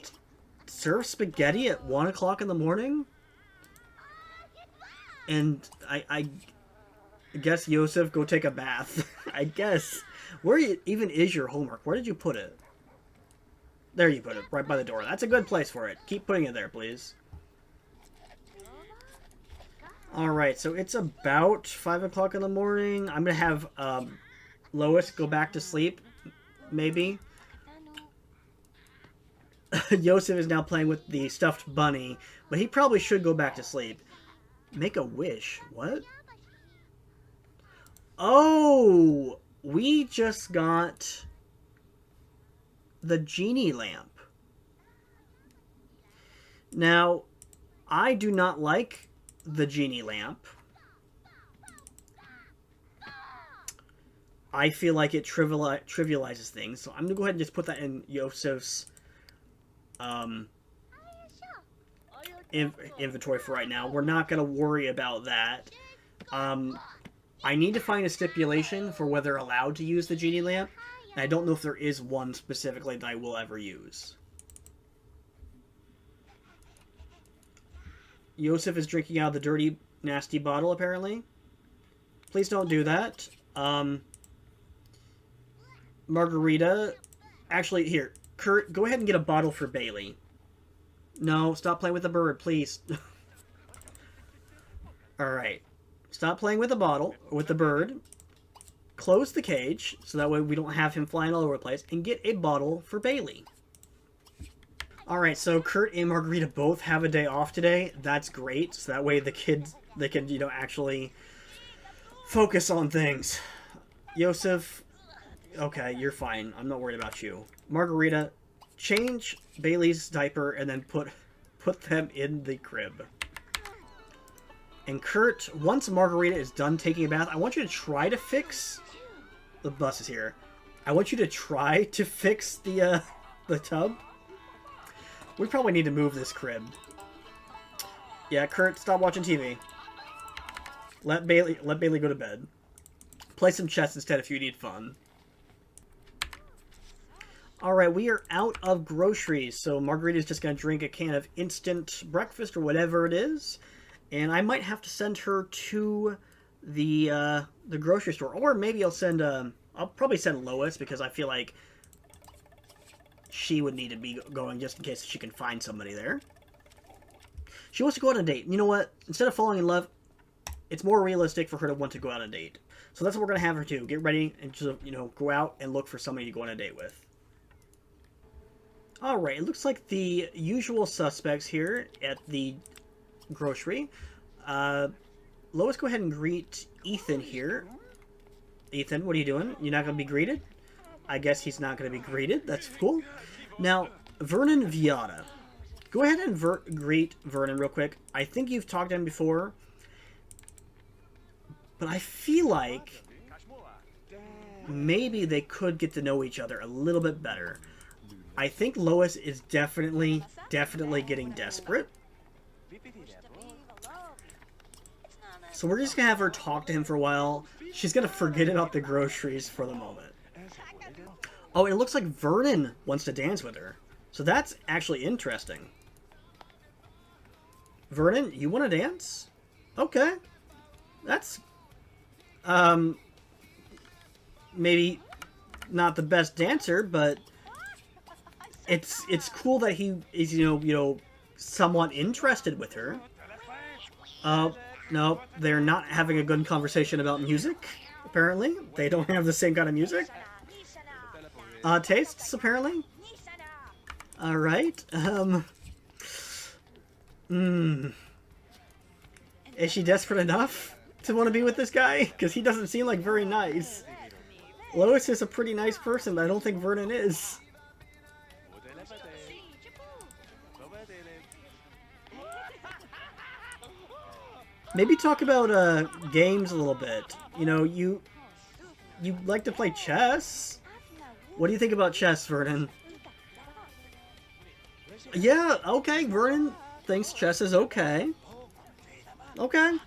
serve spaghetti at 1 o'clock in the morning? And I guess, Yosef, go take a bath. I guess. Where even is your homework? Where did you put it? There you put it, right by the door. That's a good place for it. Keep putting it there, please. Alright, so it's about 5 o'clock in the morning. I'm going to have Lois go back to sleep, maybe. Yosef is now playing with the stuffed bunny, but he probably should go back to sleep. Make a wish. What? Oh! We just got the genie lamp. Now, I do not like the genie lamp. I feel like it trivializes things, so I'm going to go ahead and just put that in Yosef's inventory for right now. We're not going to worry about that. I need to find a stipulation for whether allowed to use the genie lamp. And I don't know if there is one specifically that I will ever use. Yosef is drinking out of the dirty, nasty bottle, apparently. Please don't do that. Margarita. Actually, here. Kurt, go ahead and get a bottle for Bailey. No, stop playing with the bird, please. Alright. Stop playing with the bottle, with the bird. close the cage, so that way we don't have him flying all over the place, and get a bottle for Bailey. Alright, so Kurt and Margarita both have a day off today. That's great, so that way the kids, they can, you know, actually focus on things. Yosef, okay, you're fine. I'm not worried about you. Margarita, change Bailey's diaper and then put them in the crib. And Kurt, once Margarita is done taking a bath, I want you to try to fix... The bus is here. I want you to try to fix the tub. We probably need to move this crib. Yeah, Kurt, stop watching TV. Let Bailey go to bed. Play some chess instead if you need fun. Alright, we are out of groceries, so Margarita's just going to drink a can of instant breakfast or whatever it is. And I might have to send her to the grocery store. Or maybe I'll probably send Lois, because I feel like she would need to be going just in case she can find somebody there. She wants to go on a date. You know what? Instead of falling in love, it's more realistic for her to want to go on a date. So that's what we're going to have her do. Get ready and just, you know, go out and look for somebody to go on a date with. Alright, it looks like the usual suspects here at the grocery. Lois, go ahead and greet Ethan here. Ethan, what are you doing? You're not going to be greeted? I guess he's not going to be greeted. That's cool. Now, Vernon Viata. Go ahead and greet Vernon real quick. I think you've talked to him before. But I feel like maybe they could get to know each other a little bit better. I think Lois is definitely getting desperate. So we're just going to have her talk to him for a while. She's going to forget about the groceries for the moment. Oh, and it looks like Vernon wants to dance with her. So that's actually interesting. Vernon, you want to dance? Okay. That's... maybe not the best dancer, but it's cool that he is, you know, somewhat interested with her. No, they're not having a good conversation about music, apparently. They don't have the same kind of music. Tastes, apparently. Alright, Is she desperate enough to want to be with this guy? Because he doesn't seem like very nice. Lois is a pretty nice person, but I don't think Vernon is. Maybe talk about games a little bit. You know, you like to play chess. What do you think about chess, Vernon? Yeah, okay, Vernon thinks chess is okay. Okay,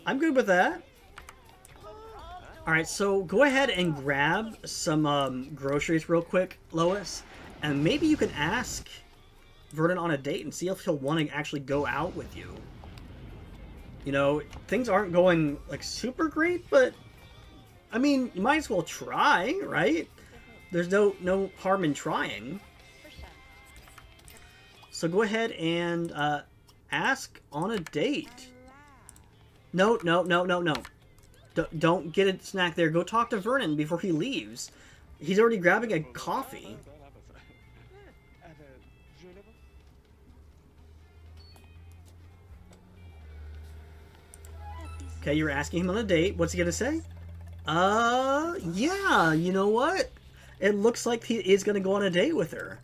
I'm good with that. Alright, so go ahead and grab some groceries real quick, Lois. And maybe you can ask Vernon on a date and see if he'll want to actually go out with you. You know, things aren't going, like, super great, but, I mean, you might as well try, right? There's no harm in trying. So go ahead and ask on a date. No. Don't get a snack there. Go talk to Vernon before he leaves. He's already grabbing a coffee. Okay, you're asking him on a date. What's he gonna say? Yeah, you know what? It looks like he is gonna go on a date with her.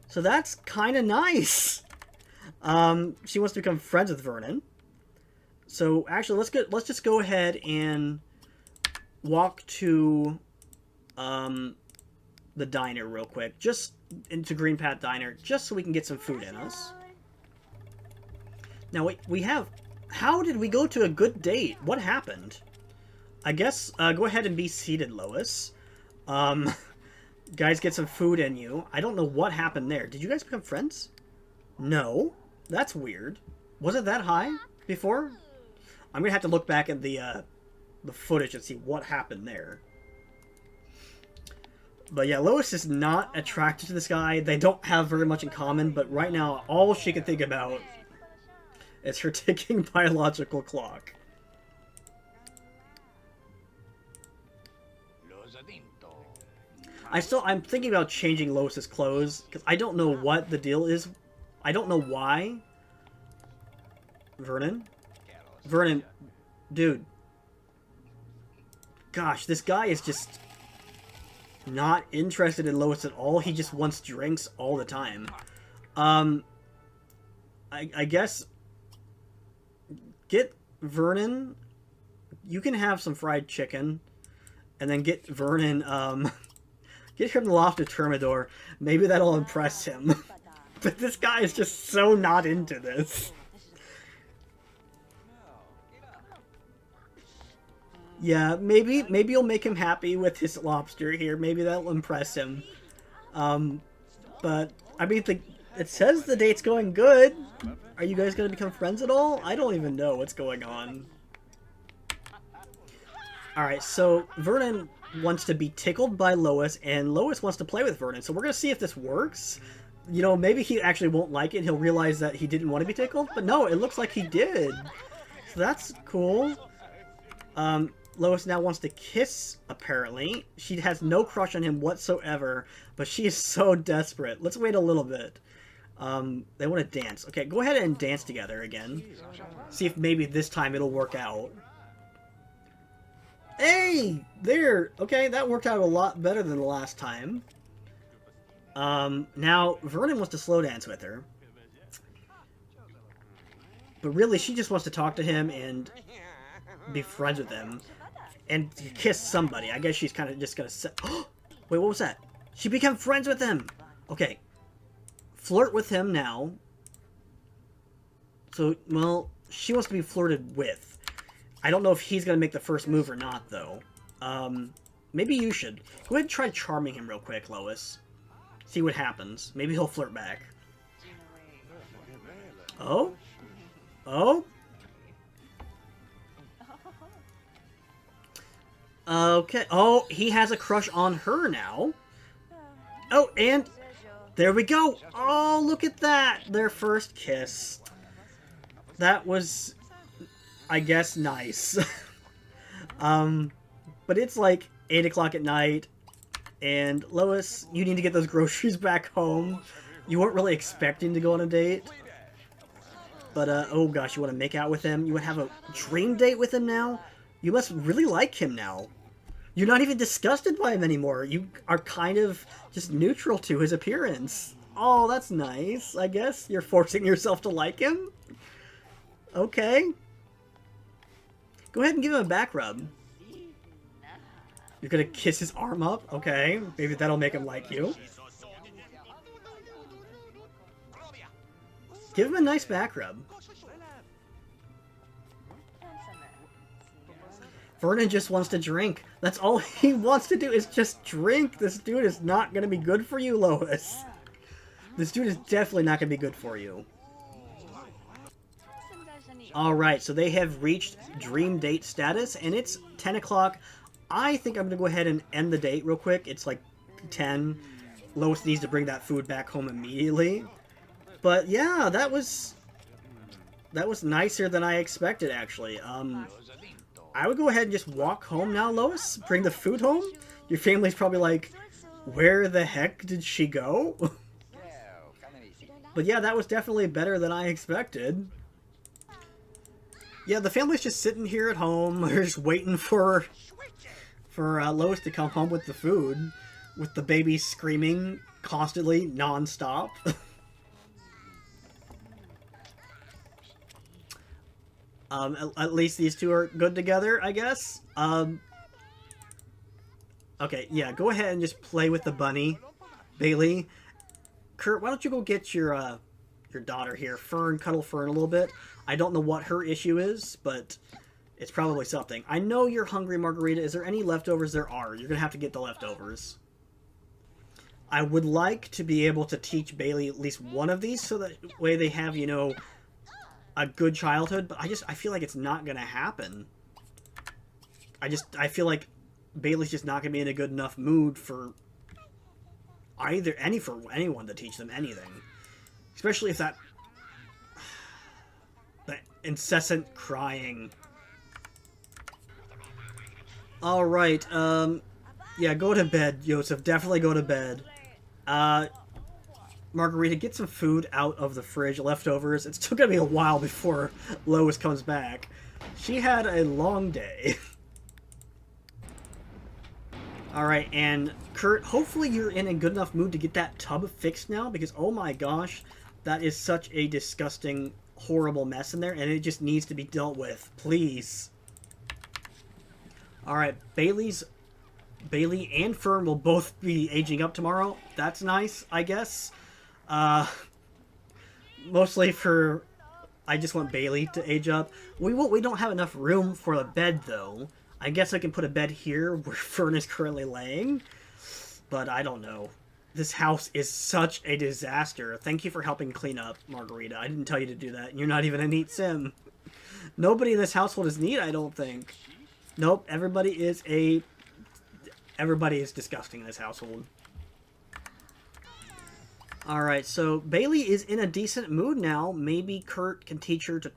So that's kind of nice. She wants to become friends with Vernon. So actually, let's just go ahead and walk to the diner real quick, just into Green Pat Diner, just so we can get some food in us. Now we have. How did we go to a good date? What happened? I guess go ahead and be seated, Lois. Guys, get some food in you. I don't know what happened there. Did you guys become friends? No, that's weird. Was it that high before? I'm gonna have to look back at the footage and see what happened there. But yeah, Lois is not attracted to this guy. They don't have very much in common, but right now, all she can think about is her ticking biological clock. I'm thinking about changing Lois's clothes, because I don't know what the deal is. I don't know why. Vernon? Vernon, dude. Gosh, this guy is just not interested in Lois at all. He just wants drinks all the time. I guess get Vernon. You can have some fried chicken, and then get Vernon. Get him the Loft of Termidor. Maybe that'll impress him. But this guy is just so not into this. Yeah, maybe you'll make him happy with his lobster here. Maybe that'll impress him. But I mean, it says the date's going good. Are you guys gonna become friends at all? I don't even know what's going on. Alright, so Vernon wants to be tickled by Lois, and Lois wants to play with Vernon. So we're gonna see if this works. You know, maybe he actually won't like it. He'll realize that he didn't want to be tickled. But no, it looks like he did. So that's cool. Lois now wants to kiss, apparently. She has no crush on him whatsoever, but she is so desperate. Let's wait a little bit. They want to dance. Okay, go ahead and dance together again. See if maybe this time it'll work out. Hey! There! Okay, that worked out a lot better than the last time. Now, Vernon wants to slow dance with her. But really, she just wants to talk to him and be friends with him. And kiss somebody. I guess she's kind of just gonna say... Wait, what was that? She became friends with him! Okay. Flirt with him now. So, well, she wants to be flirted with. I don't know if he's gonna make the first move or not, though. Maybe you should. Go ahead and try charming him real quick, Lois. See what happens. Maybe he'll flirt back. Oh? Oh? Okay. Oh, he has a crush on her now. Oh, and there we go. Oh, look at that. Their first kiss. That was, I guess, nice. But it's like 8 o'clock at night. And Lois, you need to get those groceries back home. You weren't really expecting to go on a date. But, oh gosh, you want to make out with him? You want to have a dream date with him now? You must really like him now. You're not even disgusted by him anymore. You are kind of just neutral to his appearance. Oh, that's nice, I guess. You're forcing yourself to like him? Okay. Go ahead and give him a back rub. You're gonna kiss his arm up? Okay. Maybe that'll make him like you. Give him a nice back rub. Vernon just wants to drink. That's all he wants to do is just drink. This dude is not going to be good for you, Lois. This dude is definitely not going to be good for you. Alright, so they have reached dream date status, and it's 10 o'clock. I think I'm going to go ahead and end the date real quick. It's like 10. Lois needs to bring that food back home immediately. But yeah, that was nicer than I expected, actually. I would go ahead and just walk home now, Lois. Bring the food home. Your family's probably like, where the heck did she go? But yeah, that was definitely better than I expected. Yeah, the family's just sitting here at home. They're just waiting for Lois to come home with the food. With the baby screaming constantly, non-stop. At least these two are good together, I guess. Okay, yeah, go ahead and just play with the bunny, Bailey. Kurt, why don't you go get your daughter here, Fern, cuddle Fern a little bit. I don't know what her issue is, but it's probably something. I know you're hungry, Margarita. Is there any leftovers? There are. You're gonna have to get the leftovers. I would like to be able to teach Bailey at least one of these, so that way they have, you know, a good childhood, but I feel like it's not gonna happen. I feel like Bailey's just not gonna be in a good enough mood for for anyone to teach them anything. Especially if that incessant crying. Alright, Yeah, go to bed, Joseph. Definitely go to bed. Margarita, get some food out of the fridge, leftovers. It's still gonna be a while before Lois comes back. She had a long day. Alright, and Kurt, hopefully you're in a good enough mood to get that tub fixed now, because oh my gosh, that is such a disgusting, horrible mess in there, and it just needs to be dealt with. Please. Alright, Bailey and Fern will both be aging up tomorrow. That's nice, I guess. Mostly for... I just want Bailey to age up. We don't have enough room for a bed, though. I guess I can put a bed here where Fern is currently laying. But I don't know. This house is such a disaster. Thank you for helping clean up, Margarita. I didn't tell you to do that. You're not even a neat sim. Nobody in this household is neat, I don't think. Nope, everybody is disgusting in this household. Alright, so Bailey is in a decent mood now. Maybe Kurt can teach her to...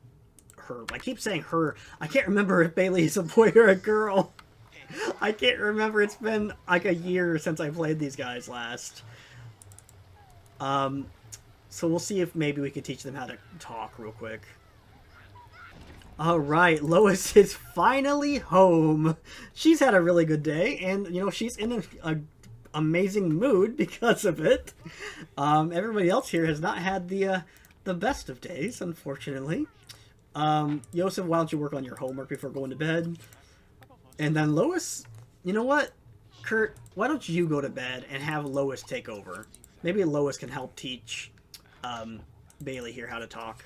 I keep saying her. I can't remember if Bailey is a boy or a girl. I can't remember. It's been like a year since I played these guys last. So we'll see if maybe we can teach them how to talk real quick. Alright, Lois is finally home. She's had a really good day, and, you know, she's in an amazing mood because of it. Everybody else here has not had the best of days, unfortunately. Joseph, why don't you work on your homework before going to bed? And then Lois, you know what? Kurt, why don't you go to bed and have Lois take over? Maybe Lois can help teach Bailey here how to talk.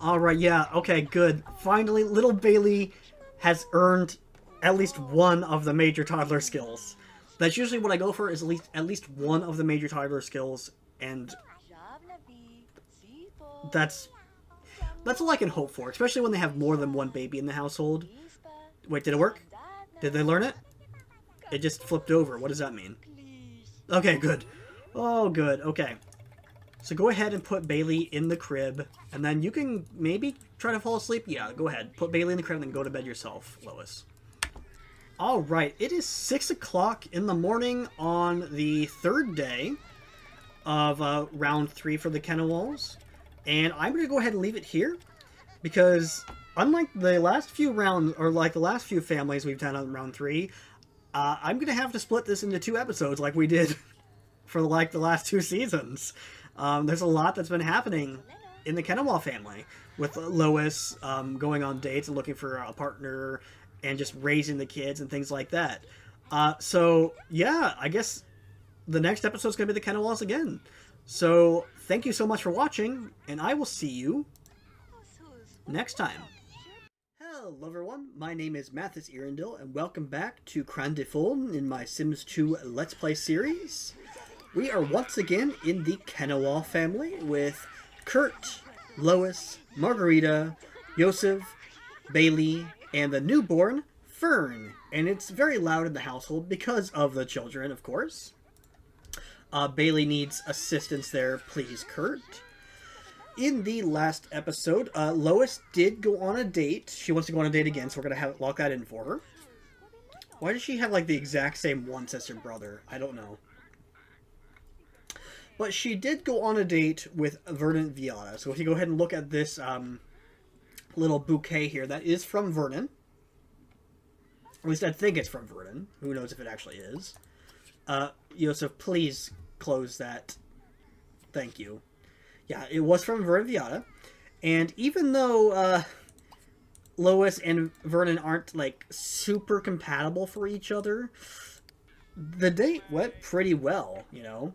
Alright, yeah, okay, good. Finally, little Bailey has earned at least one of the major toddler skills. That's usually what I go for, is at least one of the major toddler skills, and that's all I can hope for, especially when they have more than one baby in the household. Wait, did it work? Did they learn it? It just flipped over. What does that mean? Okay, good. Oh, good. Okay. So go ahead and put Bailey in the crib, and then you can maybe try to fall asleep. Yeah, go ahead. Put Bailey in the crib and then go to bed yourself, Lois. Alright, it is 6 o'clock in the morning on the third day of round 3 for the Kennewalls. And I'm going to go ahead and leave it here, because unlike the last few rounds, or like the last few families we've done on round 3, I'm going to have to split this into 2 episodes like we did for like the last 2 seasons. There's a lot that's been happening in the Kennewall family, with Lois going on dates and looking for a partner, and just raising the kids and things like that. So, yeah, I guess the next episode's going to be the Kennewalls again. So, thank you so much for watching, and I will see you next time. Hello everyone, my name is Mathis Irendil, and welcome back to Krand-ti-Fold in my Sims 2 Let's Play series. We are once again in the Kennewall family with Kurt, Lois, Margarita, Joseph, Bailey, and the newborn Fern. And it's very loud in the household because of the children, of course. Bailey needs assistance there, please, Kurt. In the last episode, Lois did go on a date. She wants to go on a date again, so we're going to lock that in for her. Why does she have, like, the exact same ones as her brother? I don't know. But she did go on a date with Vernon Viata. So if you go ahead and look at this little bouquet here, that is from Vernon. Or at least I think it's from Vernon. Who knows if it actually is. Joseph, please close that. Thank you. Yeah, it was from Vernon Viata. And even though Lois and Vernon aren't, like, super compatible for each other, the date went pretty well, you know?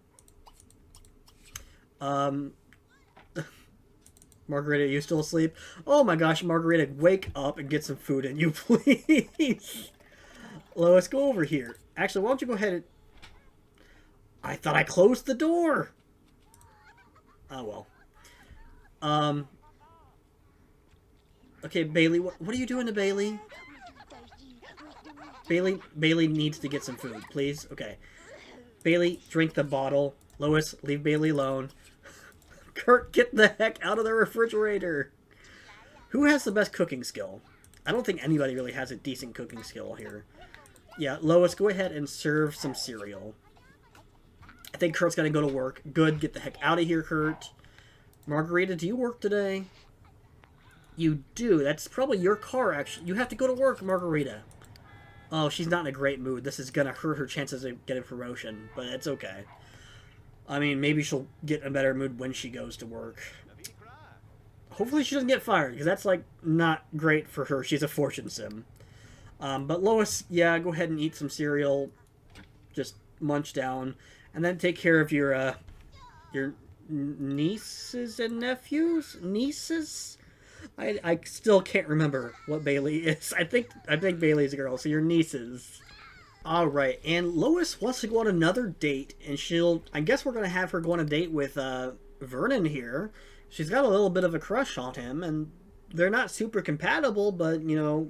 Margarita, are you still asleep? Oh my gosh, Margarita, wake up and get some food in you, please. Lois, go over here. Actually, why don't you go ahead and... I thought I closed the door! Oh well. Okay, Bailey, what are you doing to Bailey? Bailey needs to get some food, please. Okay. Bailey, drink the bottle. Lois, leave Bailey alone. Kurt, get the heck out of the refrigerator! Who has the best cooking skill? I don't think anybody really has a decent cooking skill here. Yeah, Lois, go ahead and serve some cereal. I think Kurt's gotta go to work. Good, get the heck out of here, Kurt. Margarita, do you work today? You do. That's probably your car, actually. You have to go to work, Margarita. Oh, she's not in a great mood. This is gonna hurt her chances of getting promotion, but it's okay. I mean, maybe she'll get in a better mood when she goes to work. Hopefully she doesn't get fired, because that's, like, not great for her. She's a fortune sim. But Lois, yeah, go ahead and eat some cereal. Just munch down. And then take care of your nieces and nephews? Nieces? I still can't remember what Bailey is. I think Bailey's a girl, so your nieces. Alright, and Lois wants to go on another date, and I guess we're going to have her go on a date with Vernon here. She's got a little bit of a crush on him, and they're not super compatible, but, you know,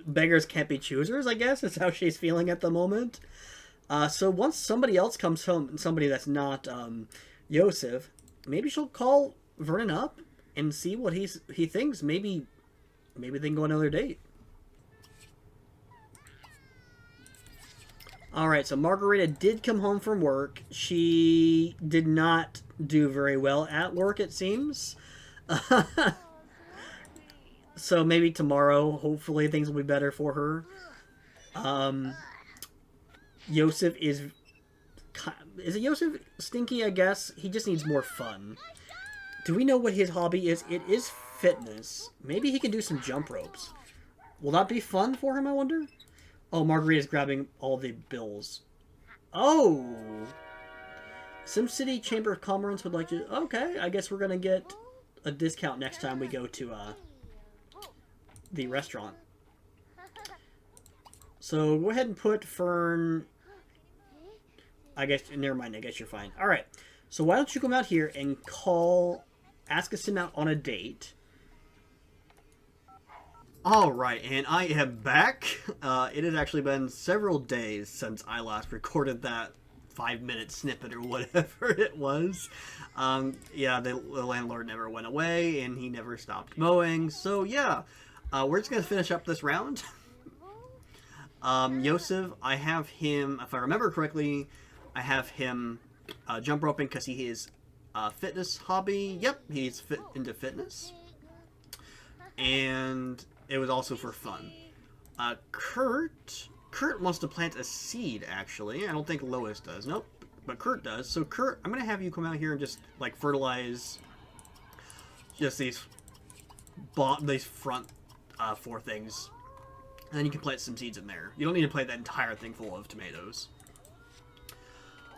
beggars can't be choosers, I guess, is how she's feeling at the moment. So once somebody else comes home, somebody that's not Yosef, maybe she'll call Vernon up and see what he thinks. Maybe they can go on another date. Alright, so Margarita did come home from work. She did not do very well at work, it seems. So maybe tomorrow, hopefully, things will be better for her. Yosef is it Yosef stinky, I guess? He just needs more fun. Do we know what his hobby is? It is fitness. Maybe he can do some jump ropes. Will that be fun for him, I wonder? Oh, Margarita's grabbing all the bills. Oh! SimCity Chamber of Commerce would like to... Okay, I guess we're going to get a discount next time we go to the restaurant. So go ahead and put Fern... I guess... Never mind, I guess you're fine. Alright, so why don't you come out here and ask a sim out on a date. Alright, and I am back. It has actually been several days since I last recorded that 5-minute snippet or whatever it was. Yeah, the landlord never went away, and he never stopped mowing. So yeah, we're just going to finish up this round. Yosef, I have him, if I remember correctly, I have him jump roping because he is fitness hobby. Yep, he's into fitness. And it was also for fun. Kurt wants to plant a seed, actually. I don't think Lois does. Nope, but Kurt does. So Kurt, I'm going to have you come out here and just, like, fertilize just these front 4 things. And then you can plant some seeds in there. You don't need to plant that entire thing full of tomatoes.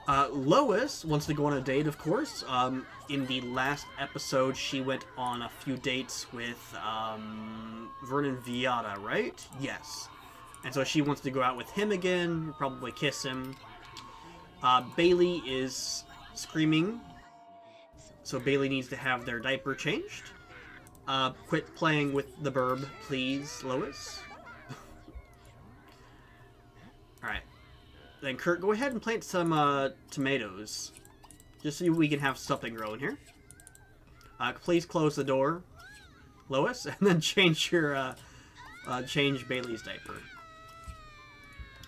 Lois wants to go on a date, of course. In the last episode, she went on a few dates with Vernon Viata, right? Yes. And so she wants to go out with him again, probably kiss him. Bailey is screaming, so Bailey needs to have their diaper changed. Quit playing with the burb, please, Lois. Alright. Then Kurt, go ahead and plant some tomatoes, just so we can have something growing here. Please close the door, Lois, and then change your change Bailey's diaper.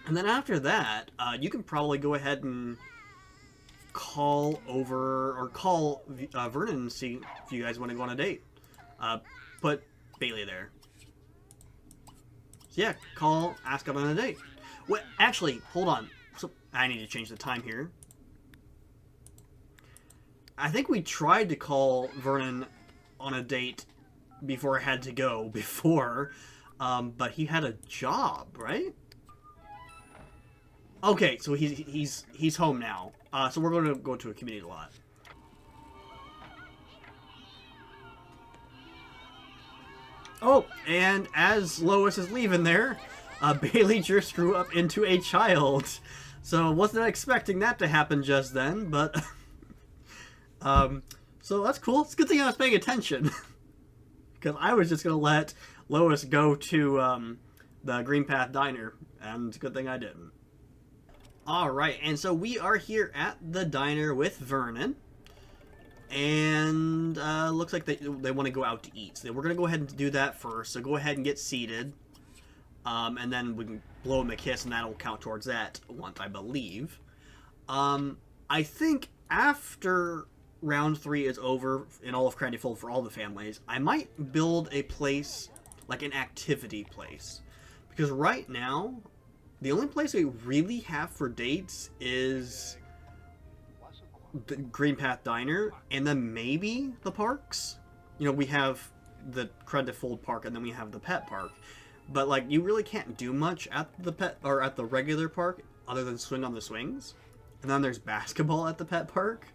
And then after that, you can probably go ahead and call Vernon and see if you guys want to go on a date. Put Bailey there. So yeah, ask out on a date. Well, actually, hold on. So I need to change the time here. I think we tried to call Vernon on a date before I had to go before, but he had a job, right? Okay, so he's home now. So we're going to go to a community lot. Oh, and as Lois is leaving there, Bailey just grew up into a child. So wasn't expecting that to happen just then, but so that's cool. It's a good thing I was paying attention, because I was just gonna let Lois go to the Green Path Diner, and it's a good thing I didn't. All right, and so we are here at the diner with Vernon, and looks like they want to go out to eat. So we're gonna go ahead and do that first. So go ahead and get seated. and then we can blow him a kiss, and that'll count towards that once, I believe. I think after round 3 is over in all of Krand-ti-Fold for all the families, I might build a place, like an activity place. Because right now, the only place we really have for dates is the Green Path Diner, and then maybe the parks. You know, we have the Krand-ti-Fold Park, and then we have the Pet Park. But, like, you really can't do much at the pet, or at the regular park, other than swing on the swings. And then there's basketball at the Pet Park.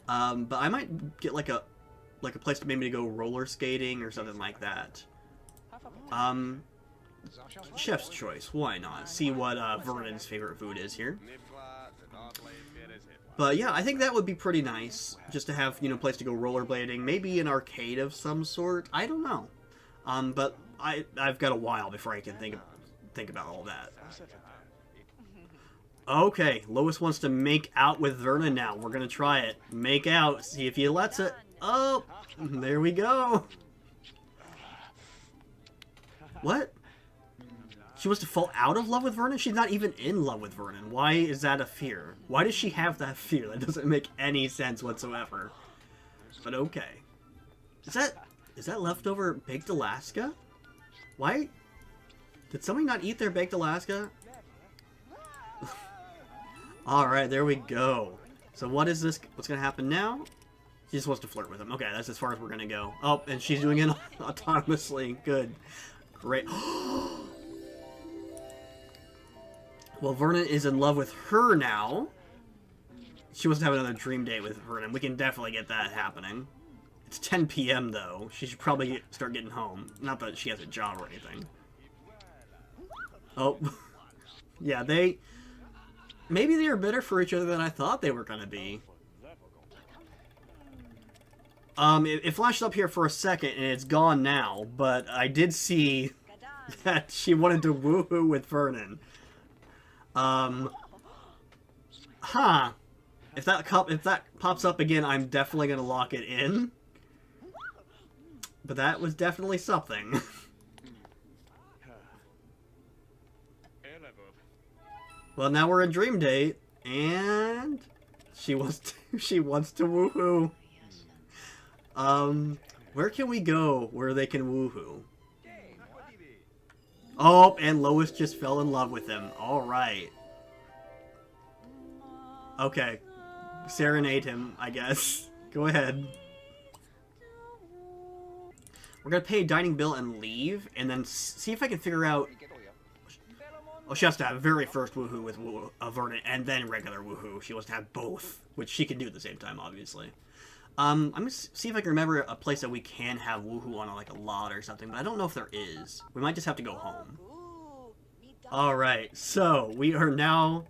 But I might get, like a place to maybe go roller skating or something like that. Chef's choice, why not? See what Vernon's favorite food is here. But yeah, I think that would be pretty nice, just to have, you know, a place to go rollerblading, maybe an arcade of some sort. I don't know. But I've got a while before I can think about all that. Okay, Lois wants to make out with Vernon now. We're gonna try it. Make out. See if he lets it. Oh, there we go. What? She wants to fall out of love with Vernon? She's not even in love with Vernon. Why is that a fear? Why does she have that fear? That doesn't make any sense whatsoever. But okay. Is that leftover baked Alaska? Why? Did somebody not eat their baked Alaska? Alright, there we go. So what is this? What's going to happen now? She just wants to flirt with him. Okay, that's as far as we're going to go. Oh, and she's doing it autonomously. Good. Great. Well, Vernon is in love with her now. She wants to have another dream date with Vernon. We can definitely get that happening. It's 10 p.m. though. She should probably start getting home. Not that she has a job or anything. Oh. Yeah, maybe they are better for each other than I thought they were going to be. It flashed up here for a second, and it's gone now. But I did see that she wanted to woohoo with Vernon. If that pops up again, I'm definitely gonna lock it in. But that was definitely something. Well, now we're in dream date, and she wants to woohoo. Where can we go where they can woohoo? Oh, and Lois just fell in love with him. Alright. Okay. Serenade him, I guess. Go ahead. We're gonna pay a dining bill and leave, and then see if I can figure out... Oh, she has to have very first woohoo with Vernon, and then regular woohoo. She wants to have both, which she can do at the same time, obviously. I'm gonna see if I can remember a place that we can have woohoo on, like a lot or something, but I don't know if there is. We might just have to go home. Alright, so we are now...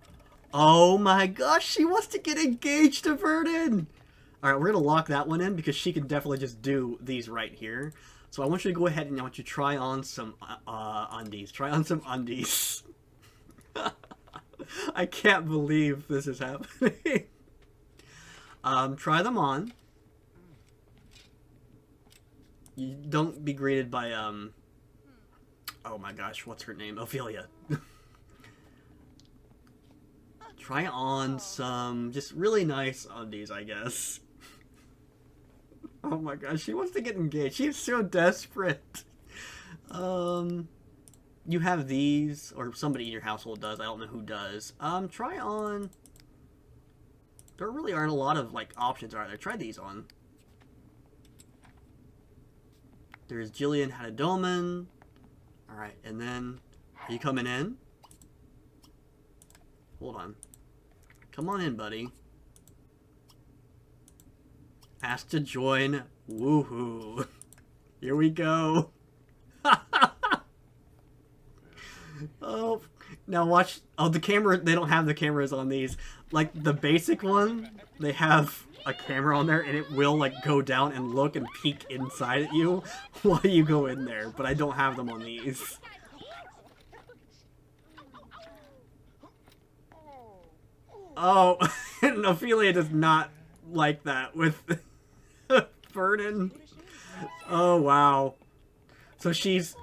Oh my gosh, she wants to get engaged to Vernon! Alright, we're gonna lock that one in because she can definitely just do these right here. So I want you to go ahead and I want you to try on some undies. Try on some undies. I can't believe this is happening. Try them on. You don't be greeted by, oh my gosh, what's her name? Ophelia. Try on some just really nice undies, I guess. Oh my gosh, she wants to get engaged. She's so desperate. You have these, or somebody in your household does. I don't know who does. Try on... There really aren't a lot of, like, options, are there? Try these on. There's Jillian Hadadoman. Alright, and then... Are you coming in? Hold on. Come on in, buddy. Ask to join. Woohoo. Here we go. Oh, now watch. Oh, the camera. They don't have the cameras on these. Like the basic one, they have a camera on there, and it will like go down and look and peek inside at you while you go in there. But I don't have them on these. Oh, and Ophelia does not like that with Vernon. Oh wow. So she's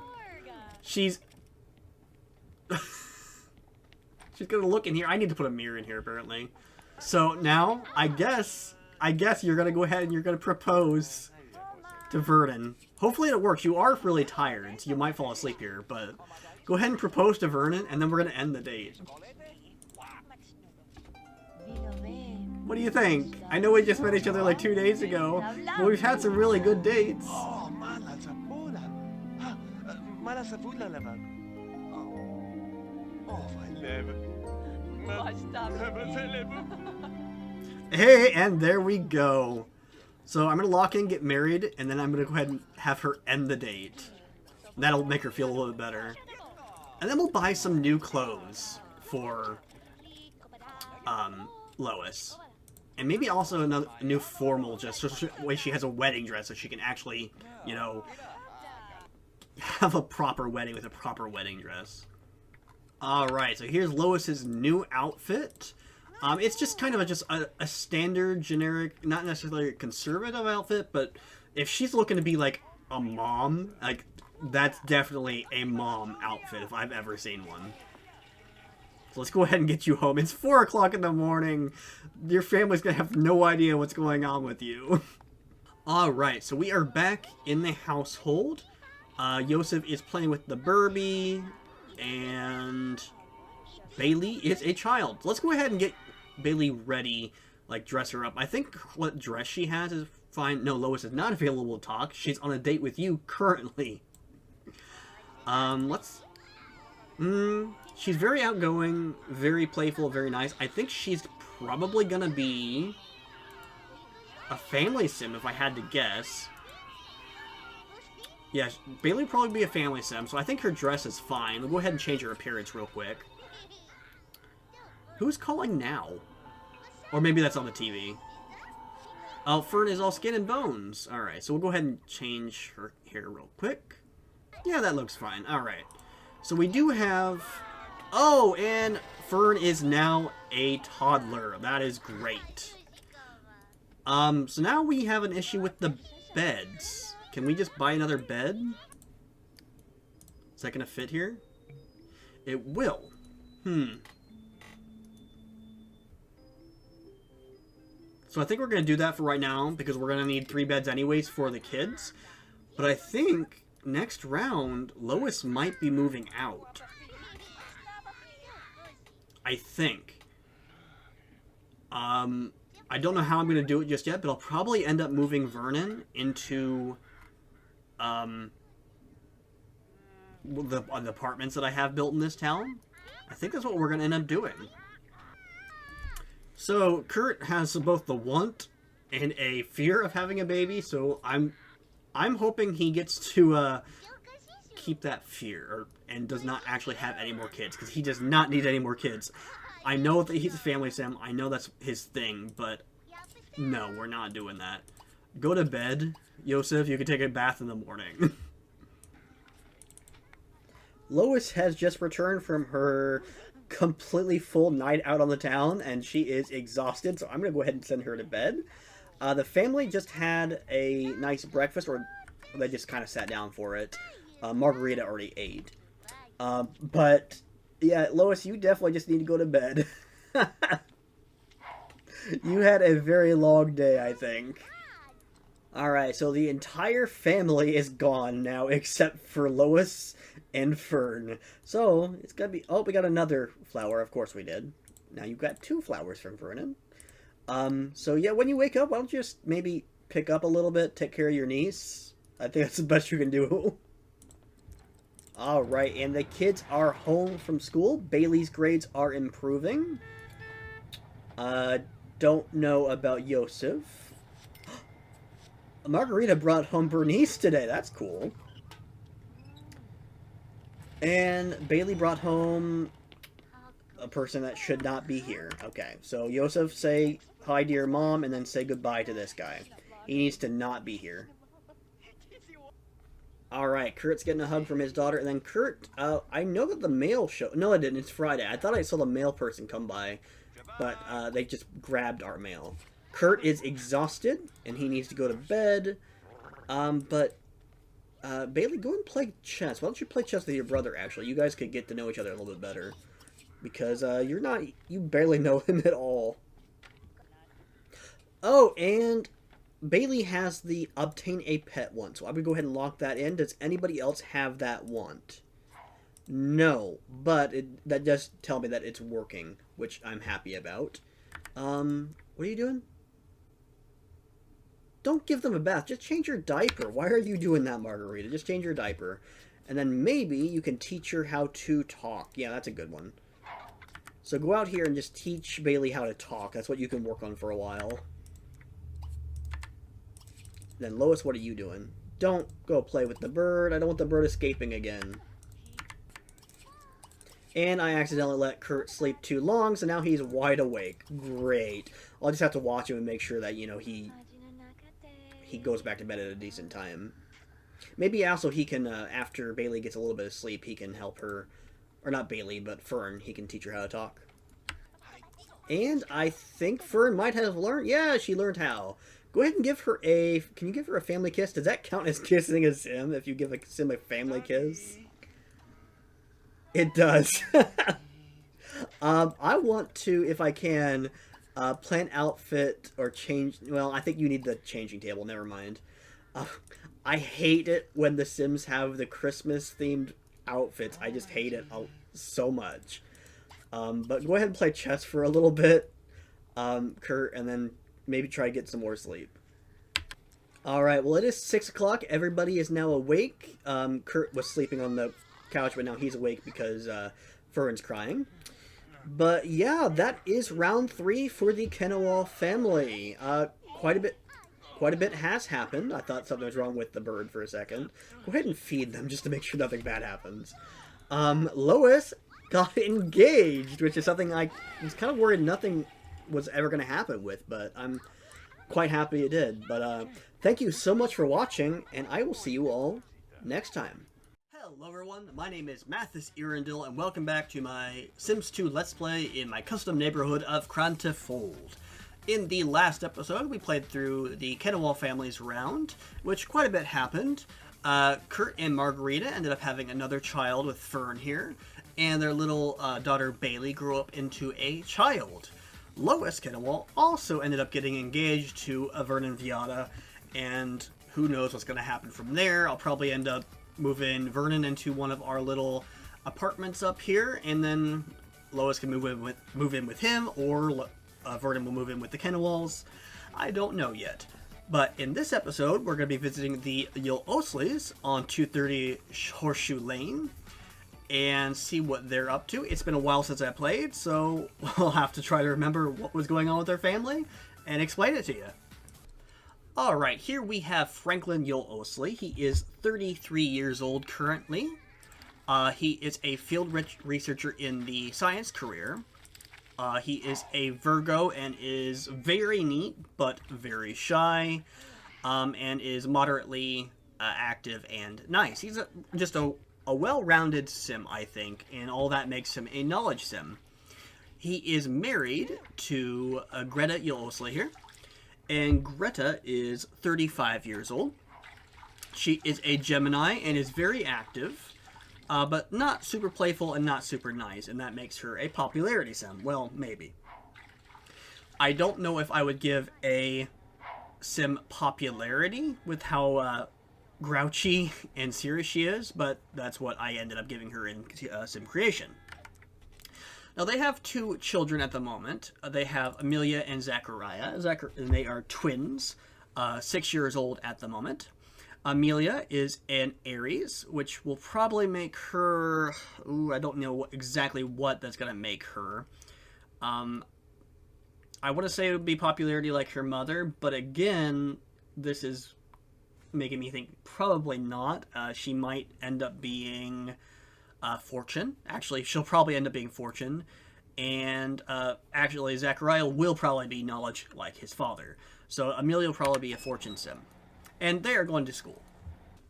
She's gonna look in here. I need to put a mirror in here, apparently. So now, I guess you're gonna go ahead and you're gonna propose to Vernon. Hopefully it works. You are really tired, so you might fall asleep here, but go ahead and propose to Vernon, and then we're gonna end the date. What do you think? I know we just met each other like 2 days ago, but we've had some really good dates. Oh, mala sa pula. Mala sa pula naman. Oh, my love. Hey, and there we go. So I'm gonna lock in, get married, and then I'm gonna go ahead and have her end the date. That'll make her feel a little bit better. And then we'll buy some new clothes for Lois. And maybe also a new formal, just so way she has a wedding dress, so she can actually, you know, have a proper wedding with a proper wedding dress. Alright, so here's Lois's new outfit. It's just kind of a standard, generic, not necessarily a conservative outfit, but if she's looking to be like a mom, like, that's definitely a mom outfit if I've ever seen one. So let's go ahead and get you home. It's 4 o'clock in the morning. Your family's gonna have no idea what's going on with you. Alright, so we are back in the household. Yosef is playing with the Burby, and Bailey is a child. Let's go ahead and get Bailey ready, like dress her up. I think what dress she has is fine. No, Lois is not available to talk. She's on a date with you currently. She's very outgoing, very playful, very nice. I think she's probably gonna be a family sim if I had to guess. Yeah, Bailey would probably be a family sim, so I think her dress is fine. We'll go ahead and change her appearance real quick. Who's calling now? Or maybe that's on the TV. Oh, Fern is all skin and bones. Alright, so we'll go ahead and change her hair real quick. Yeah, that looks fine. Alright. So we do have... Oh, and Fern is now a toddler. That is great. So now we have an issue with the beds. Can we just buy another bed? Is that going to fit here? It will. So I think we're going to do that for right now, because we're going to need 3 beds anyways for the kids. But I think next round, Lois might be moving out. I think. I don't know how I'm going to do it just yet, but I'll probably end up moving Vernon into the apartments that I have built in this town. I think that's what we're going to end up doing. So Kurt has both the want and a fear of having a baby, so I'm hoping he gets to keep that fear and does not actually have any more kids, because he does not need any more kids. I know that he's a family sim. I know that's his thing, but no, we're not doing that. Go to bed, Yosef. You can take a bath in the morning. Lois has just returned from her completely full night out on the town, and she is exhausted, so I'm going to go ahead and send her to bed. The family just had a nice breakfast, or they just kind of sat down for it. Margarita already ate. But, yeah, Lois, you definitely just need to go to bed. You had a very long day, I think. Alright, so the entire family is gone now, except for Lois and Fern. So, it's gonna be... Oh, we got another flower. Of course we did. Now you've got 2 flowers from Vernon. So yeah, when you wake up, why don't you just maybe pick up a little bit, take care of your niece? I think that's the best you can do. Alright, and the kids are home from school. Bailey's grades are improving. Don't know about Yosef. Margarita brought home Bernice today. That's cool. And Bailey brought home a person that should not be here. Okay, so Yosef, say hi to your mom, and then say goodbye to this guy. He needs to not be here. Alright, Kurt's getting a hug from his daughter, and then Kurt, I know that the mail show... No, I didn't. It's Friday. I thought I saw the mail person come by, but they just grabbed our mail. Kurt is exhausted, and he needs to go to bed, but Bailey, go and play chess. Why don't you play chess with your brother, actually? You guys could get to know each other a little bit better. Because, you barely know him at all. Oh, and Bailey has the obtain a pet one, so I would go ahead and lock that in. Does anybody else have that want? No, but that does tell me that it's working, which I'm happy about. What are you doing? Don't give them a bath. Just change your diaper. Why are you doing that, Margarita? Just change your diaper. And then maybe you can teach her how to talk. Yeah, that's a good one. So go out here and just teach Bailey how to talk. That's what you can work on for a while. Then Lois, what are you doing? Don't go play with the bird. I don't want the bird escaping again. And I accidentally let Kurt sleep too long, so now he's wide awake. Great. I'll just have to watch him and make sure that, you know, he goes back to bed at a decent time. Maybe also he can, after Bailey gets a little bit of sleep, he can help her, or not Bailey, but Fern, he can teach her how to talk. And I think Fern might have learned, yeah, she learned how. Go ahead and give her can you give her a family kiss? Does that count as kissing a sim, if you give a sim a family kiss? It does. I want to, if I can, plan outfit or change. Well, I think you need the changing table. Never mind. I hate it when the Sims have the Christmas themed outfits. I just hate it so much. But go ahead and play chess for a little bit, Kurt, and then maybe try to get some more sleep. Alright, well, it is 6 o'clock. Everybody is now awake. Kurt was sleeping on the couch, but now he's awake because Fern's crying. But yeah, that is round 3 for the Kenowall family. Quite a bit has happened. I thought something was wrong with the bird for a second. Go ahead and feed them just to make sure nothing bad happens. Lois got engaged, which is something I was kind of worried nothing was ever going to happen with, but I'm quite happy it did. But thank you so much for watching, and I will see you all next time. Hello everyone, my name is Mathis Irindil, and welcome back to my Sims 2 Let's Play in my custom neighborhood of Krand-ti-Fold. In the last episode, we played through the Kenowall family's round, which quite a bit happened. Kurt and Margarita ended up having another child with Fern here, and their little daughter Bailey grew up into a child. Lois Kenowall also ended up getting engaged to Vernon Viata, and who knows what's going to happen from there. I'll probably end up moving Vernon into one of our little apartments up here, and then Lois can move in with him, or Vernon will move in with the Kenowalls. I don't know yet. But in this episode, we're going to be visiting the Yul Osleys on 230 Horseshoe Lane and see what they're up to. It's been a while since I played, so we'll have to try to remember what was going on with their family and explain it to you. Alright, here we have Franklin Yul Osley. He is 33 years old currently. He is a field researcher in the science career. He is a Virgo and is very neat, but very shy, and is moderately active and nice. He's just a well-rounded sim, I think, and all that makes him a knowledge sim. He is married to Greta Yul Osley here, and Greta is 35 years old. She is a Gemini and is very active, but not super playful and not super nice, and that makes her a popularity sim. Well, maybe. I don't know if I would give a sim popularity with how grouchy and serious she is, but that's what I ended up giving her in sim creation. Now, they have 2 children at the moment. They have Amelia and Zachariah, and they are twins, 6 years old at the moment. Amelia is an Aries, which will probably make her... Ooh, I don't know exactly what that's going to make her. I want to say it would be popularity like her mother, but again, this is making me think probably not. She might end up being Fortune. Actually, she'll probably end up being Fortune. And actually, Zachariah will probably be knowledge like his father. So Amelia will probably be a Fortune sim. And they are going to school.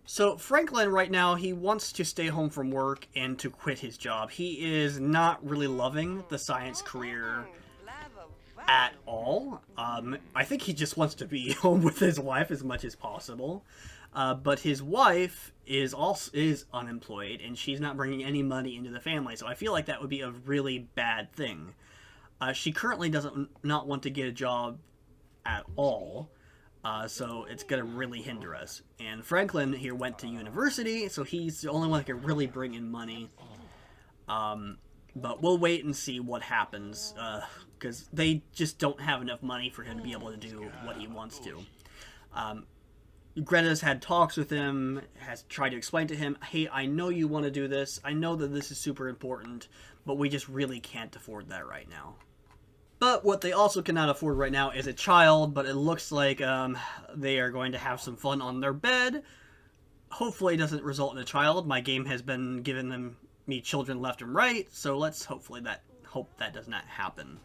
So Franklin right now, he wants to stay home from work and to quit his job. He is not really loving the science career at all. I think he just wants to be home with his wife as much as possible. But his wife is unemployed, and she's not bringing any money into the family. So I feel like that would be a really bad thing. She currently doesn't not want to get a job at all, so it's gonna really hinder us. And Franklin here went to university, so he's the only one that can really bring in money. But we'll wait and see what happens, because they just don't have enough money for him to be able to do what he wants to. Greta's had talks with him, has tried to explain to him, hey, I know you want to do this, I know that this is super important, but we just really can't afford that right now. But what they also cannot afford right now is a child, but it looks like they are going to have some fun on their bed. Hopefully it doesn't result in a child. My game has been giving me children left and right, so let's hope that does not happen.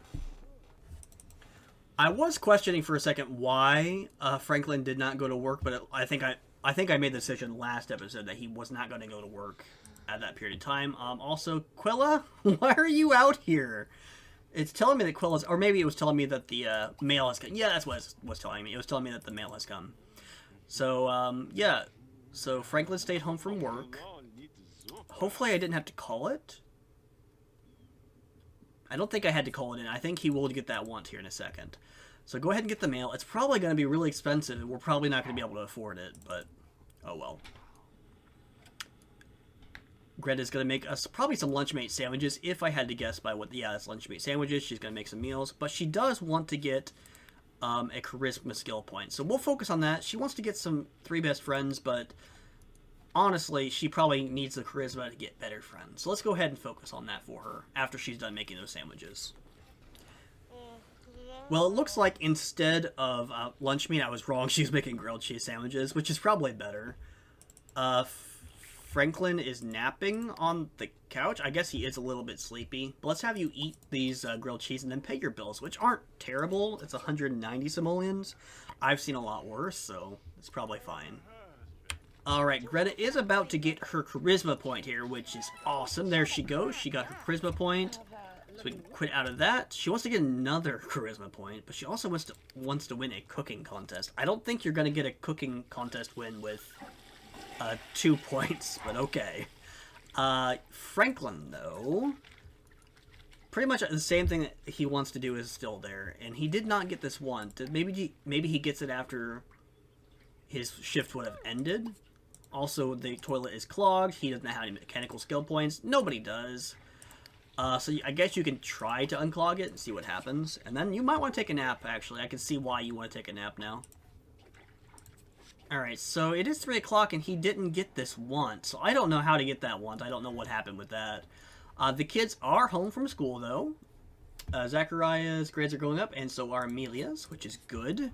I was questioning for a second why Franklin did not go to work, but I think I made the decision last episode that he was not going to go to work at that period of time. Also, Quilla, why are you out here? It's telling me that Quilla's, or maybe it was telling me that the mail has come. Yeah, that's what it was telling me. It was telling me that the mail has come. So, yeah. So Franklin stayed home from work. Hopefully I didn't have to call it. I don't think I had to call it in. I think he will get that once here in a second. So go ahead and get the mail. It's probably going to be really expensive, and we're probably not going to be able to afford it, but oh well. Greta's going to make us probably some Lunchmate sandwiches, if I had to guess by what... Yeah, it's Lunchmate sandwiches. She's going to make some meals, but she does want to get a charisma skill point. So we'll focus on that. She wants to get some 3 best friends, but honestly, she probably needs the charisma to get better friends. So let's go ahead and focus on that for her after she's done making those sandwiches. Well, it looks like instead of lunch meat, I was wrong. She's making grilled cheese sandwiches, which is probably better. Franklin is napping on the couch. I guess he is a little bit sleepy. But let's have you eat these grilled cheese and then pay your bills, which aren't terrible. It's 190 simoleons. I've seen a lot worse, so it's probably fine. Alright, Greta is about to get her charisma point here, which is awesome. There she goes. She got her charisma point. So we can quit out of that. She wants to get another charisma point, but she also wants to win a cooking contest. I don't think you're going to get a cooking contest win with 2 points, but okay. Franklin, though, pretty much the same thing that he wants to do is still there, and he did not get this one. Maybe he gets it after his shift would have ended. Also, the toilet is clogged. He doesn't have any mechanical skill points. Nobody does. So I guess you can try to unclog it and see what happens. And then you might want to take a nap, actually. I can see why you want to take a nap now. Alright, so it is 3 o'clock and he didn't get this once. So I don't know how to get that once. I don't know what happened with that. The kids are home from school, though. Zachariah's grades are going up, and so are Amelia's, which is good.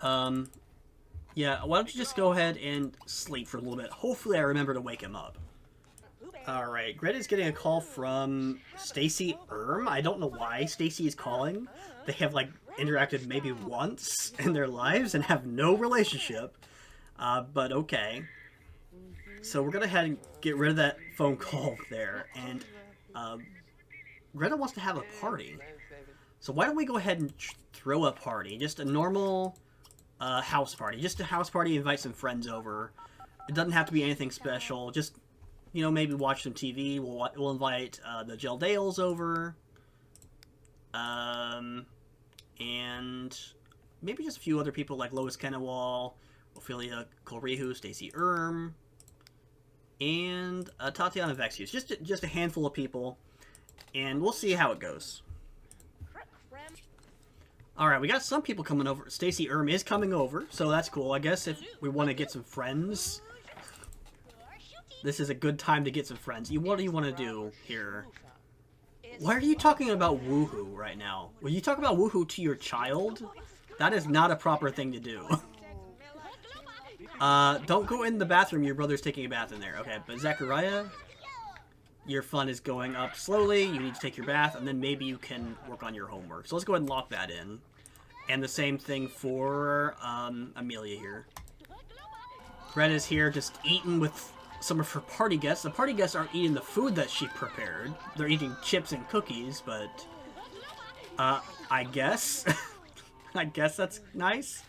Yeah, why don't you just go ahead and sleep for a little bit. Hopefully I remember to wake him up. Alright, Greta's getting a call from Stacy I don't know why Stacy is calling. They have, like, interacted maybe once in their lives and have no relationship. But okay. So we're gonna head and get rid of that phone call there. And Greta wants to have a party. So why don't we go ahead and throw a party? Just a normal house party. Just a house party, invite some friends over. It doesn't have to be anything special. Just, you know, maybe watch some TV. We'll invite the Geldales over. And maybe just a few other people like Lois Kennewall, Ophelia Colrihu, Stacey and Tatiana Vexius. Just a handful of people. And we'll see how it goes. Alright, we got some people coming over. Stacey is coming over, so that's cool. I guess if we want to get some friends, this is a good time to get some friends. What do you want to do here? Why are you talking about woohoo right now? Will you talk about woohoo to your child? That is not a proper thing to do. Don't go in the bathroom. Your brother's taking a bath in there. Okay, but Zachariah, your fun is going up slowly. You need to take your bath, and then maybe you can work on your homework. So let's go ahead and lock that in. And the same thing for Amelia here. Greta's here just eating with some of her party guests. The party guests aren't eating the food that she prepared. They're eating chips and cookies, but I guess. I guess that's nice.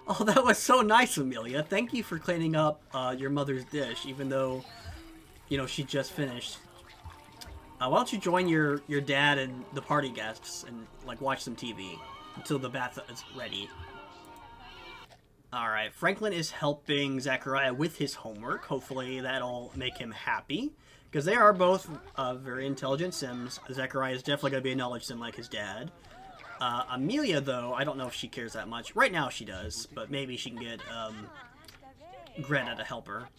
Oh, that was so nice, Amelia. Thank you for cleaning up your mother's dish, even though, you know, she just finished. Why don't you join your dad and the party guests and, like, watch some TV until the bath is ready. Alright, Franklin is helping Zachariah with his homework. Hopefully that'll make him happy. Because they are both very intelligent Sims. Zachariah is definitely going to be a knowledge sim like his dad. Amelia, though, I don't know if she cares that much. Right now she does, but maybe she can get Greta to help her.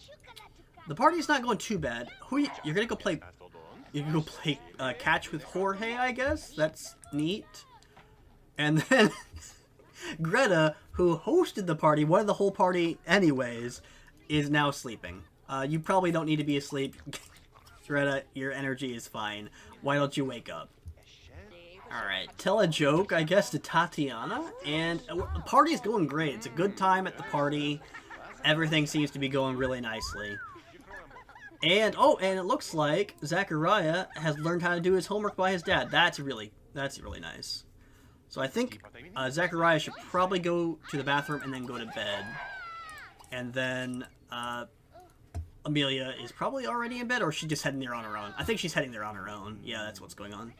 The party's not going too bad. You're going to go play... You can go play catch with Jorge, I guess? That's neat. And then Greta, who hosted the party, wanted the whole party anyways, is now sleeping. You probably don't need to be asleep. Greta, your energy is fine. Why don't you wake up? Alright, tell a joke, I guess, to Tatiana. And the party is going great. It's a good time at the party. Everything seems to be going really nicely. And, oh, and it looks like Zachariah has learned how to do his homework by his dad. That's really nice. So I think Zachariah should probably go to the bathroom and then go to bed. And then Amelia is probably already in bed, or is she just heading there on her own? I think she's heading there on her own. Yeah, that's what's going on.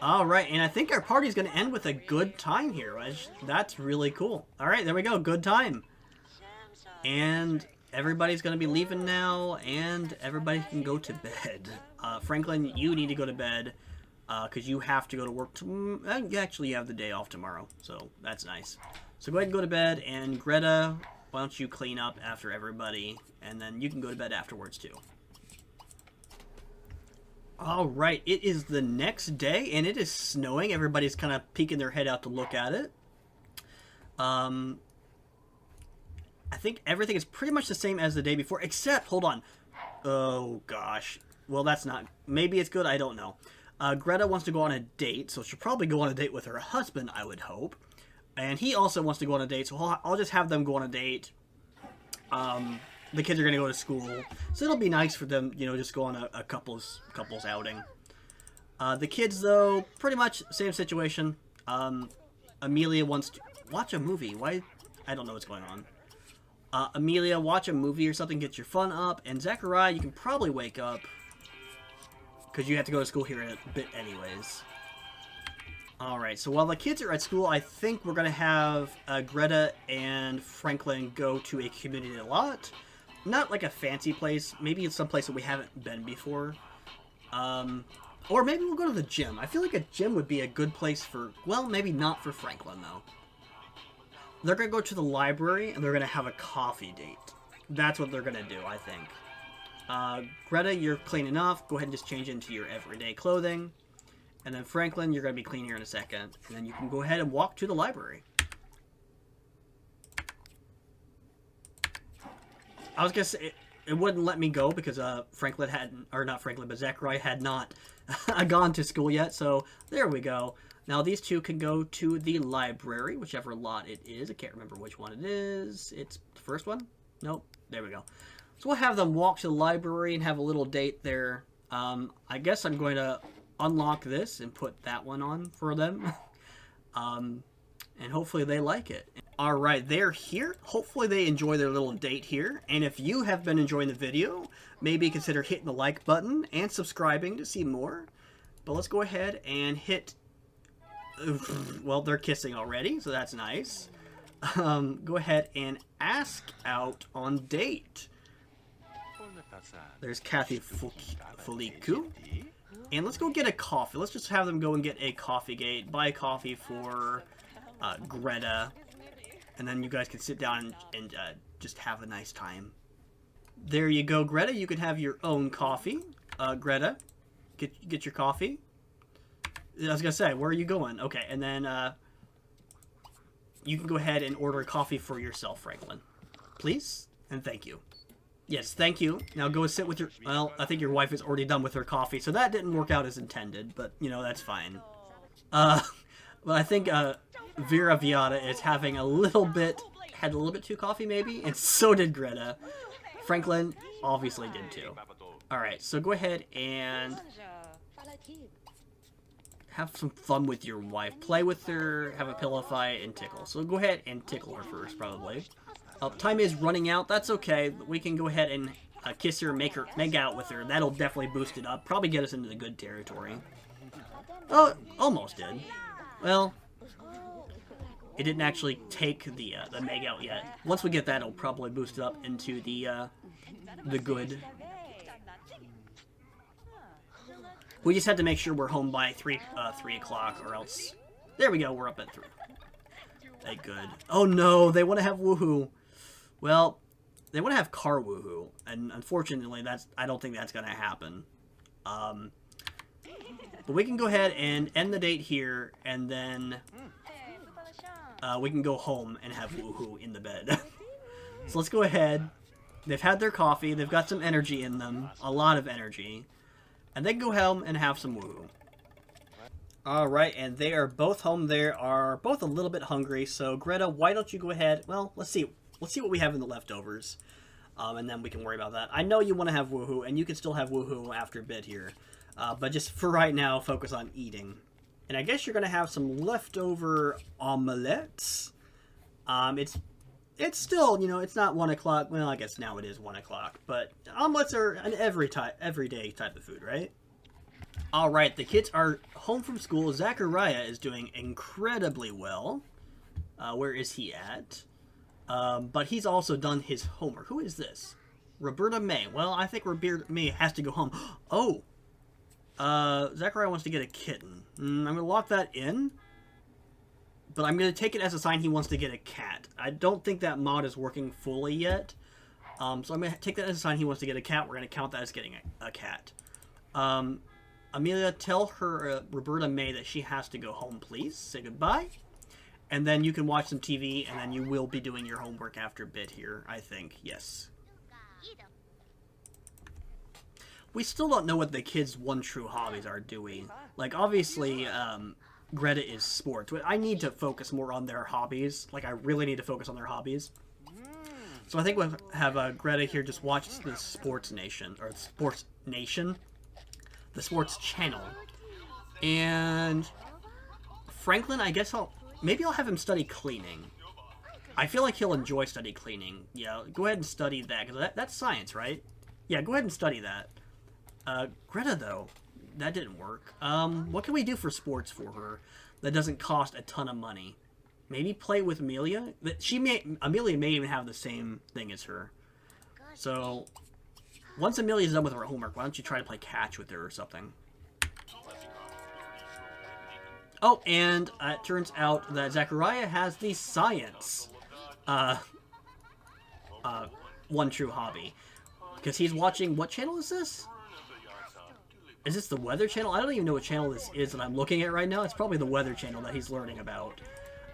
Alright, and I think our party's going to end with a good time here. That's really cool. Alright, there we go. Good time. And... everybody's going to be leaving now, and everybody can go to bed. Franklin, you need to go to bed, because you have to go to work actually, you have the day off tomorrow, so that's nice. So go ahead and go to bed, and Greta, why don't you clean up after everybody, and then you can go to bed afterwards, too. Alright, it is the next day, and it is snowing. Everybody's kind of peeking their head out to look at it. I think everything is pretty much the same as the day before, except, hold on. Oh, gosh. Well, that's not... maybe it's good, I don't know. Greta wants to go on a date, so she'll probably go on a date with her husband, I would hope. And he also wants to go on a date, so I'll just have them go on a date. The kids are going to go to school, so it'll be nice for them, you know, just go on a couples outing. The kids, though, pretty much same situation. Amelia wants to watch a movie. Why? I don't know what's going on. Amelia, watch a movie or something, get your fun up. And Zachariah, you can probably wake up, because you have to go to school here in a bit anyways. Alright, so while the kids are at school, I think we're going to have Greta and Franklin go to a community lot. Not like a fancy place. Maybe it's some place that we haven't been before. Or maybe we'll go to the gym. I feel like a gym would be a good place for... well, maybe not for Franklin, though. They're going to go to the library, and they're going to have a coffee date. That's what they're going to do, I think. Greta, you're clean enough. Go ahead and just change into your everyday clothing. And then Franklin, you're going to be clean here in a second. And then you can go ahead and walk to the library. I was going to say, it wouldn't let me go because Franklin hadn't, or not Franklin, but Zachariah had not gone to school yet. So there we go. Now these two can go to the library, whichever lot it is. I can't remember which one it is. It's the first one? Nope. There we go. So we'll have them walk to the library and have a little date there. I guess I'm going to unlock this and put that one on for them. And hopefully they like it. Alright, they're here. Hopefully they enjoy their little date here. And if you have been enjoying the video, maybe consider hitting the like button and subscribing to see more. But let's go ahead and hit... well, they're kissing already, so that's nice. Go ahead and ask out on date. There's Krand-ti-Fold. And let's go get a coffee. Let's just have them go and get a coffee gate. Buy coffee for Greta. And then you guys can sit down and just have a nice time. There you go, Greta. You can have your own coffee. Greta, get your coffee. I was going to say, where are you going? Okay, and then you can go ahead and order a coffee for yourself, Franklin. Please? And thank you. Yes, thank you. Now go sit with your... well, I think your wife is already done with her coffee, so that didn't work out as intended, but, you know, that's fine. But I think Vera Viata is having a little bit... had a little bit too coffee, maybe? And so did Greta. Franklin obviously did too. Alright, so go ahead and... have some fun with your wife. Play with her, have a pillow fight, and tickle. So go ahead and tickle her first, probably. Time is running out. That's okay. We can go ahead and kiss her, make out with her. That'll definitely boost it up. Probably get us into the good territory. Oh, almost did. Well, it didn't actually take the make out yet. Once we get that, it'll probably boost it up into the good. We just had to make sure we're home by 3 o'clock, or else... There we go, we're up at 3. Hey, good. Oh no, they want to have woohoo. Well, they want to have car woohoo, and unfortunately, I don't think that's going to happen. But we can go ahead and end the date here, and then we can go home and have woohoo in the bed. So let's go ahead. They've had their coffee, they've got some energy in them, a lot of energy. And they can go home and have some woohoo. Alright, and they are both home. They are both a little bit hungry, so Greta, why don't you go ahead... Well, let's see what we have in the leftovers. And then we can worry about that. I know you want to have woohoo, and you can still have woohoo after a bit here. But just for right now, focus on eating. And I guess you're going to have some leftover omelettes. It's still, it's not 1 o'clock. Well, I guess now it is 1 o'clock. But omelets are an everyday type of food, right? Alright, the kids are home from school. Zachariah is doing incredibly well. Where is he at? But he's also done his homework. Who is this? Roberta May. Well, I think Roberta May has to go home. Oh! Zachariah wants to get a kitten. I'm going to lock that in. But I'm going to take it as a sign he wants to get a cat. I don't think that mod is working fully yet. So I'm going to take that as a sign he wants to get a cat. We're going to count that as getting a cat. Amelia, tell her, Roberta May, that she has to go home, please. Say goodbye. And then you can watch some TV, and then you will be doing your homework after a bit here, I think. Yes. We still don't know what the kids' one true hobbies are doing. Like, obviously, Greta is sports. I need to focus more on their hobbies. Like, I really need to focus on their hobbies. So I think we'll have Greta here just watch the Sports Nation, or Sports Nation, the Sports Channel. And Franklin, I guess maybe I'll have him study cleaning. I feel like he'll enjoy study cleaning. Yeah, go ahead and study that, because that's science, right? Yeah, go ahead and study that. Greta, though, that didn't work. What can we do for sports for her that doesn't cost a ton of money? Maybe play with Amelia? Amelia may even have the same thing as her. So, once Amelia's done with her homework, why don't you try to play catch with her or something? Oh, and it turns out that Zachariah has the science one true hobby. Because he's watching... What channel is this? Is this the Weather Channel? I don't even know what channel this is that I'm looking at right now. It's probably the Weather Channel that he's learning about.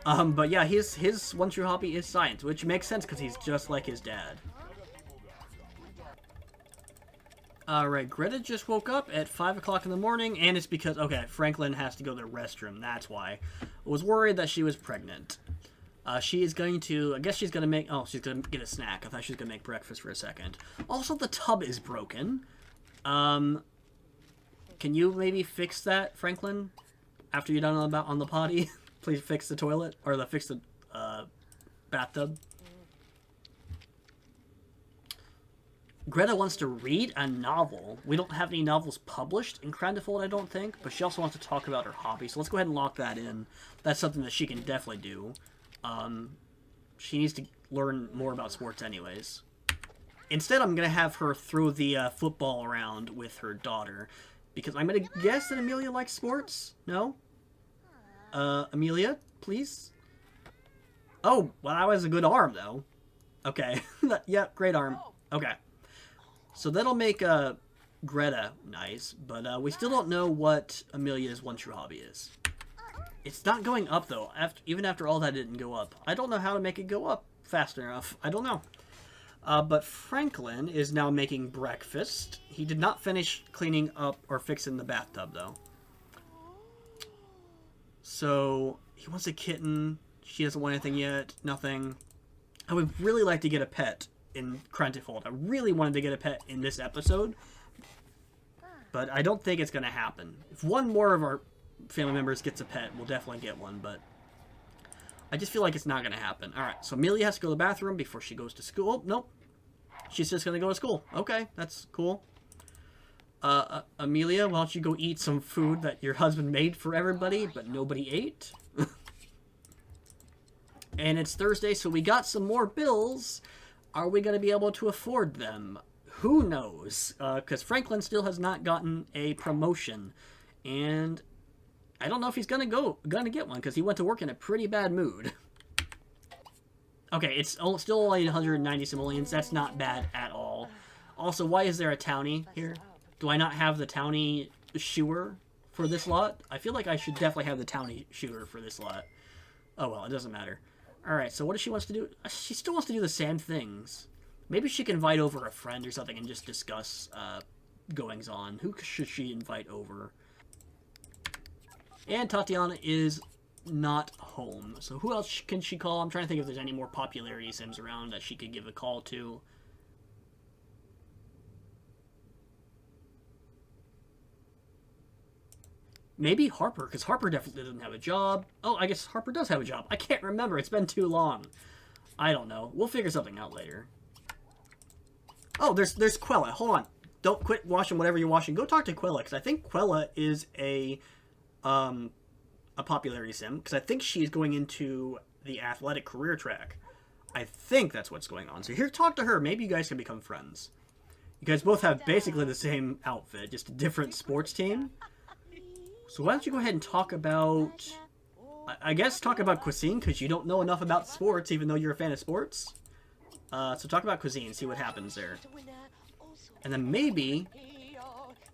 But yeah, his one true hobby is science, which makes sense because he's just like his dad. Alright, Greta just woke up at 5 o'clock in the morning, and it's because, okay, Franklin has to go to the restroom, that's why. I was worried that she was pregnant. She is going to, I guess she's going to make, oh, she's going to get a snack. I thought she was going to make breakfast for a second. Also, the tub is broken. Can you maybe fix that, Franklin? After you're done on the potty? Please fix the toilet, or fix the bathtub. Greta wants to read a novel. We don't have any novels published in Krand-ti-Fold, I don't think, but she also wants to talk about her hobby, so let's go ahead and lock that in. That's something that she can definitely do. She needs to learn more about sports anyways. Instead, I'm going to have her throw the football around with her daughter, because I'm going to guess that Amelia likes sports? No? Amelia, please? Oh, well, that was a good arm, though. Okay. Yeah, great arm. Okay. So that'll make Greta nice, but we still don't know what Amelia's one true hobby is. It's not going up, though. Even after all that, it didn't go up. I don't know how to make it go up fast enough. I don't know. But Franklin is now making breakfast. He did not finish cleaning up or fixing the bathtub, though. So, he wants a kitten. She doesn't want anything yet. Nothing. I would really like to get a pet in Krand-ti-Fold. I really wanted to get a pet in this episode. But I don't think it's going to happen. If one more of our family members gets a pet, we'll definitely get one, but I just feel like it's not going to happen. Alright, so Amelia has to go to the bathroom before she goes to school. Nope. She's just going to go to school. Okay, that's cool. Amelia, why don't you go eat some food that your husband made for everybody, but nobody ate? And it's Thursday, so we got some more bills. Are we going to be able to afford them? Who knows? Because Franklin still has not gotten a promotion. And I don't know if he's gonna get one, because he went to work in a pretty bad mood. Okay, it's still only 190 simoleons. That's not bad at all. Also, why is there a townie here? Do I not have the townie shoer for this lot? I feel like I should definitely have the townie shooter for this lot. Oh well, it doesn't matter. Alright, so what does she wants to do? She still wants to do the same things. Maybe she can invite over a friend or something and just discuss goings-on. Who should she invite over? And Tatiana is not home. So who else can she call? I'm trying to think if there's any more popularity sims around that she could give a call to. Maybe Harper, because Harper definitely doesn't have a job. Oh, I guess Harper does have a job. I can't remember. It's been too long. I don't know. We'll figure something out later. Oh, there's Quella. Hold on. Don't quit washing whatever you're washing. Go talk to Quella, because I think Quella is a popularity sim, because I think she's going into the athletic career track. I think that's what's going on. So here, talk to her. Maybe you guys can become friends. You guys both have basically the same outfit, just a different sports team. So why don't you go ahead and talk about, I guess talk about cuisine, because you don't know enough about sports, even though you're a fan of sports. So talk about cuisine, see what happens there. And then maybe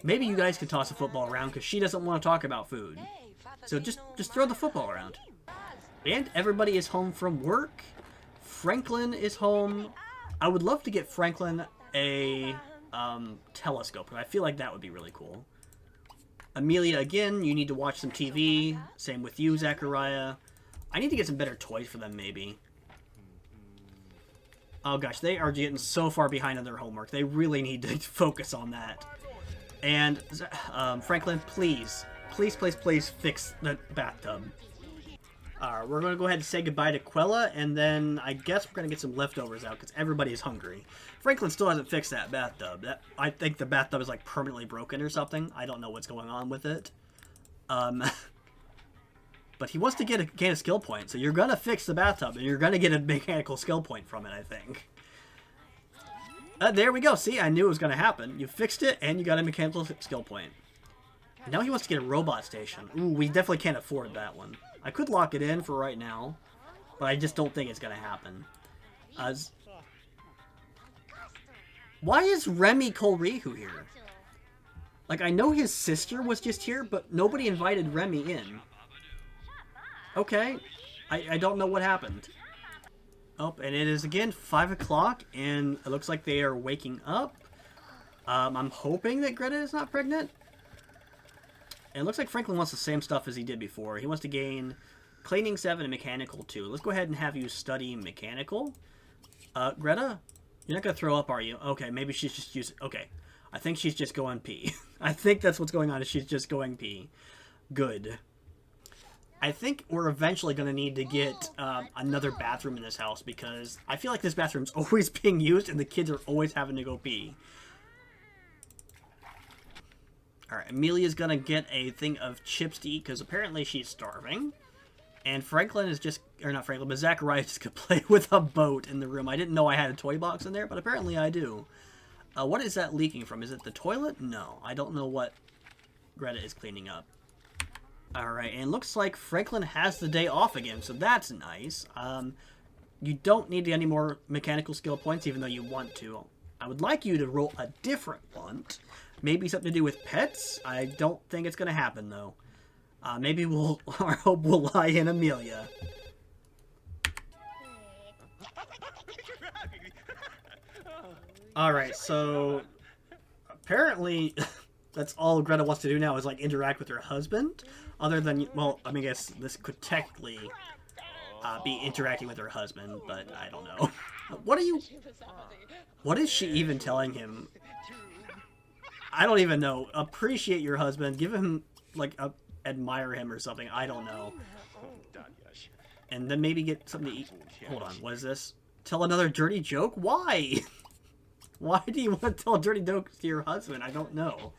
you guys can toss a football around, because she doesn't want to talk about food. So just throw the football around. And everybody is home from work. Franklin is home. I would love to get Franklin a telescope. I feel like that would be really cool. Amelia, again, you need to watch some TV. Same with you, Zachariah. I need to get some better toys for them, maybe. Oh gosh, they are getting so far behind on their homework. They really need to focus on that. And Franklin, please fix the bathtub. We're going to go ahead and say goodbye to Quella, and then I guess we're going to get some leftovers out, because everybody is hungry. Franklin still hasn't fixed that bathtub. I think the bathtub is, like, permanently broken or something. I don't know what's going on with it. But he wants to gain a skill point, so you're going to fix the bathtub, and you're going to get a mechanical skill point from it, I think. There we go. See, I knew it was going to happen. You fixed it, and you got a mechanical skill point. And now he wants to get a robot station. Ooh, we definitely can't afford that one. I could lock it in for right now, but I just don't think it's going to happen. Why is Remy Colrihu here? Like, I know his sister was just here, but nobody invited Remy in. Okay, I don't know what happened. Oh, and it is again 5 o'clock, and it looks like they are waking up. I'm hoping that Greta is not pregnant. And it looks like Franklin wants the same stuff as he did before. He wants to gain cleaning 7 and mechanical 2. Let's go ahead and have you study mechanical. Greta, you're not going to throw up, are you? Okay, maybe she's just using... Okay, I think she's just going pee. I think that's what's going on, is she's just going pee. Good. I think we're eventually going to need to get another bathroom in this house, because I feel like this bathroom's always being used and the kids are always having to go pee. Alright, Amelia's gonna get a thing of chips to eat, because apparently she's starving. And Franklin is just... Or not Franklin, but Zachariah is just gonna play with a boat in the room. I didn't know I had a toy box in there, but apparently I do. What is that leaking from? Is it the toilet? No, I don't know what Greta is cleaning up. Alright, and it looks like Franklin has the day off again, so that's nice. You don't need any more mechanical skill points, even though you want to. I would like you to roll a different one. Maybe something to do with pets? I don't think it's going to happen, though. Maybe our hope will lie in Amelia. Alright, so... Apparently, that's all Greta wants to do now is, like, interact with her husband. Other than, well, I mean, I guess this could technically be interacting with her husband, but I don't know. What is she even telling him? I don't even know. Appreciate your husband. Give him, like, admire him or something. I don't know. And then maybe get something to eat. Hold on, what is this? Tell another dirty joke? Why? Why do you want to tell dirty jokes to your husband? I don't know.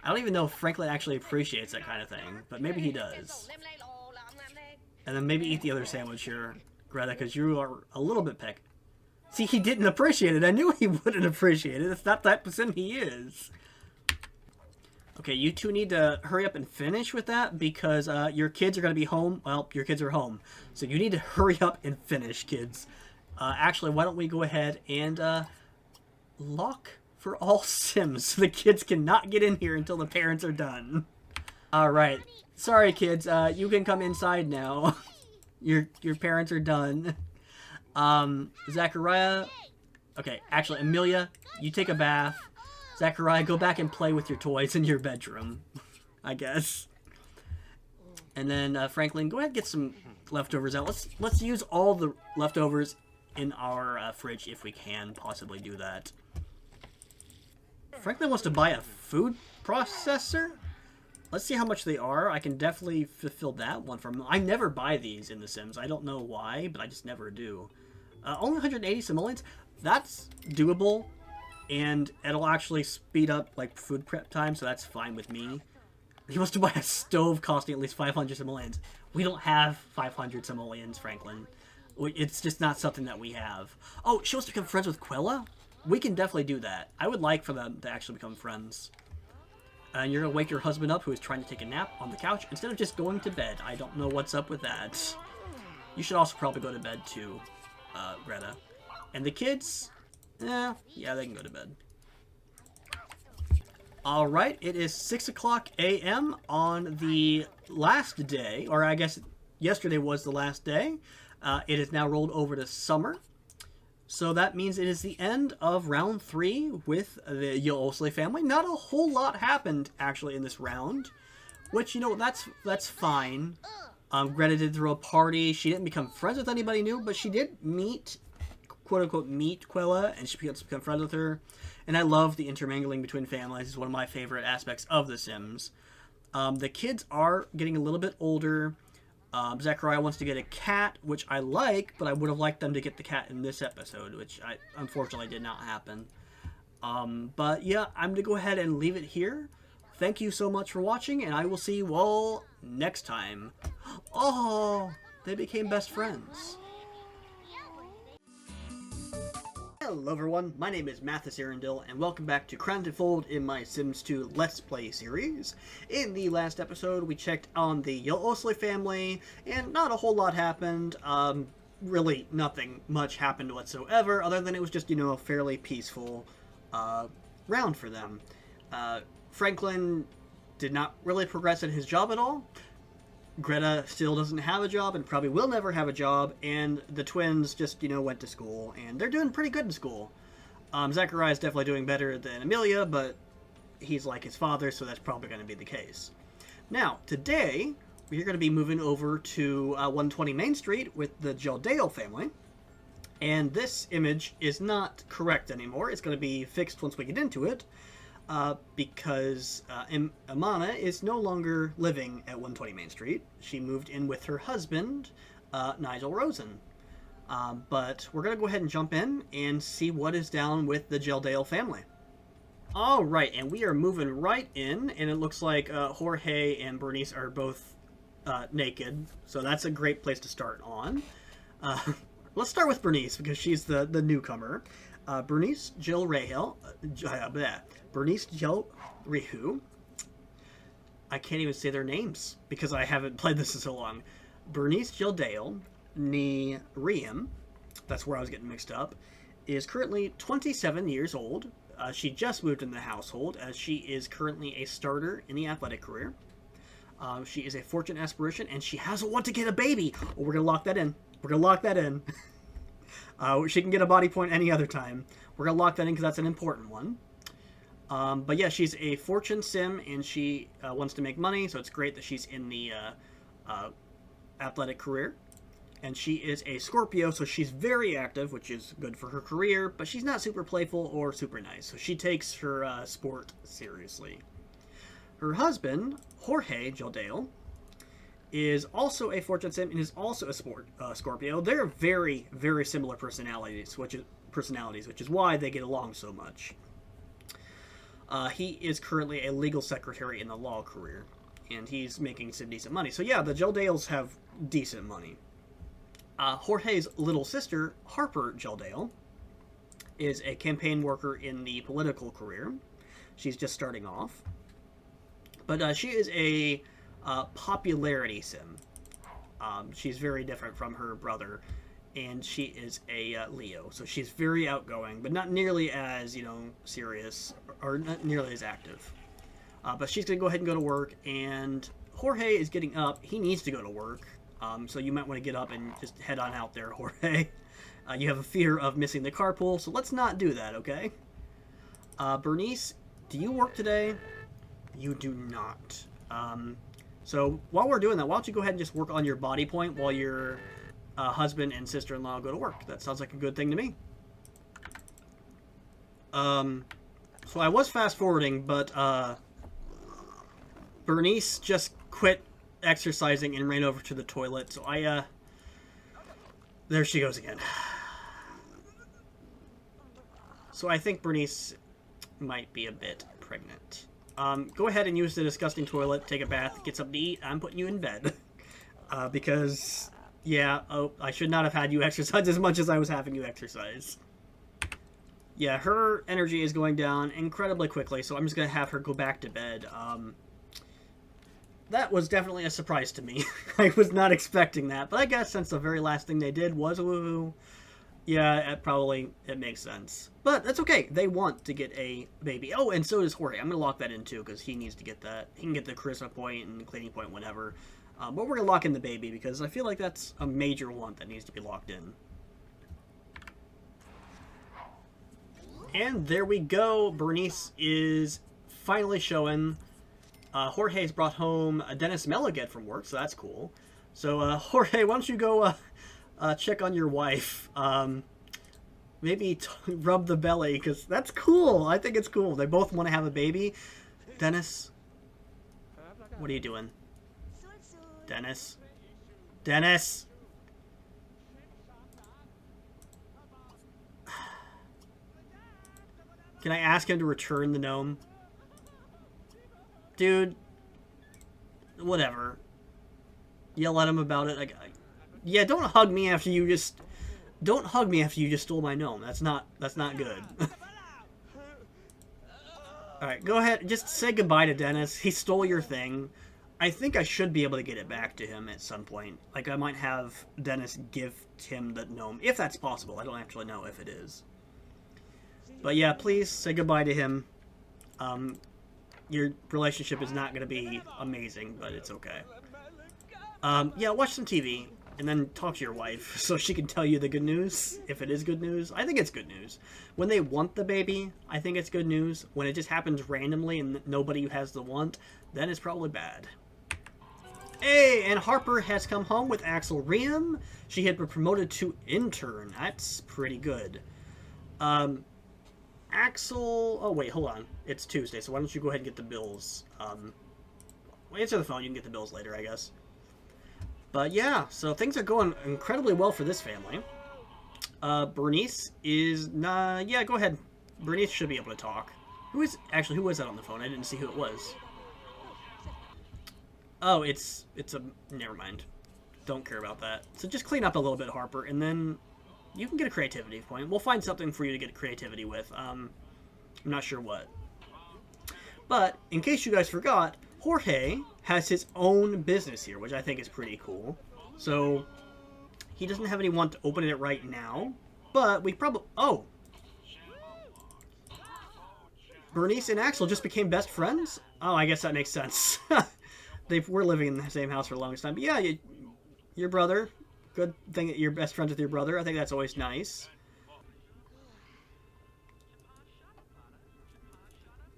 I don't even know if Franklin actually appreciates that kind of thing, but maybe he does. And then maybe eat the other sandwich here, Greta, because you are a little bit peck. See, he didn't appreciate it. I knew he wouldn't appreciate it. It's not the type of sim he is. Okay, you two need to hurry up and finish with that because your kids are going to be home. Well, your kids are home. So you need to hurry up and finish, kids. Actually, why don't we go ahead and lock for all sims so the kids cannot get in here until the parents are done. Alright. Sorry, kids. You can come inside now. Your parents are done. Zachariah. Okay, actually, Amelia, you take a bath. Zachariah, go back and play with your toys in your bedroom, I guess. And then Franklin, go ahead and get some leftovers out. Let's use all the leftovers in our fridge if we can possibly do that. Franklin wants to buy a food processor. Let's see how much they are. I can definitely fulfill that one from him. I never buy these in The Sims. I don't know why, but I just never do. Only 180 simoleons. That's doable. And it'll actually speed up like food prep time, so that's fine with me. He wants to buy a stove costing at least 500 simoleons. We don't have 500 simoleons, Franklin. It's just not something that we have. Oh, she wants to become friends with Quella? We can definitely do that. I would like for them to actually become friends. And you're going to wake your husband up who is trying to take a nap on the couch instead of just going to bed. I don't know what's up with that. You should also probably go to bed too, Greta. And the kids... yeah, they can go to bed. Alright, it is 6 o'clock a.m. on the last day, or I guess yesterday was the last day. It is now rolled over to summer. So that means it is the end of round 3 with the Yosley family. Not a whole lot happened, actually, in this round. Which, you know, that's fine. Greta did throw a party. She didn't become friends with anybody new, but she did meet... quote-unquote meet Quella, and she gets to become friends with her. And I love the intermingling between families. It's one of my favorite aspects of The Sims. The kids are getting a little bit older. Zachariah wants to get a cat, which I like, but I would have liked them to get the cat in this episode, which unfortunately did not happen. But yeah, I'm going to go ahead and leave it here. Thank you so much for watching, and I will see you all next time. Oh, they became best friends. Hello everyone, my name is Mathis Arundel, and welcome back to Krand-ti-Fold in my Sims 2 Let's Play series. In the last episode, we checked on the Yosley family, and not a whole lot happened. Really, nothing much happened whatsoever, other than it was just, you know, a fairly peaceful round for them. Franklin did not really progress in his job at all. Greta still doesn't have a job and probably will never have a job, and the twins just, you know, went to school, and they're doing pretty good in school. Zachariah is definitely doing better than Amelia, but he's like his father, so that's probably going to be the case. Now, today, we're going to be moving over to 120 Main Street with the Jaldale family, and this image is not correct anymore. It's going to be fixed once we get into it. Because Amana is no longer living at 120 Main Street. She moved in with her husband, Nigel Rosen. But we're going to go ahead and jump in and see what is down with the Jaldale family. Alright, and we are moving right in, and it looks like Jorge and Bernice are both naked, so that's a great place to start on. Let's start with Bernice, because she's the newcomer. Bernice Jill Rahel, Bernice Jill Rehu. I can't even say their names because I haven't played this in so long. Bernice Jill Dale, nee Riem, that's where I was getting mixed up, is currently 27 years old. She just moved in the household as she is currently a starter in the athletic career. She is a fortune aspiration and she hasn't want to get a baby. Oh, we're going to lock that in. We're going to lock that in. She can get a body point any other time. We're going to lock that in because that's an important one. But yeah, she's a fortune sim and she wants to make money, so it's great that she's in the athletic career. And she is a Scorpio, so she's very active, which is good for her career, but she's not super playful or super nice, so she takes her sport seriously. Her husband, Jorge Jaldale, is also a fortune sim and is also a Scorpio. They're very, very similar personalities, which is why they get along so much. He is currently a legal secretary in the law career, and he's making some decent money. So yeah, the Geldales have decent money. Jorge's little sister, Harper Geldale, is a campaign worker in the political career. She's just starting off. But she is a popularity sim. She's very different from her brother, and she is a Leo. So she's very outgoing, but not nearly as, serious, or not nearly as active. But she's going to go ahead and go to work, and Jorge is getting up. He needs to go to work, so you might want to get up and just head on out there, Jorge. You have a fear of missing the carpool, so let's not do that, okay? Bernice, do you work today? You do not. So while we're doing that, why don't you go ahead and just work on your body point while your husband and sister-in-law go to work? That sounds like a good thing to me. So I was fast-forwarding, but Bernice just quit exercising and ran over to the toilet, so there she goes again. So I think Bernice might be a bit pregnant. Go ahead and use the disgusting toilet, take a bath, get something to eat. I'm putting you in bed. Because, yeah, I should not have had you exercise as much as I was having you exercise. Yeah, her energy is going down incredibly quickly, so I'm just going to have her go back to bed. That was definitely a surprise to me. I was not expecting that, but I guess since the very last thing they did was a woohoo, yeah, it makes sense. But that's okay. They want to get a baby. Oh, and so does Jorge. I'm going to lock that in, too, because he needs to get that. He can get the charisma point and the cleaning point whenever. But we're going to lock in the baby, because I feel like that's a major want that needs to be locked in. And there we go. Bernice is finally showing. Jorge's brought home Dennis Melliget from work, so that's cool. So, Jorge, why don't you go check on your wife? Maybe rub the belly, because that's cool. I think it's cool. They both want to have a baby. Dennis, what are you doing? Dennis? Dennis! Can I ask him to return the gnome? Dude. Whatever. Yell at him about it. Yeah, don't hug me after you just... Don't hug me after you just stole my gnome. That's not good. Alright, go ahead. Just say goodbye to Dennis. He stole your thing. I think I should be able to get it back to him at some point. Like, I might have Dennis give him the gnome. If that's possible. I don't actually know if it is. But yeah, please say goodbye to him. Your relationship is not going to be amazing, but it's okay. Yeah, watch some TV, and then talk to your wife so she can tell you the good news, if it is good news. I think it's good news. When they want the baby, I think it's good news. When it just happens randomly and nobody has the want, then it's probably bad. Hey, and Harper has come home with Axel Riem. She had been promoted to intern. That's pretty good. Axel... Oh, wait, hold on. It's Tuesday, so why don't you go ahead and get the bills? Answer the phone. You can get the bills later, I guess. But yeah, so things are going incredibly well for this family. Bernice is... yeah, go ahead. Bernice should be able to talk. Who was that on the phone? I didn't see who it was. Oh, it's a... Never mind. Don't care about that. So just clean up a little bit, Harper, and then... You can get a creativity point. We'll find something for you to get creativity with. I'm not sure what. But, in case you guys forgot, Jorge has his own business here, which I think is pretty cool. So, he doesn't have any want to open it right now, but we probably... Oh! Bernice and Axel just became best friends? Oh, I guess that makes sense. They were living in the same house for the longest time. But yeah, your brother... Good thing that you're best friends with your brother. I think that's always nice.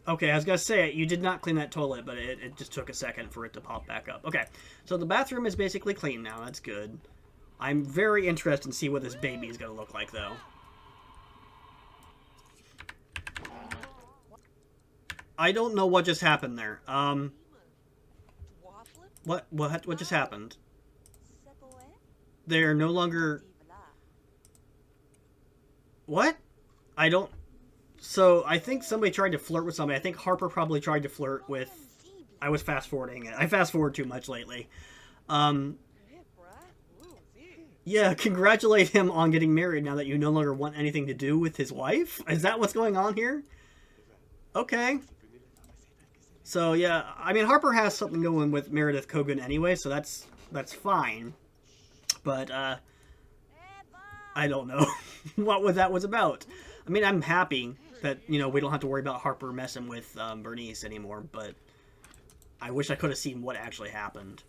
Okay, I was going to say, you did not clean that toilet, but it just took a second for it to pop back up. Okay, so the bathroom is basically clean now. That's good. I'm very interested in see what this baby is going to look like, though. I don't know what just happened there. What just happened? They're no longer... What? I don't... So, I think somebody tried to flirt with somebody. I think Harper probably tried to flirt with... I was fast-forwarding it. I fast-forward too much lately. Yeah, congratulate him on getting married now that you no longer want anything to do with his wife? Is that what's going on here? Okay. So, yeah, I mean, Harper has something going with Meredith Kogan anyway, so that's fine. But, I don't know what that was about. I mean, I'm happy that, you know, we don't have to worry about Harper messing with Bernice anymore, but I wish I could have seen what actually happened.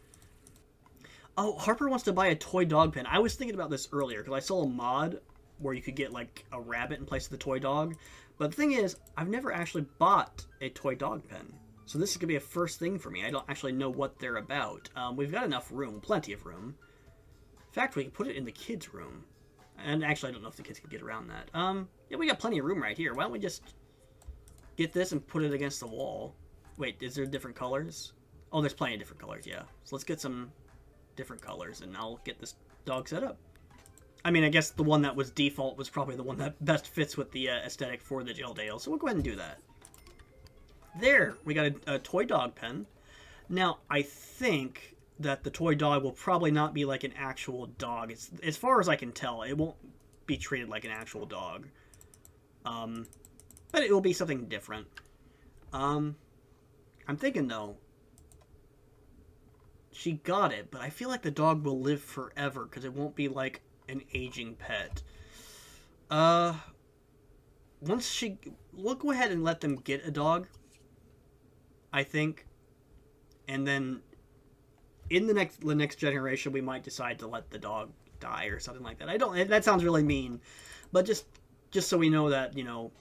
Oh, Harper wants to buy a toy dog pen. I was thinking about this earlier, because I saw a mod where you could get, like, a rabbit in place of the toy dog. But the thing is, I've never actually bought a toy dog pen. So this is going to be a first thing for me. I don't actually know what they're about. We've got enough room, plenty of room. In fact, we can put it in the kids' room. And actually, I don't know if the kids can get around that. Yeah, we got plenty of room right here. Why don't we just get this and put it against the wall? Wait, is there different colors? Oh, there's plenty of different colors, yeah. So let's get some different colors, and I'll get this dog set up. I mean, I guess the one that was default was probably the one that best fits with the aesthetic for the Geldale, so we'll go ahead and do that. There! We got a toy dog pen. Now, I think that the toy dog will probably not be like an actual dog. As far as I can tell, it won't be treated like an actual dog. But it will be something different. I'm thinking, though, she got it, but I feel like the dog will live forever, because it won't be like an aging pet. We'll go ahead and let them get a dog, I think. And then in the next generation, we might decide to let the dog die or something like that. That sounds really mean, but just so we know that, you know,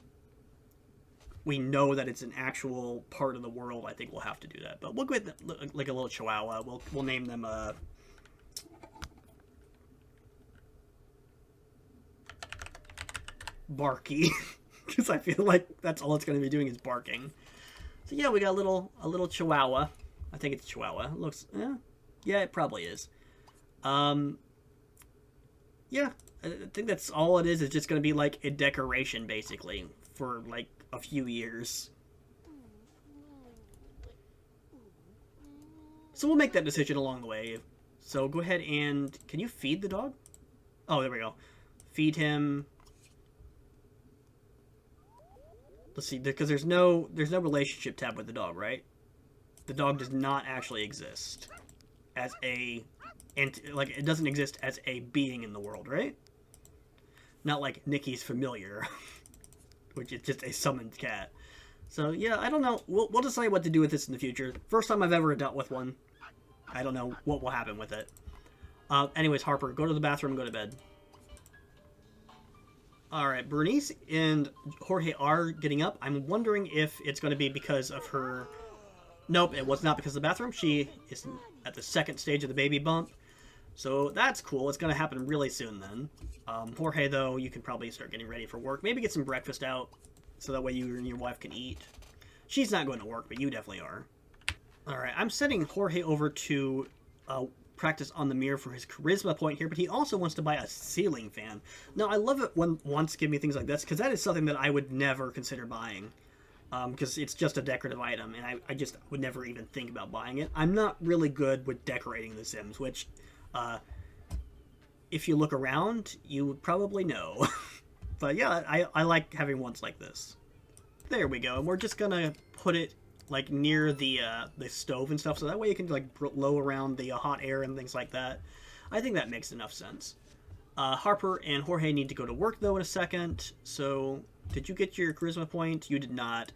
we know that it's an actual part of the world, I think we'll have to do that. But we'll go with like a little Chihuahua. We'll name them Barky, because I feel like that's all it's going to be doing is barking. So yeah, we got a little Chihuahua. I think it's Chihuahua. It looks, yeah, it probably is. Yeah, I think that's all it is. It's just going to be like a decoration, basically, for like a few years. So we'll make that decision along the way. So go ahead and... Can you feed the dog? Oh, there we go. Feed him. Let's see, because there's no relationship tab with the dog, right? The dog does not actually exist as a... like, it doesn't exist as a being in the world, right? Not like Nikki's familiar, which is just a summoned cat. So, yeah, I don't know. We'll decide what to do with this in the future. First time I've ever dealt with one. I don't know what will happen with it. Anyways, Harper, go to the bathroom and go to bed. Alright, Bernice and Jorge are getting up. I'm wondering if it's going to be because of her... Nope, it was not because of the bathroom. She is at the second stage of the baby bump. So that's cool. It's going to happen really soon then. Jorge, though, you can probably start getting ready for work. Maybe get some breakfast out so that way you and your wife can eat. She's not going to work, but you definitely are. Alright, I'm sending Jorge over to practice on the mirror for his charisma point here, but he also wants to buy a ceiling fan. Now, I love it when wants give me things like this, because that is something that I would never consider buying. Because it's just a decorative item, and I just would never even think about buying it. I'm not really good with decorating The Sims, which, if you look around, you would probably know. But yeah, I like having ones like this. There we go, and we're just gonna put it like near the stove and stuff, so that way you can like blow around the hot air and things like that. I think that makes enough sense. Harper and Jorge need to go to work though in a second, so did you get your charisma point? You did not.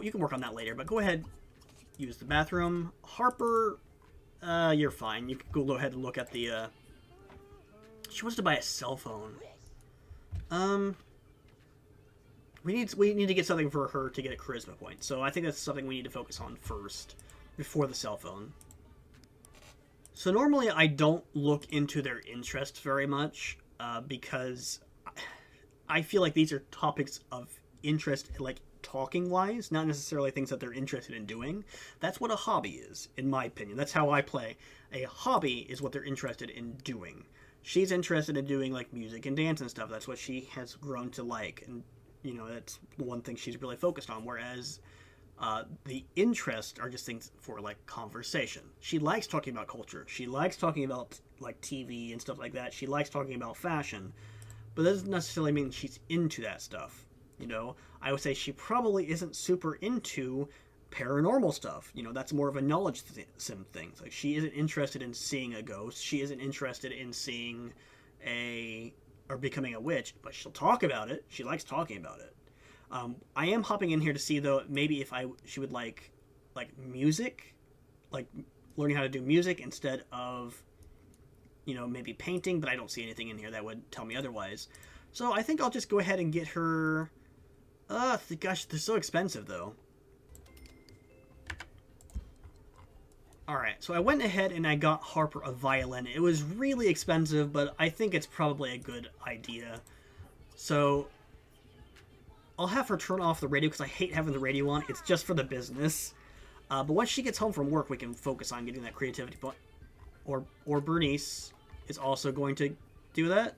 You can work on that later, but go ahead, use the bathroom. Harper, you're fine. You can go ahead and look at the, she wants to buy a cell phone. We need to get something for her to get a charisma point, so I think that's something we need to focus on first, before the cell phone. So normally I don't look into their interests very much, because I feel like these are topics of interest, like, talking wise, not necessarily things that they're interested in doing. That's what a hobby is, in my opinion. That's how I play. A hobby is what they're interested in doing. She's interested in doing like music and dance and stuff. That's what she has grown to like, and that's the one thing she's really focused on. Whereas the interests are just things for like conversation. She likes talking about culture. She likes talking about like TV and stuff like that. She likes talking about fashion, but that doesn't necessarily mean she's into that stuff. I would say she probably isn't super into paranormal stuff. That's more of a knowledge sim thing. Like, she isn't interested in seeing a ghost. She isn't interested in seeing or becoming a witch, but she'll talk about it. She likes talking about it. I am hopping in here to see, though, maybe if she would like music, like learning how to do music instead of, maybe painting, but I don't see anything in here that would tell me otherwise. So I think I'll just go ahead and get her. Gosh, they're so expensive, though. Alright, so I went ahead and I got Harper a violin. It was really expensive, but I think it's probably a good idea. So I'll have her turn off the radio because I hate having the radio on. It's just for the business. But once she gets home from work, we can focus on getting that creativity point. Or Bernice is also going to do that.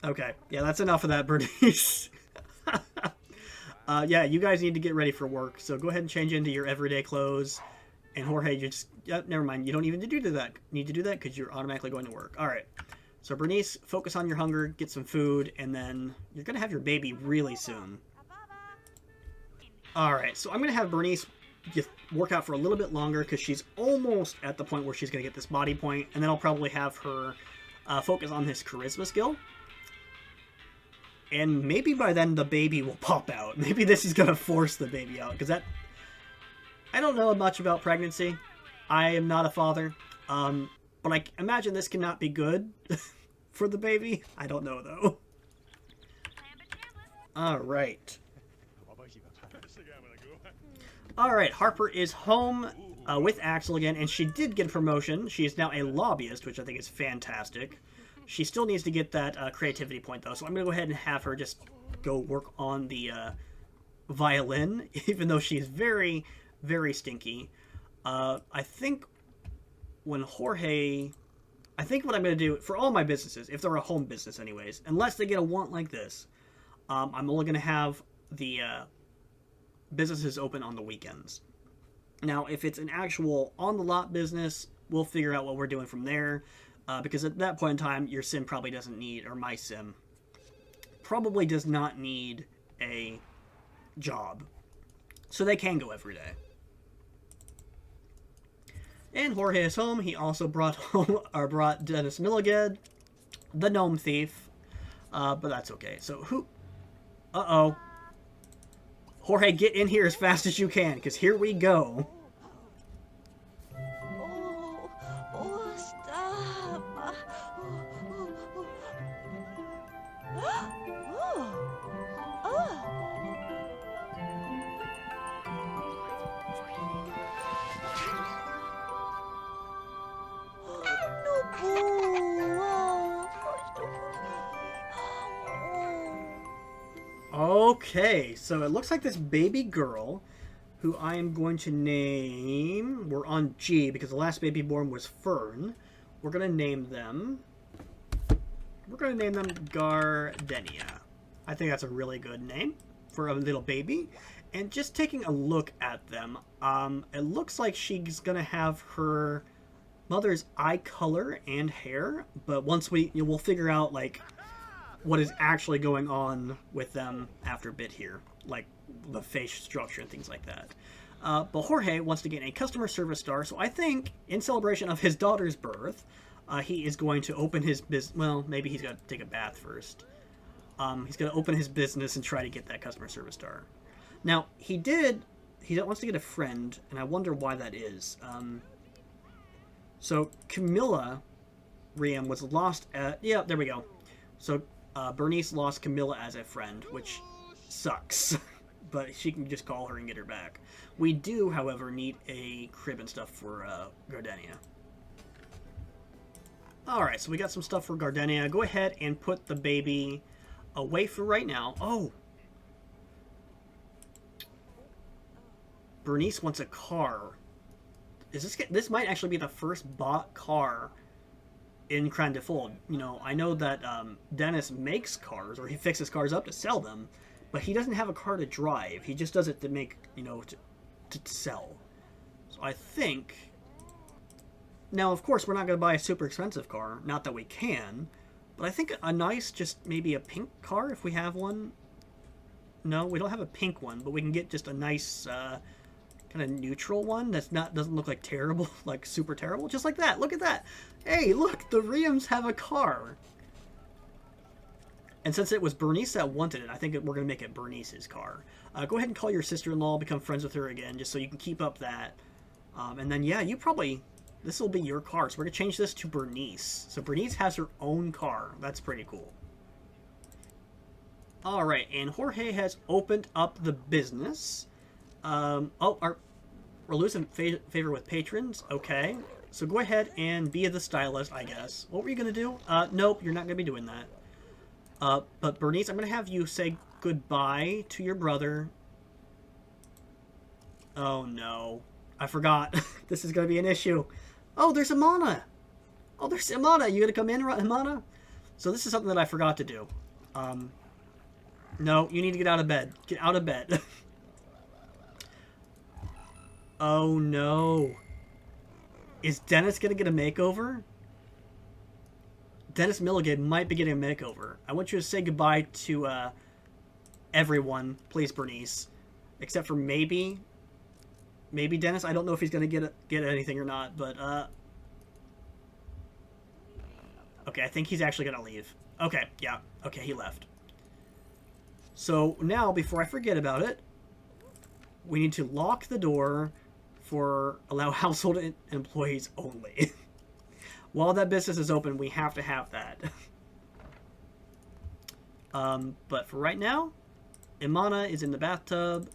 Okay, yeah, that's enough of that, Bernice. Yeah, you guys need to get ready for work, so go ahead and change into your everyday clothes. And Jorge, you just... Yep, never mind. You don't even need to do that because you're automatically going to work. Alright, so Bernice, focus on your hunger, get some food, and then you're going to have your baby really soon. Alright, so I'm going to have Bernice just work out for a little bit longer because she's almost at the point where she's going to get this body point, and then I'll probably have her focus on this charisma skill. And maybe by then the baby will pop out. Maybe this is going to force the baby out. Because I don't know much about pregnancy. I am not a father. But I imagine this cannot be good for the baby. I don't know, though. Alright. Alright, Harper is home with Axel again. And she did get a promotion. She is now a lobbyist, which I think is fantastic. She still needs to get that creativity point, though, so I'm going to go ahead and have her just go work on the violin, even though she's very, very stinky. I think when Jorge... I think what I'm going to do, for all my businesses, if they're a home business anyways, unless they get a want like this, I'm only going to have the businesses open on the weekends. Now, if it's an actual on-the-lot business, we'll figure out what we're doing from there. Because at that point in time, your sim probably doesn't need, or my sim, probably does not need a job. So they can go every day. And Jorge is home. He also brought Dennis Milliged, the gnome thief. But that's okay. So who... Uh-oh. Jorge, get in here as fast as you can, because here we go. Okay, so it looks like this baby girl, who I am going to name... We're on G, because the last baby born was Fern. We're going to name them... We're going to name them Gardenia. I think that's a really good name for a little baby. And just taking a look at them, it looks like she's going to have her mother's eye color and hair. But once we'll figure out, like, what is actually going on with them after a bit here. Like, the face structure and things like that. But Jorge wants to get a customer service star, so I think, in celebration of his daughter's birth, he is going to open his business. Well, maybe he's got to take a bath first. He's going to open his business and try to get that customer service star. Now, he wants to get a friend, and I wonder why that is. So Camilla Riem was lost at... Yeah, there we go. So Bernice lost Camilla as a friend, which sucks. But she can just call her and get her back. We do, however, need a crib and stuff for Gardenia. Alright, so we got some stuff for Gardenia. Go ahead and put the baby away for right now. Oh! Bernice wants a car. This might actually be the first bought car in Krand-ti-Fold. You know, I know that Dennis makes cars, or he fixes cars up to sell them, but he doesn't have a car to drive. He just does it to make, you know, to sell. So I think... Now, of course, we're not going to buy a super expensive car. Not that we can. But I think a nice, just maybe a pink car, if we have one. No, we don't have a pink one, but we can get just a nice, kind of neutral one that's doesn't look like terrible, like super terrible. Just like that. Look at that. Hey, look, the Riems have a car. And since it was Bernice that wanted it, I think we're going to make it Bernice's car. Go ahead and call your sister-in-law, become friends with her again, just so you can keep up that. And then, yeah, you probably... This will be your car. So we're going to change this to Bernice. So Bernice has her own car. That's pretty cool. Alright, and Jorge has opened up the business. We're losing favor with patrons. Okay. So go ahead and be the stylist, I guess. What were you going to do? Nope, you're not going to be doing that. But Bernice, I'm going to have you say goodbye to your brother. Oh no. I forgot. This is going to be an issue. Oh, there's Imana. Oh, there's Imana. You going to come in, Imana? So this is something that I forgot to do. No, you need to get out of bed. Get out of bed. Oh no. Is Dennis going to get a makeover? Dennis Milligan might be getting a makeover. I want you to say goodbye to everyone, please, Bernice. Except for maybe Dennis. I don't know if he's going to get anything or not, but okay, I think he's actually going to leave. Okay, yeah. Okay, he left. So now, before I forget about it, we need to lock the door for allow household employees only. While that business is open, we have to have that. But for right now, Imana is in the bathtub.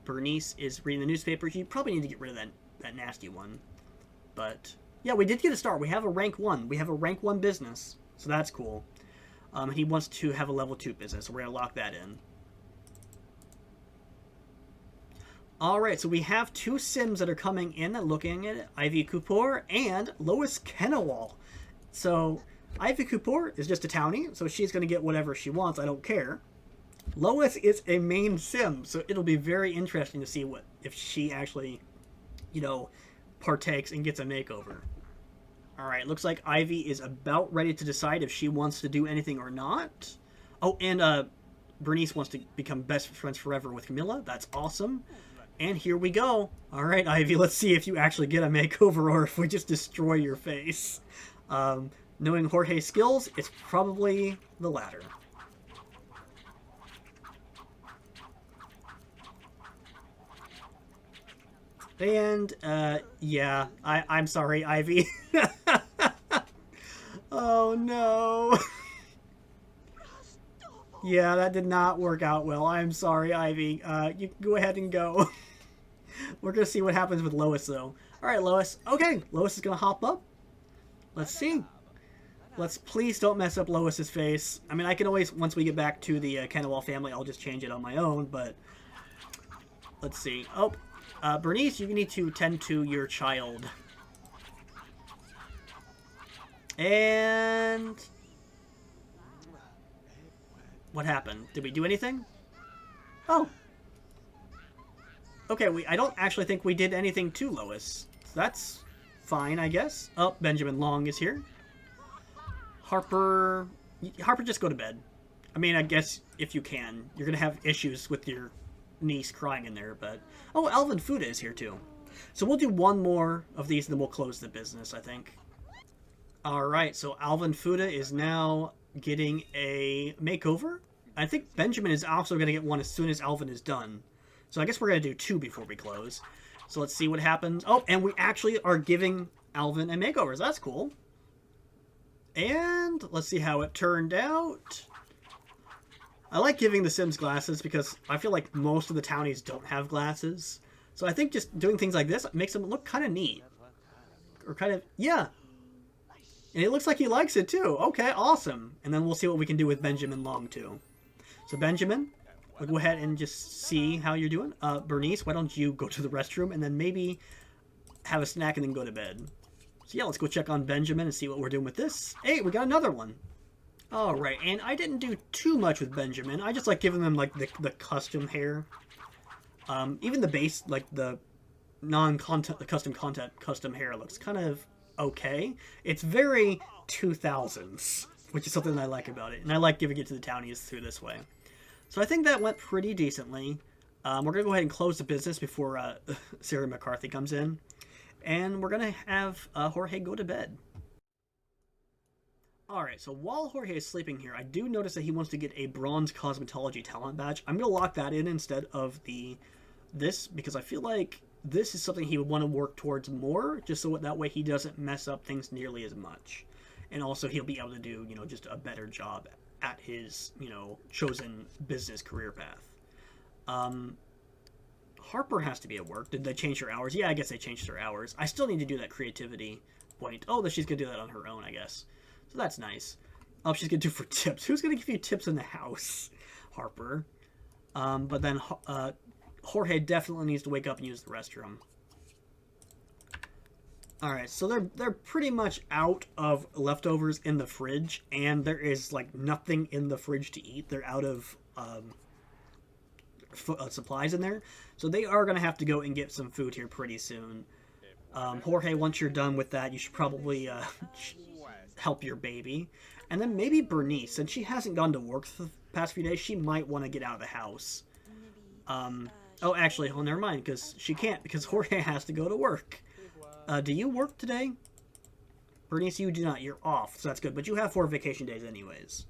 Bernice is reading the newspaper. You probably need to get rid of that nasty one. But, yeah, we did get a start. We have a rank 1. We have a rank 1 business. So that's cool. He wants to have a level 2 business. So we're going to lock that in. Alright, so we have 2 Sims that are coming in and looking at it. Ivy Kupor and Lois Kennewall. So, Ivy Kupor is just a townie, so she's going to get whatever she wants. I don't care. Lois is a main Sim, so it'll be very interesting to see if she actually, you know, partakes and gets a makeover. Alright, looks like Ivy is about ready to decide if she wants to do anything or not. Oh, and Bernice wants to become best friends forever with Camilla. That's awesome. And here we go. Alright, Ivy, let's see if you actually get a makeover or if we just destroy your face. Knowing Jorge's skills, it's probably the latter. And, yeah, I'm sorry, Ivy. Oh, no. Yeah, that did not work out well. I'm sorry, Ivy. You can go ahead and go. We're going to see what happens with Lois, though. Alright, Lois. Okay, Lois is going to hop up. Let's see. Please don't mess up Lois's face. I mean, I can always, once we get back to the Kennewall family, I'll just change it on my own, but... Let's see. Oh, Bernice, you need to tend to your child. And... What happened? Did we do anything? Oh. Okay, I don't actually think we did anything to Lois. That's fine, I guess. Oh, Benjamin Long is here. Harper, just go to bed. I mean, I guess if you can. You're going to have issues with your niece crying in there, but... Oh, Alvin Fuda is here, too. So we'll do one more of these, and then we'll close the business, I think. Alright, so Alvin Fuda is now getting a makeover. I think Benjamin is also going to get one as soon as Alvin is done. So I guess we're going to do 2 before we close. So let's see what happens. Oh, and we actually are giving Alvin and makeovers. That's cool. And let's see how it turned out. I like giving the Sims glasses because I feel like most of the townies don't have glasses. So I think just doing things like this makes them look kind of neat. Or kind of, yeah. And it looks like he likes it too. Okay, awesome. And then we'll see what we can do with Benjamin Long too. So Benjamin, we'll go ahead and just see how you're doing. Bernice, why don't you go to the restroom and then maybe have a snack and then go to bed. So yeah, let's go check on Benjamin and see what we're doing with this. Hey, we got another one. Alright, and I didn't do too much with Benjamin. I just like giving him like the custom hair. Even the base, like the non-content, the custom hair looks kind of okay. It's very 2000s, which is something I like about it. And I like giving it to the townies through this way. So I think that went pretty decently. We're going to go ahead and close the business before Sarah McCarthy comes in. And we're going to have Jorge go to bed. Alright, so while Jorge is sleeping here, I do notice that he wants to get a bronze cosmetology talent badge. I'm going to lock that in instead of this, because I feel like this is something he would want to work towards more, just so that way he doesn't mess up things nearly as much. And also he'll be able to do, you know, just a better job at his, you know, chosen business career path. Harper has to be at work. Did they change her hours? Yeah, I guess they changed her hours. I still need to do that creativity point. Oh, she's going to do that on her own, I guess. So that's nice. Oh, she's going to do for tips. Who's going to give you tips in the house? Harper. But then Jorge definitely needs to wake up and use the restroom. Alright, so they're pretty much out of leftovers in the fridge, and there is like nothing in the fridge to eat. They're out of supplies in there. So they are going to have to go and get some food here pretty soon. Jorge, once you're done with that, you should probably help your baby. And then maybe Bernice, since she hasn't gone to work the past few days, she might want to get out of the house. Oh, actually, oh, never mind, because she can't, because Jorge has to go to work. Do you work today? Bernice, you do not. You're off, so that's good. But you have 4 vacation days anyways.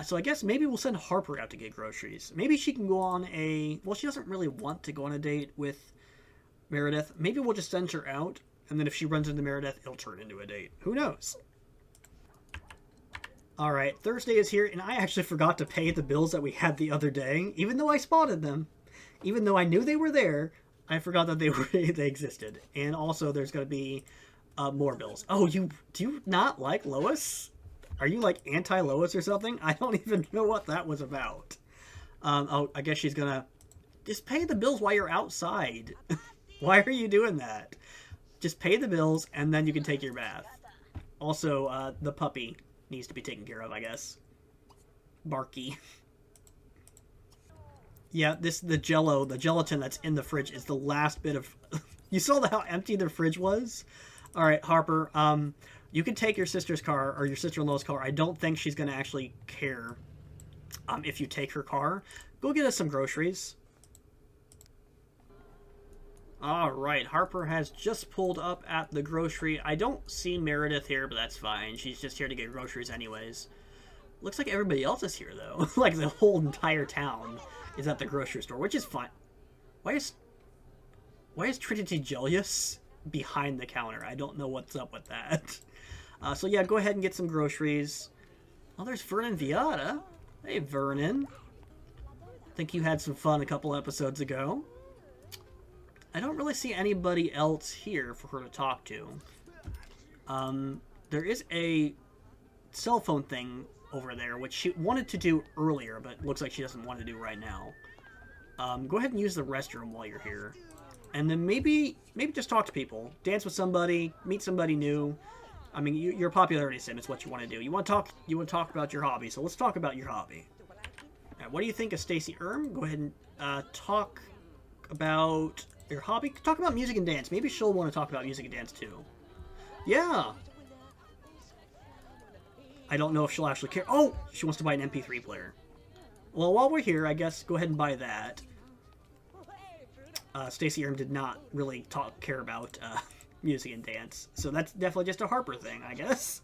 So I guess maybe we'll send Harper out to get groceries. Maybe she can go on a... Well, she doesn't really want to go on a date with Meredith. Maybe we'll just send her out, and then if she runs into Meredith, it'll turn into a date. Who knows? Alright, Thursday is here, and I actually forgot to pay the bills that we had the other day, even though I spotted them. Even though I knew they were there, I forgot that they existed. And also, there's going to be more bills. Oh, do you not like Lois? Are you like anti-Lois or something? I don't even know what that was about. Oh, I guess she's gonna just pay the bills while you're outside. Why are you doing that? Just pay the bills and then you can take your bath. Also, the puppy needs to be taken care of, I guess. Barky. Yeah, the gelatin that's in the fridge is the last bit of... You saw how empty the fridge was? Alright, Harper, you can take your sister's car, or your sister-in-law's car. I don't think she's going to actually care if you take her car. Go get us some groceries. Alright, Harper has just pulled up at the grocery. I don't see Meredith here, but that's fine. She's just here to get groceries anyways. Looks like everybody else is here, though. Like, the whole entire town is at the grocery store, which is fine. Why is Trinity Julius behind the counter? I don't know what's up with that. So yeah, go ahead and get some groceries. Oh, there's Vernon Viata. Hey, Vernon. I think you had some fun a couple episodes ago. I don't really see anybody else here for her to talk to. There is a cell phone thing over there, which she wanted to do earlier, but looks like she doesn't want to do right now. Go ahead and use the restroom while you're here. And then maybe just talk to people. Dance with somebody, meet somebody new. I mean, you're a popularity sim, it's what you want to do. You want to talk about your hobby, so let's talk about your hobby. Now, what do you think of Stacey Erm? Go ahead and talk about your hobby. Talk about music and dance. Maybe she'll want to talk about music and dance too. Yeah! I don't know if she'll actually care. Oh! She wants to buy an MP3 player. Well, while we're here, I guess go ahead and buy that. Stacey Erm did not really care about music and dance, so that's definitely just a Harper thing, I guess.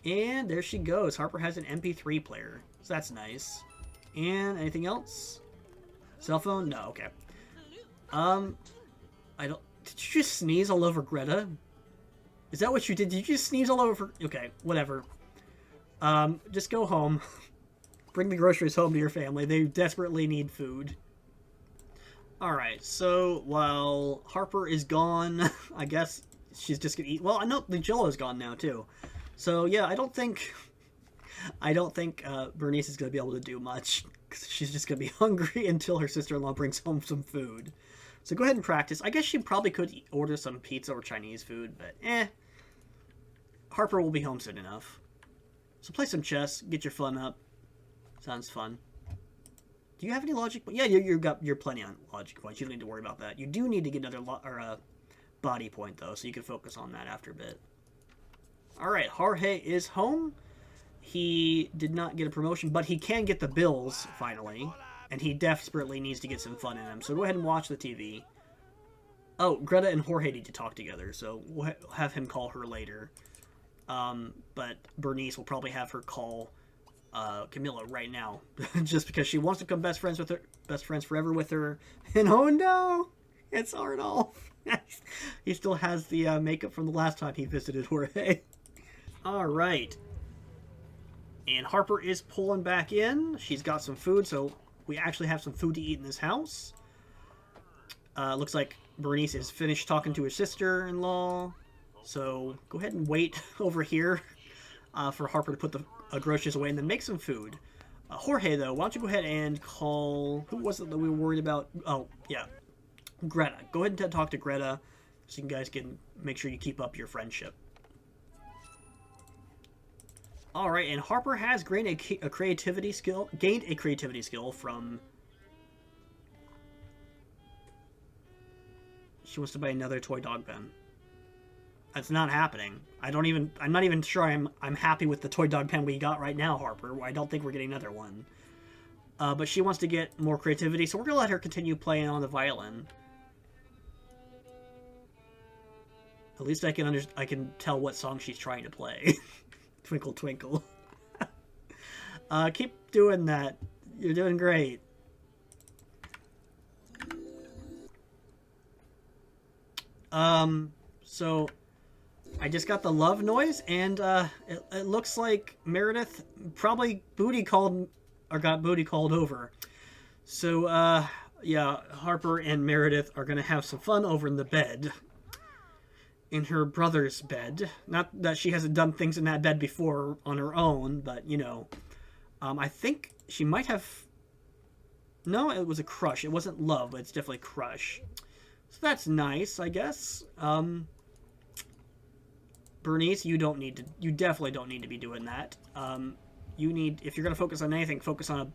And there she goes. Harper has an MP3 player, so that's nice. And anything else? Cell phone? No, okay. I don't... Did you just sneeze all over Greta? Is that what you did? Did you just sneeze all over? Okay, whatever. Just go home. Bring the groceries home to your family. They desperately need food. Alright, so while Harper is gone, I guess she's just gonna eat. Well, I know the Jello's gone now too. So yeah, I don't think Bernice is gonna be able to do much. 'Cause she's just gonna be hungry until her sister-in-law brings home some food. So go ahead and practice. I guess she probably could order some pizza or Chinese food, but Harper will be home soon enough. So play some chess, get your fun up. Sounds fun. Do you have any logic? Yeah, you're plenty on logic points. You don't need to worry about that. You do need to get another body point though, so you can focus on that after a bit. All right, Jorge is home. He did not get a promotion, but he can get the bills finally, and he desperately needs to get some fun in him. So go ahead and watch the TV. Oh, Greta and Jorge need to talk together, so we'll have him call her later. But Bernice will probably have her call Camilla right now, just because she wants to become best friends forever with her. And oh no, it's Arnolf. He still has the makeup from the last time he visited Jorge. All right, and Harper is pulling back in. She's got some food, so we actually have some food to eat in this house. Looks like Bernice is finished talking to her sister-in-law. So go ahead and wait over here for Harper to put the groceries away and then make some food. Jorge, though, why don't you go ahead and call... Who was it that we were worried about? Oh, yeah. Greta. Go ahead and talk to Greta so you guys can make sure you keep up your friendship. Alright, and Harper has gained a creativity skill from... She wants to buy another toy dog pen. That's not happening. I'm not even sure I'm happy with the toy dog pen we got right now, Harper. I don't think we're getting another one. But she wants to get more creativity, so we're gonna let her continue playing on the violin. At least I can tell what song she's trying to play. Twinkle Twinkle. Keep doing that. You're doing great. So I just got the love noise, and it looks like Meredith probably got booty called over. So yeah, Harper and Meredith are gonna have some fun over in the bed. In her brother's bed. Not that she hasn't done things in that bed before on her own, but you know. I think she might have... No, it was a crush. It wasn't love, but it's definitely crush. So that's nice, I guess. Bernice, you definitely don't need to be doing that. If you're gonna focus on anything, focus on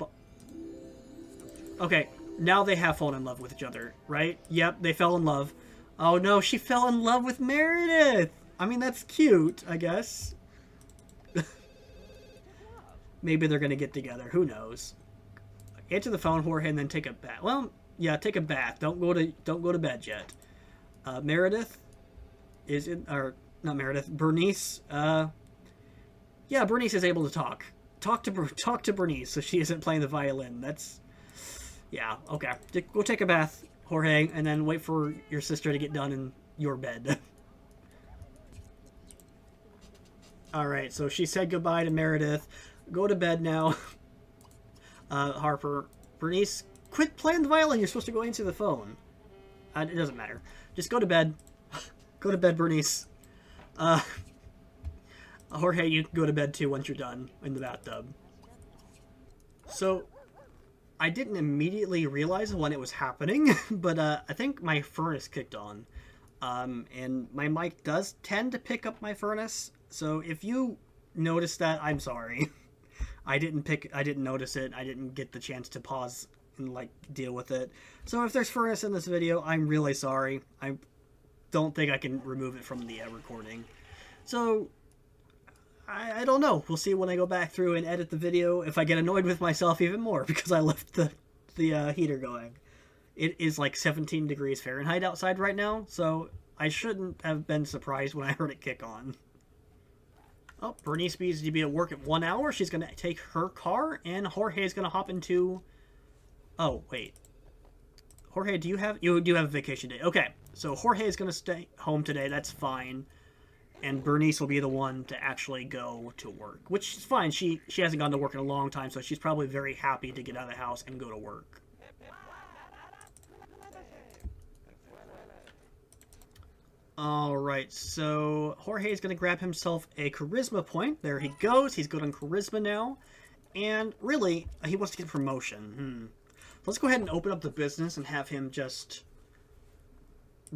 Okay, now they have fallen in love with each other, right? Yep, they fell in love. Oh no, she fell in love with Meredith! I mean, that's cute, I guess. Maybe they're gonna get together, who knows. Answer the phone, Jorge, and then take a bath. Well, yeah, take a bath. Don't go to bed yet. Meredith is in, or not Meredith, Bernice. Yeah, Bernice is able to talk. Talk to Bernice, so she isn't playing the violin. Yeah, okay. Go take a bath, Jorge, and then wait for your sister to get done in your bed. Alright, so she said goodbye to Meredith. Go to bed now. Harper. Bernice, quit playing the violin. You're supposed to go answer the phone. It doesn't matter. Just go to bed. Go to bed, Bernice. Jorge, you can go to bed too once you're done in the bathtub. So, I didn't immediately realize when it was happening, but I think my furnace kicked on. And my mic does tend to pick up my furnace, so if you notice that, I'm sorry. I didn't notice it. I didn't get the chance to pause and deal with it. So if there's furnace in this video, I'm really sorry. I don't think I can remove it from the recording. So I don't know. We'll see when I go back through and edit the video if I get annoyed with myself even more because I left the heater going. It is 17 degrees Fahrenheit outside right now, so I shouldn't have been surprised when I heard it kick on. Oh, Bernice needs to be at work at 1 hour. She's going to take her car, and Jorge is going to hop into... Oh, wait. Jorge, you do have a vacation day. Okay, so Jorge is going to stay home today. That's fine. and Bernice will be the one to actually go to work, which is fine. She hasn't gone to work in a long time, so she's probably very happy to get out of the house and go to work. Alright, so Jorge's going to grab himself a charisma point. There he goes. He's good on charisma now. And really, he wants to get a promotion. Let's go ahead and open up the business and have him just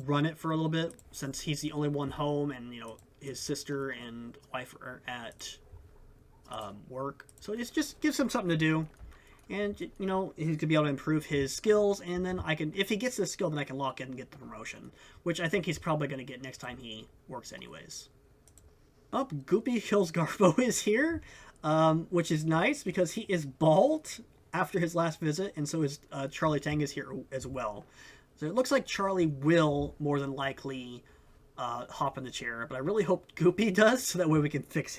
run it for a little bit, since he's the only one home and, you know, his sister and wife are at work. So just gives him something to do. And, you know, he's going to be able to improve his skills, and then I can, if he gets this skill, then I can lock in and get the promotion, which I think he's probably going to get next time he works anyways. Oh, Goopy Hills Garbo is here, which is nice because he is bald after his last visit, and so is Charlie Tang is here as well. So it looks like Charlie will more than likely hop in the chair, but I really hope Goopy does, so that way we can fix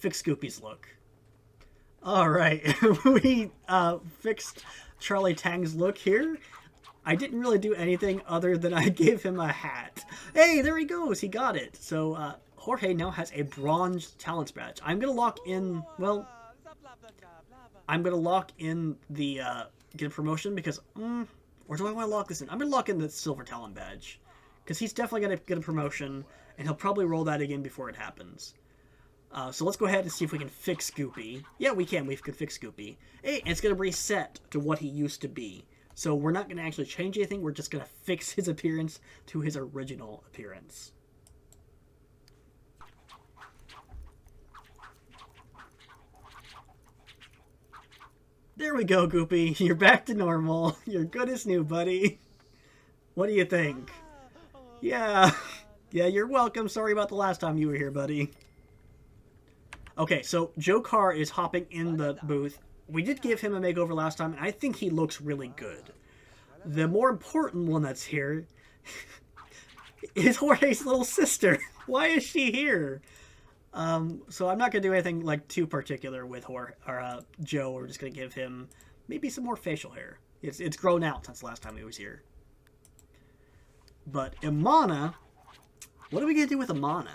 Goopy's look. Alright, we fixed Charlie Tang's look here. I didn't really do anything other than I gave him a hat. Hey, there he goes, he got it. So Jorge now has a bronze talents badge. I'm going to lock in, well, I'm going to lock in the get a promotion because, or do I want to lock this in? I'm going to lock in the silver talent badge because he's definitely going to get a promotion, and he'll probably roll that again before it happens. So let's go ahead and see if we can fix Goopy. Yeah, we can. We can fix Goopy. Hey, and it's going to reset to what he used to be. So we're not going to actually change anything. We're just going to fix his appearance to his original appearance. There we go, Goopy. You're back to normal. You're good as new, buddy. What do you think? Yeah. Yeah, you're welcome. Sorry about the last time you were here, buddy. Okay, so Joe Carr is hopping in the booth. We did give him a makeover last time, and I think he looks really good. The more important one that's here is Jorge's little sister. Why is she here? So I'm not going to do anything like too particular with Joe. We're just going to give him maybe some more facial hair. It's grown out since the last time he was here. But Imana, what are we going to do with Imana?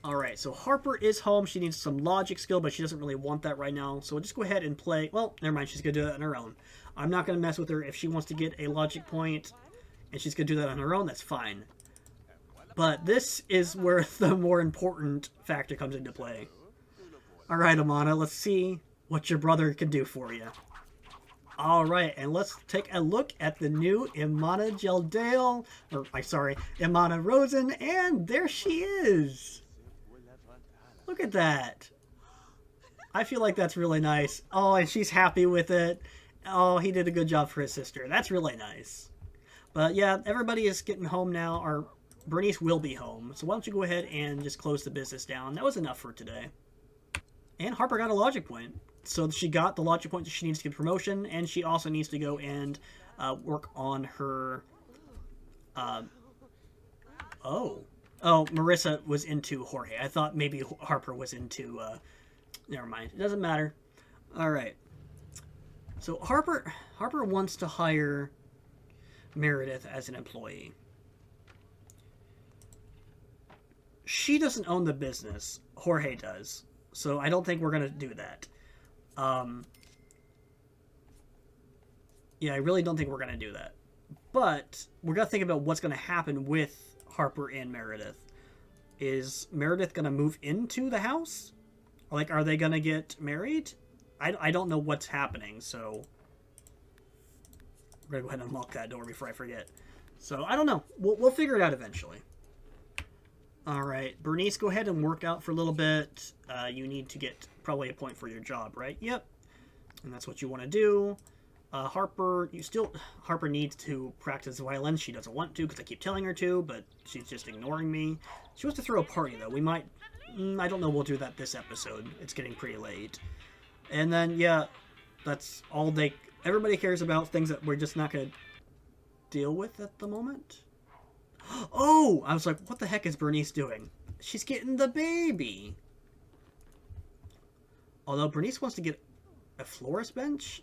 Alright, so Harper is home. She needs some logic skill, but she doesn't really want that right now. So we'll just go ahead and play. Well, never mind. She's going to do that on her own. I'm not going to mess with her. If she wants to get a logic point and she's going to do that on her own, that's fine. But this is where the more important factor comes into play. Alright, Imana, let's see what your brother can do for you. Alright, and let's take a look at the new Imana Geldale. Imana Rosen, and there she is. Look at that. I feel like that's really nice. Oh, and she's happy with it. Oh, he did a good job for his sister. That's really nice. But yeah, everybody is getting home now. Or Bernice will be home. So why don't you go ahead and just close the business down. That was enough for today. And Harper got a logic point. So she got the logic point that she needs to get promotion. And she also needs to go and work on her... Oh, Marissa was into Jorge. I thought maybe Harper was into... Never mind. It doesn't matter. Alright. So Harper wants to hire Meredith as an employee. She doesn't own the business. Jorge does. So I don't think we're going to do that. Yeah, I really don't think we're going to do that. But we're going to think about what's going to happen with Harper and Meredith. Is Meredith going to move into the house? Like, are they going to get married? I don't know what's happening, so... We're going to go ahead and unlock that door before I forget. So, I don't know. We'll figure it out eventually. Alright, Bernice, go ahead and work out for a little bit. You need to get probably a point for your job, right? Yep. And that's what you want to do. Harper needs to practice violin. She doesn't want to because I keep telling her to, but she's just ignoring me. She wants to throw a party, though. We might... I don't know, we'll do that this episode. It's getting pretty late. And then, yeah, that's all everybody cares about, things that we're just not going to deal with at the moment. Oh! I was like, what the heck is Bernice doing? She's getting the baby! Although Bernice wants to get a florist bench,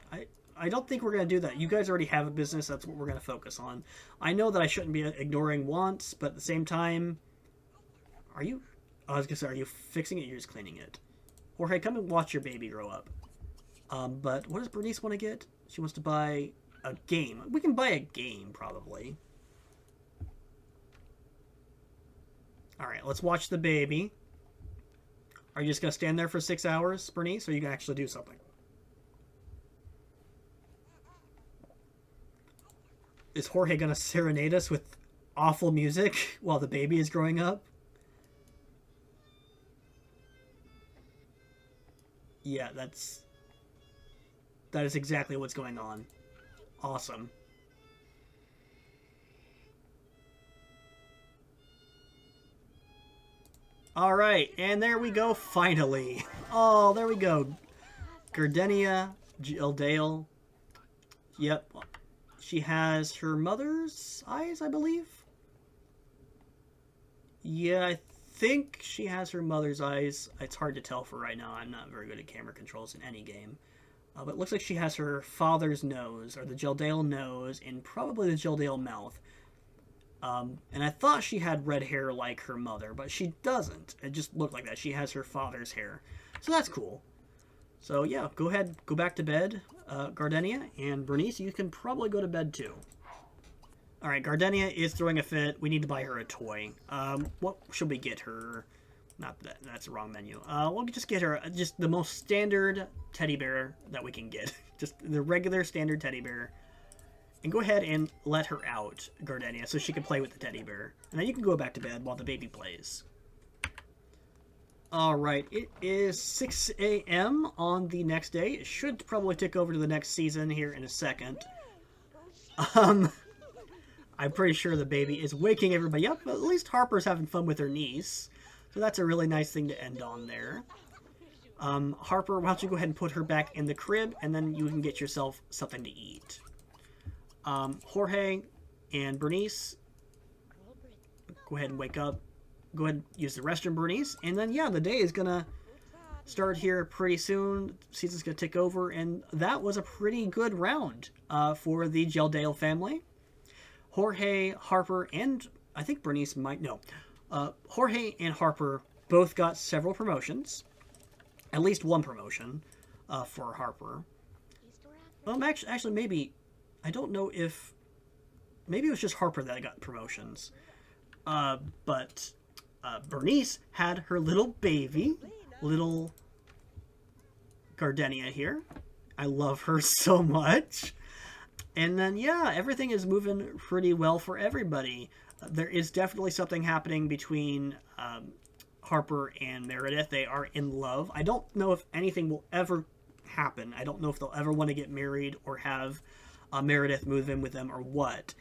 I don't think we're going to do that. You guys already have a business. That's what we're going to focus on. I know that I shouldn't be ignoring wants, but at the same time, are you... I was going to say, are you fixing it? You're just cleaning it. Jorge, come and watch your baby grow up. But what does Bernice want to get? She wants to buy a game. We can buy a game, probably. Alright, let's watch the baby. Are you just going to stand there for 6 hours, Bernice, or you can actually do something? Is Jorge going to serenade us with awful music while the baby is growing up? Yeah, that is exactly what's going on. Awesome. Alright, and there we go, finally. Oh, there we go. Gardenia, Jildale. Yep. She has her mother's eyes, I believe. Yeah, I think she has her mother's eyes. It's hard to tell for right now. I'm not very good at camera controls in any game. But it looks like she has her father's nose, or the Jildale nose, and probably the Jildale mouth. And I thought she had red hair like her mother, but she doesn't. It just looked like that. She has her father's hair. So that's cool. So yeah, go ahead, go back to bed, Gardenia, and Bernice, you can probably go to bed too. Alright, Gardenia is throwing a fit. We need to buy her a toy. What should we get her? Not that, that's the wrong menu. We'll just get her just the most standard teddy bear that we can get. Just the regular standard teddy bear. And go ahead and let her out, Gardenia, so she can play with the teddy bear. And then you can go back to bed while the baby plays. Alright, it is 6 a.m. on the next day. It should probably tick over to the next season here in a second. I'm pretty sure the baby is waking everybody up, but at least Harper's having fun with her niece. So that's a really nice thing to end on there. Harper, why don't you go ahead and put her back in the crib, and then you can get yourself something to eat. Jorge and Bernice, go ahead and wake up. Go ahead and use the restroom, Bernice. And then, yeah, the day is going to start here pretty soon. Season's going to tick over. And that was a pretty good round for the Jildale family. Jorge, Harper, and I think Bernice might know. Jorge and Harper both got several promotions. At least one promotion for Harper. Actually, maybe... I don't know if... Maybe it was just Harper that got promotions. But Bernice had her little baby, little Gardenia here. I love her so much. And then, yeah, everything is moving pretty well for everybody. There is definitely something happening between Harper and Meredith. They are in love. I don't know if anything will ever happen. I don't know if they'll ever want to get married or have Meredith move in with them or what.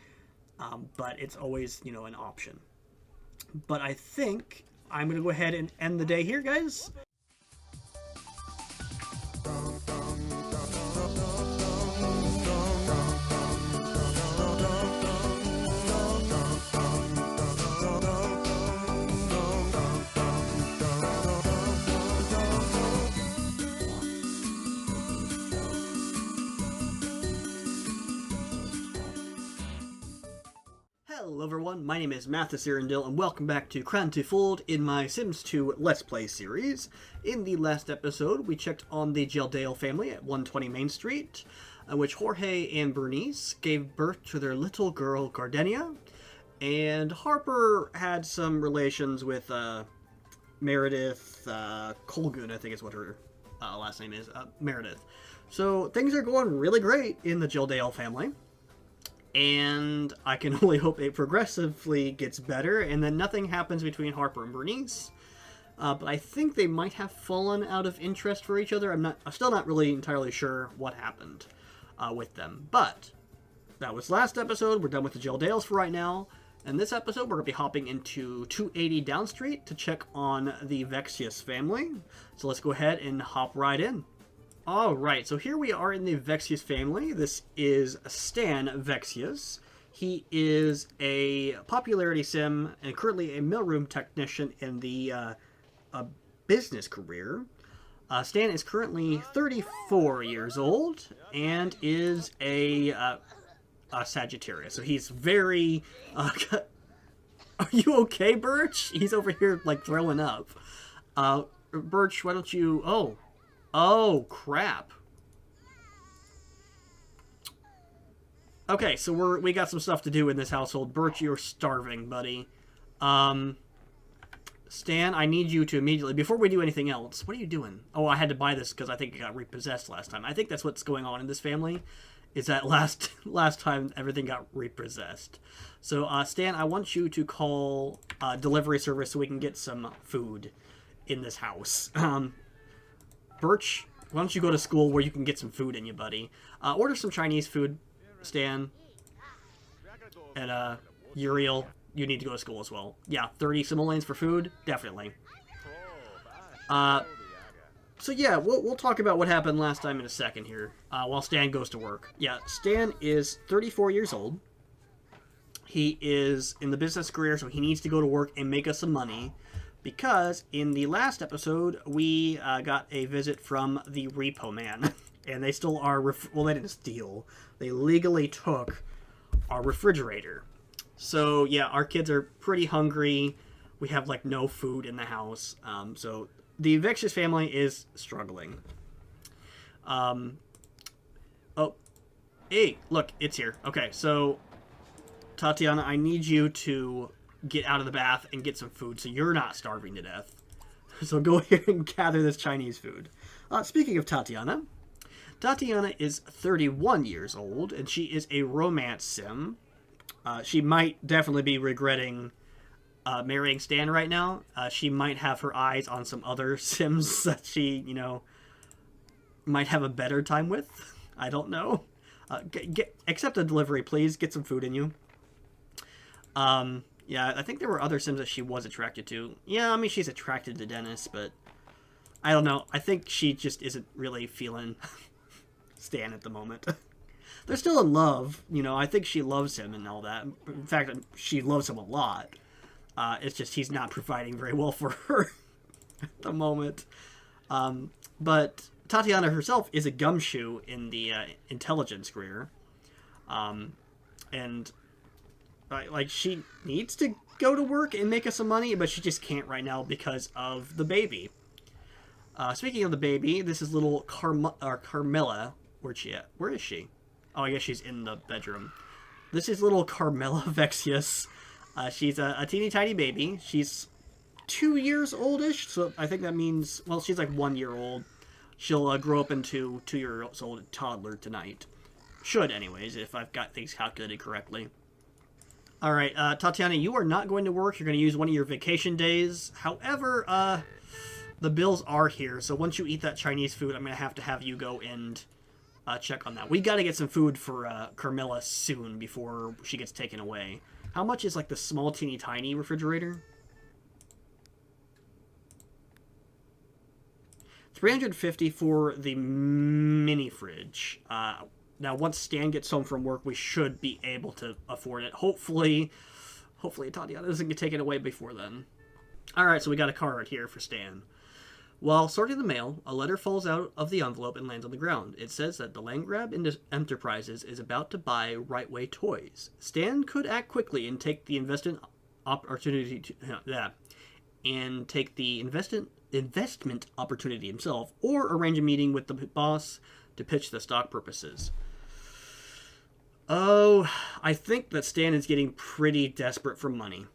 But it's always, you know, an option. But I think I'm going to go ahead and end the day here, guys. Hello everyone, my name is Mathis Irondale, and welcome back to Krand-ti-Fold in my Sims 2 Let's Play series. In the last episode, we checked on the Jildale family at 120 Main Street, which Jorge and Bernice gave birth to their little girl, Gardenia, and Harper had some relations with Meredith Colgoon, I think is what her last name is, Meredith. So things are going really great in the Jildale family. And I can only hope it progressively gets better, and then nothing happens between Harper and Bernice. But I think they might have fallen out of interest for each other. I'm still not really entirely sure what happened with them. But that was last episode. We're done with the Jildales for right now. And this episode, we're going to be hopping into 280 Down Street to check on the Vexius family. So let's go ahead and hop right in. Alright, so here we are in the Vexius family. This is Stan Vexius. He is a popularity sim and currently a mailroom technician in the business career. Stan is currently 34 years old and is a Sagittarius. So he's very... Are you okay, Birch? He's over here, like, throwing up. Birch, why don't you... Oh, crap. Okay, so we got some stuff to do in this household. Birch, you're starving, buddy. Stan, I need you to immediately... Before we do anything else, what are you doing? Oh, I had to buy this because I think it got repossessed last time. I think that's what's going on in this family, is that last time everything got repossessed. So, Stan, I want you to call delivery service so we can get some food in this house. Birch, why don't you go to school where you can get some food in you, buddy? Order some Chinese food, Stan. And, Uriel, you need to go to school as well. Yeah, 30 simoleons for food? Definitely. So yeah, we'll talk about what happened last time in a second here, while Stan goes to work. Yeah, Stan is 34 years old. He is in the business career, so he needs to go to work and make us some money, because in the last episode, we got a visit from the Repo Man, and they stole our... well, they didn't steal. They legally took our refrigerator. So, yeah, our kids are pretty hungry. We have, like, no food in the house. So, the Vexus family is struggling. Oh, hey, look, it's here. Okay, so, Tatiana, I need you to get out of the bath and get some food so you're not starving to death. So, go here and gather this Chinese food. Speaking of Tatiana, Tatiana is 31 years old, and she is a romance sim. She might definitely be regretting marrying Stan right now. She might have her eyes on some other Sims that she, might have a better time with. I don't know. Accept a delivery, please. Get some food in you. Yeah, I think there were other Sims that she was attracted to. Yeah, I mean, she's attracted to Dennis, but I don't know. I think she just isn't really feeling Stan at the moment. They're still in love, I think she loves him and all that. In fact, she loves him a lot. It's just he's not providing very well for her at the moment. But Tatiana herself is a gumshoe in the intelligence career. And she needs to go to work and make us some money, but she just can't right now because of the baby. Speaking of the baby, this is little Carmilla. Where's she at? Where is she? Oh, I guess she's in the bedroom. This is little Carmilla Vexius. She's a teeny tiny baby. She's 2 years oldish, so I think that means, well, she's like 1 year old. She'll grow up into 2 years old toddler tonight. Should, anyways, if I've got things calculated correctly. Alright, Tatiana, you are not going to work. You're going to use one of your vacation days. However, the bills are here, so once you eat that Chinese food, I'm going to have you go and check on that. We got to get some food for Carmilla soon before she gets taken away. How much is like the small teeny tiny refrigerator? 350 for the mini fridge. Now once Stan gets home from work, we should be able to afford it. Hopefully Tatiana doesn't get taken away before then. Alright, so we got a card here for Stan. While sorting the mail, a letter falls out of the envelope and lands on the ground. It says that the Landgrab Enterprises is about to buy Right Way Toys. Stan could act quickly and take the investment opportunity himself, or arrange a meeting with the boss to pitch the stock purposes. Oh, I think that Stan is getting pretty desperate for money,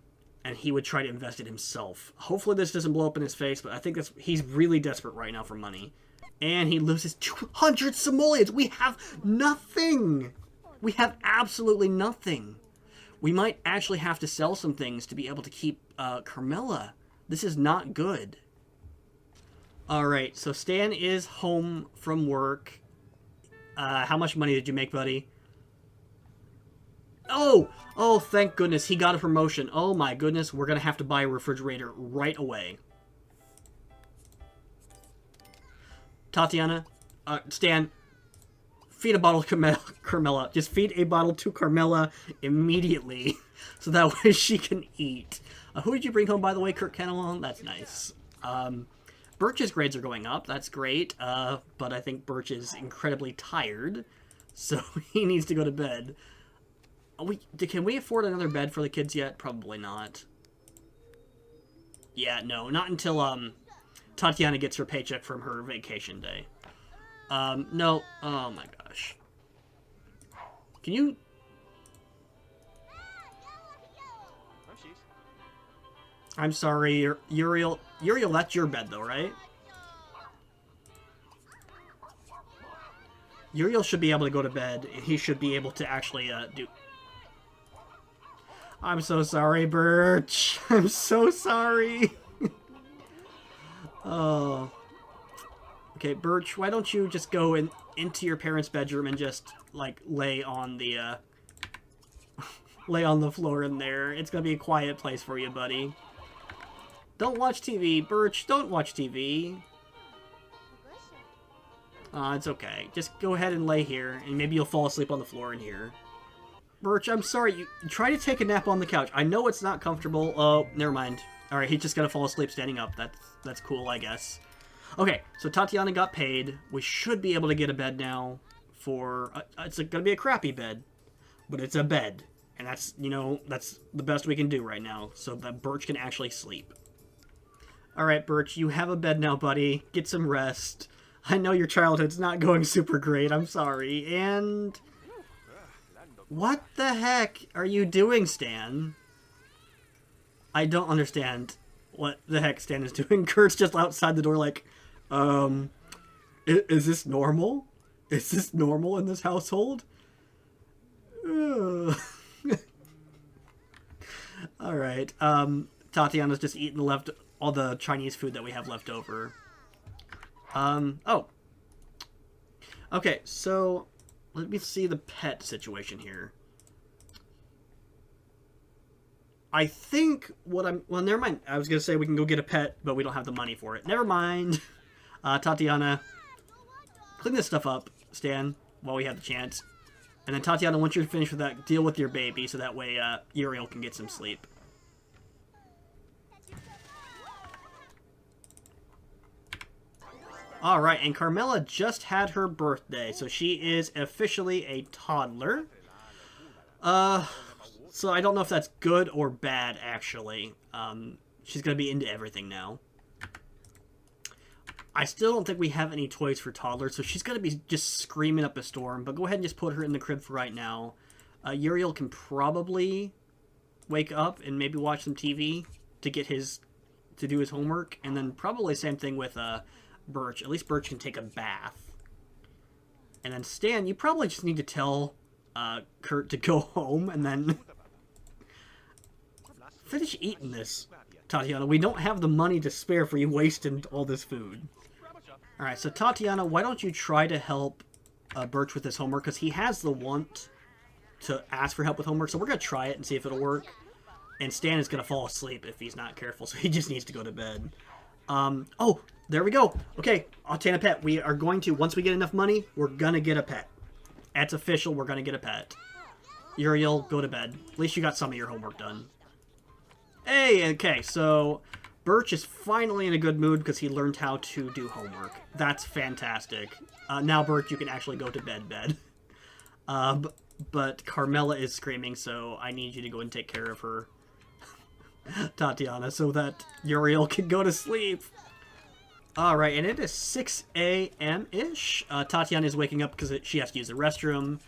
and he would try to invest it himself. Hopefully this doesn't blow up in his face, but I think he's really desperate right now for money. And he loses 200 simoleons! We have nothing! We have absolutely nothing. We might actually have to sell some things to be able to keep Carmilla. This is not good. Alright, so Stan is home from work. How much money did you make, buddy? Oh, thank goodness, he got a promotion. Oh my goodness, we're gonna have to buy a refrigerator right away. Tatiana, Stan, feed a bottle to Carmilla. Just feed a bottle to Carmilla immediately, so that way she can eat. Who did you bring home, by the way, Kurt Kennelon? That's nice. Birch's grades are going up. That's great. But I think Birch is incredibly tired, so he needs to go to bed. Can we afford another bed for the kids yet? Probably not. Yeah, no, not until Tatiana gets her paycheck from her vacation day. No. Oh my gosh. Can you? Oh, jeez. I'm sorry, Uriel. Uriel, that's your bed though, right? Uriel should be able to go to bed, and he should be able to actually do. I'm so sorry, Birch. I'm so sorry. Oh. Okay, Birch, why don't you just go into your parents' bedroom and just, like, lay on the floor in there. It's gonna be a quiet place for you, buddy. Don't watch TV, Birch. Don't watch TV. It's okay. Just go ahead and lay here, and maybe you'll fall asleep on the floor in here. Birch, I'm sorry. You try to take a nap on the couch. I know it's not comfortable. Oh, never mind. All right, he's just gonna fall asleep standing up. That's cool, I guess. Okay, so Tatiana got paid. We should be able to get a bed now. It's gonna be a crappy bed, but it's a bed, and that's that's the best we can do right now, so that Birch can actually sleep. All right, Birch, you have a bed now, buddy. Get some rest. I know your childhood's not going super great. I'm sorry. And what the heck are you doing, Stan? I don't understand what the heck Stan is doing. Kurt's just outside the door like, is this normal? Is this normal in this household? Alright, Tatiana's just eating all the Chinese food that we have left over. Oh. Okay, so let me see the pet situation here. I think well, never mind. I was going to say we can go get a pet, but we don't have the money for it. Never mind. Tatiana, clean this stuff up, Stan, while we have the chance. And then Tatiana, once you're finished with that, deal with your baby, so that way Uriel can get some sleep. Alright, and Carmela just had her birthday, so she is officially a toddler. So I don't know if that's good or bad, actually. She's going to be into everything now. I still don't think we have any toys for toddlers, so she's going to be just screaming up a storm. But go ahead and just put her in the crib for right now. Uriel can probably wake up and maybe watch some TV to do his homework. And then probably same thing with Birch. At least Birch can take a bath. And then Stan, you probably just need to tell Kurt to go home and then finish eating this, Tatiana. We don't have the money to spare for you wasting all this food. Alright, so Tatiana, why don't you try to help Birch with his homework, because he has the want to ask for help with homework, so we're going to try it and see if it'll work. And Stan is going to fall asleep if he's not careful, so he just needs to go to bed. Oh, there we go. Okay, obtain a pet. We are going to, once we get enough money, we're going to get a pet. That's official, we're going to get a pet. Uriel, go to bed. At least you got some of your homework done. Hey, okay, so Birch is finally in a good mood because he learned how to do homework. That's fantastic. Now, Birch, you can actually go to bed. But Carmela is screaming, so I need you to go and take care of her, Tatiana, so that Uriel can go to sleep. Alright, and it is 6 a.m.-ish. Tatiana is waking up because she has to use the restroom.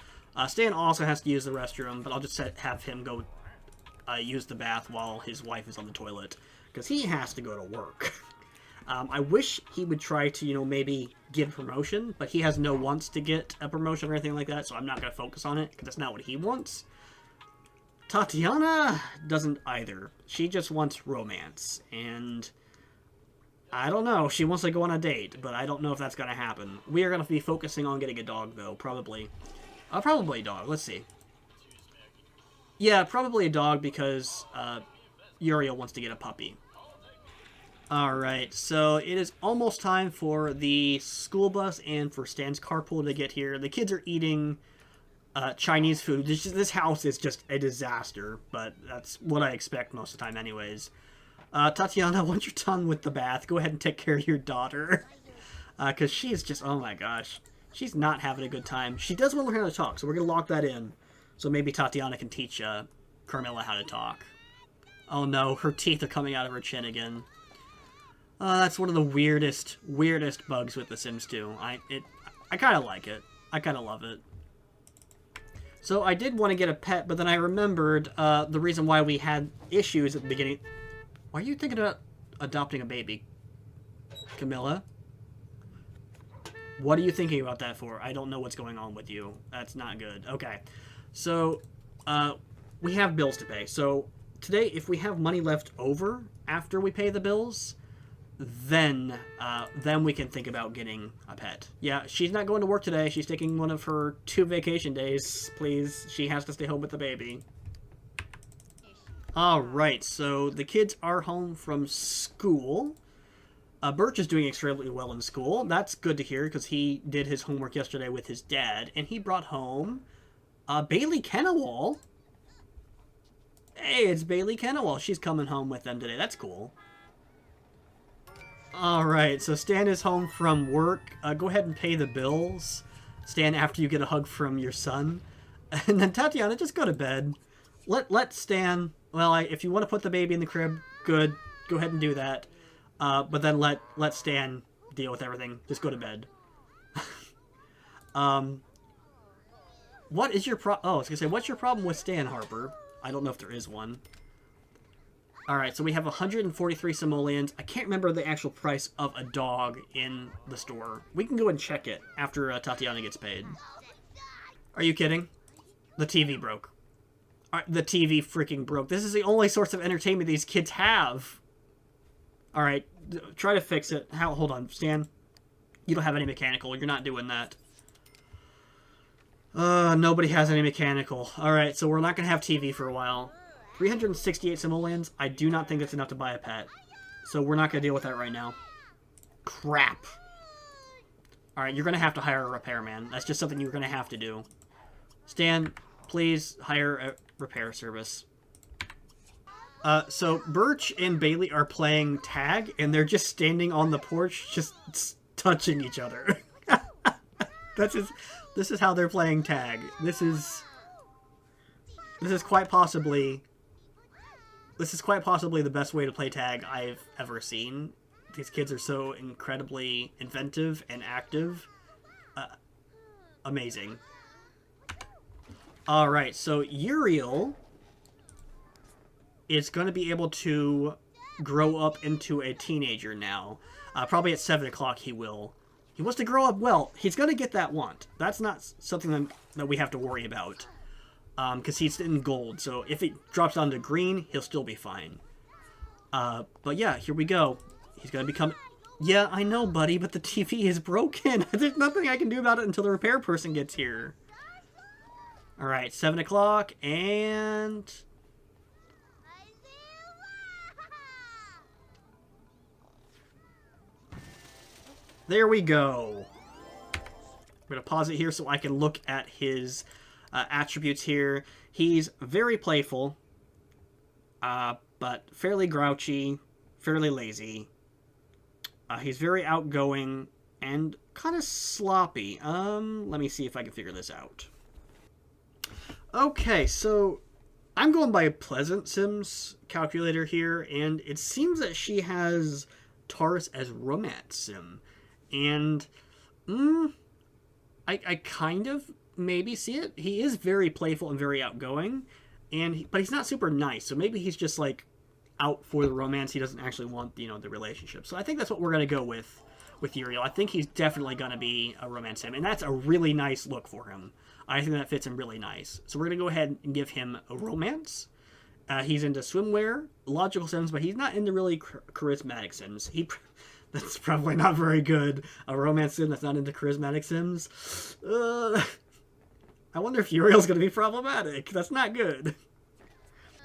Stan also has to use the restroom, but I'll just have him go use the bath while his wife is on the toilet, because he has to go to work. I wish he would try to, maybe get a promotion, but he has no wants to get a promotion or anything like that, so I'm not going to focus on it, because that's not what he wants. Tatiana doesn't either. She just wants romance, and I don't know. She wants to go on a date, but I don't know if that's going to happen. We are going to be focusing on getting a dog, though, probably. Probably a dog. Let's see. Yeah, probably a dog, because Uriel wants to get a puppy. Alright, so it is almost time for the school bus and for Stan's carpool to get here. The kids are eating Chinese food. This house is just a disaster, but that's what I expect most of the time anyways. Tatiana, once you're done with the bath, go ahead and take care of your daughter. Because she is just, oh my gosh. She's not having a good time. She does want to learn how to talk, so we're going to lock that in. So maybe Tatiana can teach Carmilla how to talk. Oh no, her teeth are coming out of her chin again. That's one of the weirdest bugs with The Sims 2. I kind of like it. I kind of love it. So I did want to get a pet, but then I remembered the reason why we had issues at the beginning. Why are you thinking about adopting a baby, Camilla? What are you thinking about that for? I don't know what's going on with you. That's not good. Okay. So, we have bills to pay. So, today, if we have money left over after we pay the bills, then we can think about getting a pet. Yeah, she's not going to work today. She's taking one of her 2 vacation days. Please, she has to stay home with the baby. Alright, so the kids are home from school. Birch is doing extremely well in school. That's good to hear, because he did his homework yesterday with his dad, and he brought home Bailey Kennewall. Hey, it's Bailey Kennewall. She's coming home with them today. That's cool. Alright, so Stan is home from work. Go ahead and pay the bills, Stan, after you get a hug from your son. And then Tatiana, just go to bed. Let Stan... Well, if you want to put the baby in the crib, good. Go ahead and do that. But then let Stan deal with everything. Just go to bed. What is your I was gonna say, what's your problem with Stan, Harper? I don't know if there is one. Alright, so we have 143 simoleons. I can't remember the actual price of a dog in the store. We can go and check it after Tatiana gets paid. Are you kidding? The TV broke. The TV freaking broke. This is the only source of entertainment these kids have. Alright, try to fix it. Hold on, Stan. You don't have any mechanical. You're not doing that. Nobody has any mechanical. Alright, so we're not going to have TV for a while. 368 simoleons. I do not think that's enough to buy a pet. So we're not going to deal with that right now. Crap. Alright, you're going to have to hire a repairman. That's just something you're going to have to do. Stan, please hire a repair service. So Birch and Bailey are playing tag, and they're just standing on the porch, just touching each other. This is how they're playing tag. This is quite possibly the best way to play tag I've ever seen. These kids are so incredibly inventive and active. Amazing. Alright, so Uriel is going to be able to grow up into a teenager now. Probably at 7 o'clock he will. He wants to grow up well. He's going to get that want. That's not something that we have to worry about. Because he's in gold. So if it drops down to green, he'll still be fine. But yeah, here we go. He's going to become... Yeah, I know, buddy, but the TV is broken. There's nothing I can do about it until the repair person gets here. Alright, 7 o'clock, and... There we go. I'm going to pause it here so I can look at his attributes here. He's very playful, but fairly grouchy, fairly lazy. He's very outgoing and kind of sloppy. Let me see if I can figure this out. Okay, so I'm going by Pleasant Sims calculator here, and it seems that she has Taurus as Romance Sim. And I kind of maybe see it. He is very playful and very outgoing, but he's not super nice. So maybe he's just like out for the romance. He doesn't actually want, the relationship. So I think that's what we're gonna go with Uriel. I think he's definitely gonna be a romance sim, and that's a really nice look for him. I think that fits him really nice. So we're gonna go ahead and give him a romance. He's into swimwear, logical sims, but he's not into really charismatic sims. That's probably not very good. A romance sim that's not into charismatic sims. I wonder if Uriel's going to be problematic. That's not good.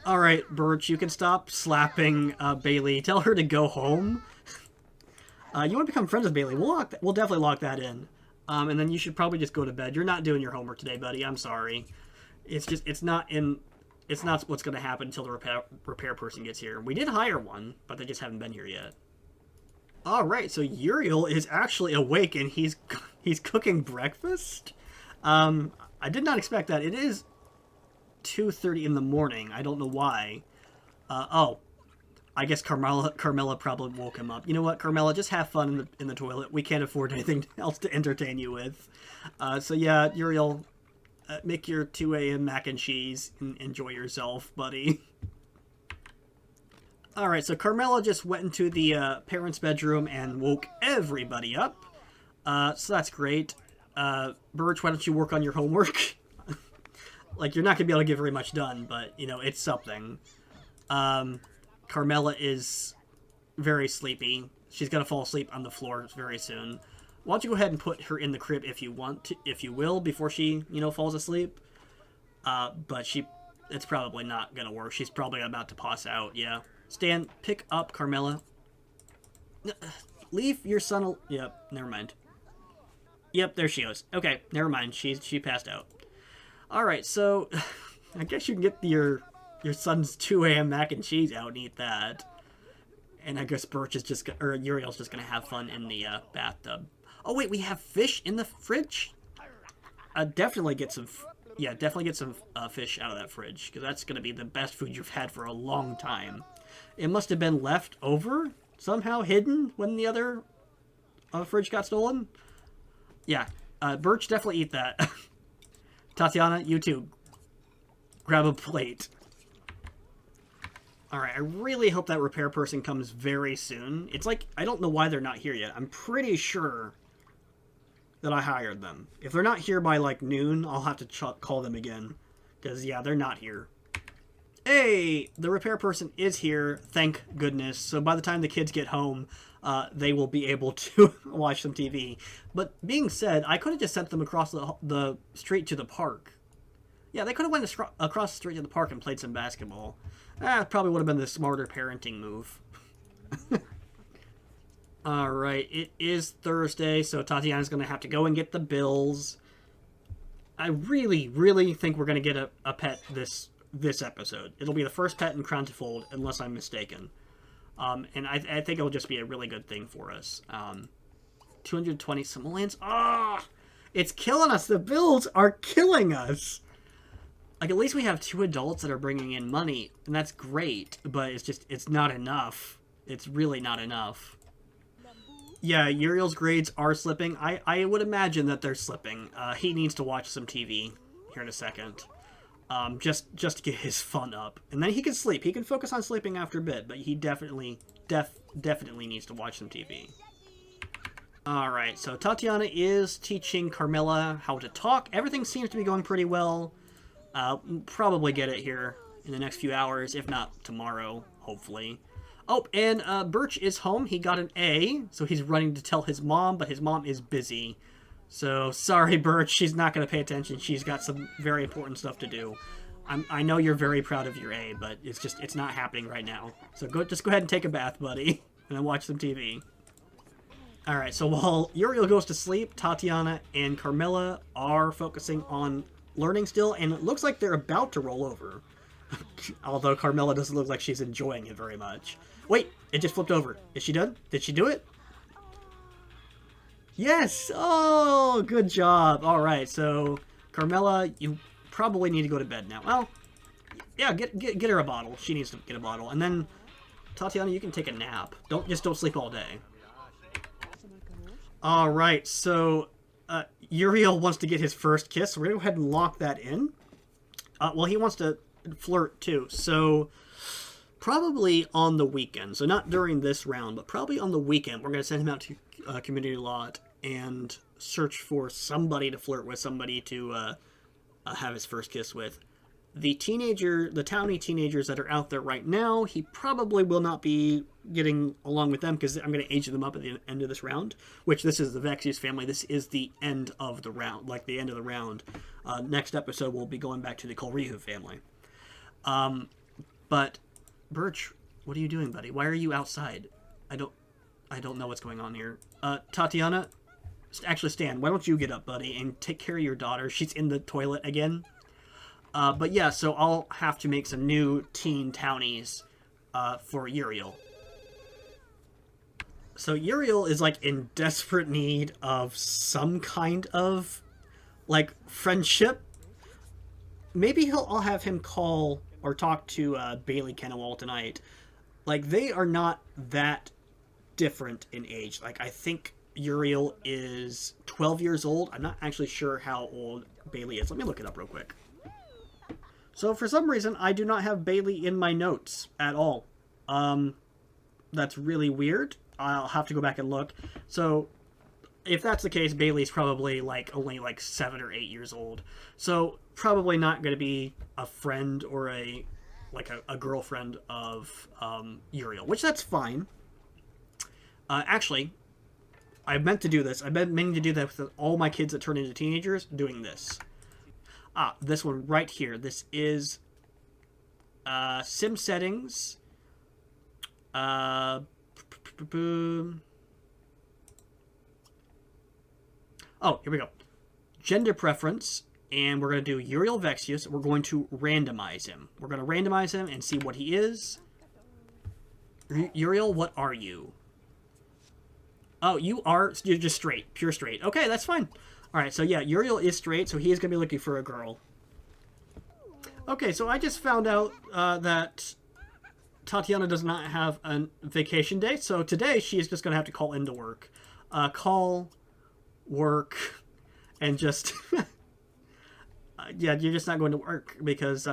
Alright, Birch, you can stop slapping Bailey. Tell her to go home. You want to become friends with Bailey. We'll definitely lock that in. And then you should probably just go to bed. You're not doing your homework today, buddy. I'm sorry. It's not in it's not what's going to happen until the repair person gets here. We did hire one, but they just haven't been here yet. All right, so Uriel is actually awake and he's cooking breakfast. I did not expect that. It is 2:30 in the morning. I don't know why. I guess Carmela probably woke him up. You know what, Carmela, just have fun in the toilet. We can't afford anything else to entertain you with. So yeah, Uriel, make your 2 a.m. mac and cheese and enjoy yourself, buddy. Alright, so Carmela just went into the parents' bedroom and woke everybody up. So that's great. Birch, why don't you work on your homework? Like, you're not going to be able to get very much done, but, you know, it's something. Carmela is very sleepy. She's going to fall asleep on the floor very soon. Why don't you go ahead and put her in the crib if you want to, if you will, before she, you know, falls asleep. But it's probably not going to work. She's probably about to pass out, yeah. Stan, pick up Carmela. Leave your son Yep, never mind. Yep, there she goes. Okay, never mind. She passed out. Alright, so I guess you can get your son's 2 a.m. mac and cheese out and eat that. And I guess Uriel's just gonna have fun in the bathtub. Oh wait, we have fish in the fridge? Definitely get some fish out of that fridge, because that's gonna be the best food you've had for a long time. It must have been left over, somehow hidden when the other fridge got stolen. Yeah, Birch, definitely eat that. Tatiana, you too. Grab a plate. Alright, I really hope that repair person comes very soon. It's like, I don't know why they're not here yet. I'm pretty sure that I hired them. If they're not here by, like, noon, I'll have to call them again. Because, yeah, they're not here. Hey! The repair person is here, thank goodness. So by the time the kids get home, they will be able to watch some TV. But being said, I could have just sent them across the street to the park. Yeah, they could have went across the street to the park and played some basketball. Probably would have been the smarter parenting move. Alright, it is Thursday, so Tatiana's going to have to go and get the bills. I really, really think we're going to get a pet this episode. It'll be the first pet in Krand-ti-Fold, unless I'm mistaken. And I think it'll just be a really good thing for us. 220 simoleons. Ah! It's killing us! The bills are killing us! Like, at least we have 2 adults that are bringing in money, and that's great, but it's not enough. It's really not enough. Yeah, Uriel's grades are slipping. I would imagine that they're slipping. He needs to watch some TV here in a second. Just to get his fun up. And then he can sleep. He can focus on sleeping after a bit, but he definitely needs to watch some TV. Alright, so Tatiana is teaching Carmela how to talk. Everything seems to be going pretty well. Probably get it here in the next few hours, if not tomorrow, hopefully. Oh, and Birch is home. He got an A, so he's running to tell his mom, but his mom is busy. So, sorry, Birch, she's not going to pay attention. She's got some very important stuff to do. I know you're very proud of your A, but it's not happening right now. So just go ahead and take a bath, buddy, and then watch some TV. Alright, so while Uriel goes to sleep, Tatiana and Carmela are focusing on learning still, and it looks like they're about to roll over. Although Carmela doesn't look like she's enjoying it very much. Wait, it just flipped over. Is she done? Did she do it? Yes! Oh, good job. Alright, so Carmela, you probably need to go to bed now. Well, yeah, get her a bottle. She needs to get a bottle. And then, Tatiana, you can take a nap. Don't sleep all day. Alright, so Uriel wants to get his first kiss. So we're going to go ahead and lock that in. Well, he wants to flirt too. So probably on the weekend. So not during this round, but probably on the weekend. We're going to send him out to community lot and search for somebody to flirt with, somebody to have his first kiss with. The townie teenagers that are out there right now, he probably will not be getting along with them because I'm going to age them up at the end of this round, which this is the Vexius family. This is the end of the round, like the end of the round. Next episode, we'll be going back to the Kolrihu family. But, Birch, what are you doing, buddy? Why are you outside? I don't know what's going on here. Tatiana, actually, Stan, why don't you get up, buddy, and take care of your daughter? She's in the toilet again. But yeah, so I'll have to make some new teen townies for Uriel. So Uriel is like in desperate need of some kind of like friendship. Maybe I'll have him call or talk to Bailey Kennewall tonight. Like, they are not that different in age. Like, I think Uriel is 12 years old. I'm not actually sure how old Bailey is. Let me look it up real quick. So for some reason, I do not have Bailey in my notes at all. That's really weird. I'll have to go back and look. So if that's the case, Bailey's probably like only like 7 or 8 years old. So probably not going to be a friend or a girlfriend of Uriel, which that's fine. Actually, I meant to do this. I've been meaning to do that with all my kids that turn into teenagers, doing this. This one right here. This is sim settings. Oh, here we go. Gender preference, and we're going to do Uriel Vexius. We're going to randomize him. We're going to randomize him and see what he is. Uriel, what are you? Oh, you're just straight. Pure straight. Okay, that's fine. Alright, so yeah, Uriel is straight, so he is going to be looking for a girl. Okay, so I just found out that Tatiana does not have a vacation day, so today she is just going to have to call into work. Call, work, and just... yeah, you're just not going to work because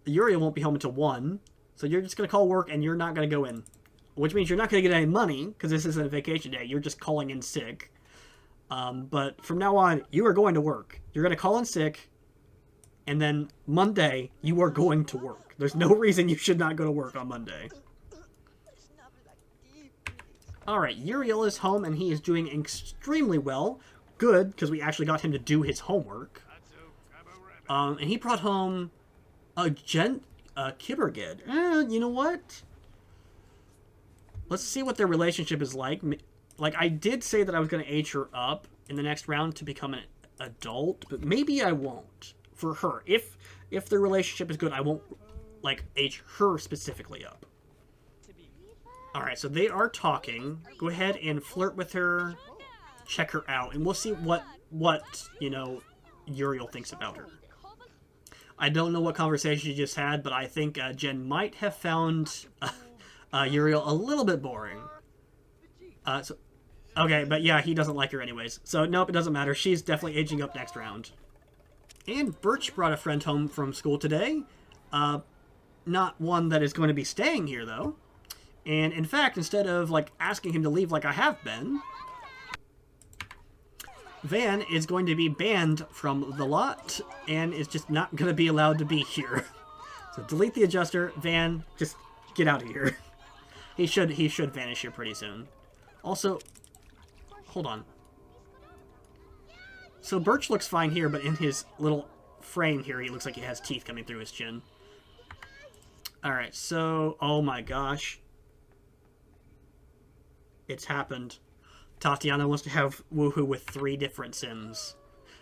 Uriel won't be home until 1, so you're just going to call work and you're not going to go in. Which means you're not going to get any money, because this isn't a vacation day. You're just calling in sick. But from now on, you are going to work. You're going to call in sick, and then Monday, you are going to work. There's no reason you should not go to work on Monday. Alright, Uriel is home, and he is doing extremely well. Good, because we actually got him to do his homework. And he brought home a Kibbergid. You know what? Let's see what their relationship is like. Like, I did say that I was going to age her up in the next round to become an adult, but maybe I won't for her. If their relationship is good, I won't, like, age her specifically up. Alright, so they are talking. Go ahead and flirt with her, check her out, and we'll see what you know, Uriel thinks about her. I don't know what conversation you just had, but I think Jen might have found Uriel a little bit boring. Okay, but yeah, he doesn't like her anyways. So, nope, it doesn't matter. She's definitely aging up next round. And Birch brought a friend home from school today. Not one that is going to be staying here, though. And, in fact, instead of, like, asking him to leave like I have been, Van is going to be banned from the lot and is just not going to be allowed to be here. So, delete the adjuster. Van, just get out of here. He should vanish here pretty soon. Also, hold on. So Birch looks fine here, but in his little frame here, he looks like he has teeth coming through his chin. Alright, so, oh my gosh. It's happened. Tatiana wants to have woohoo with 3 different Sims.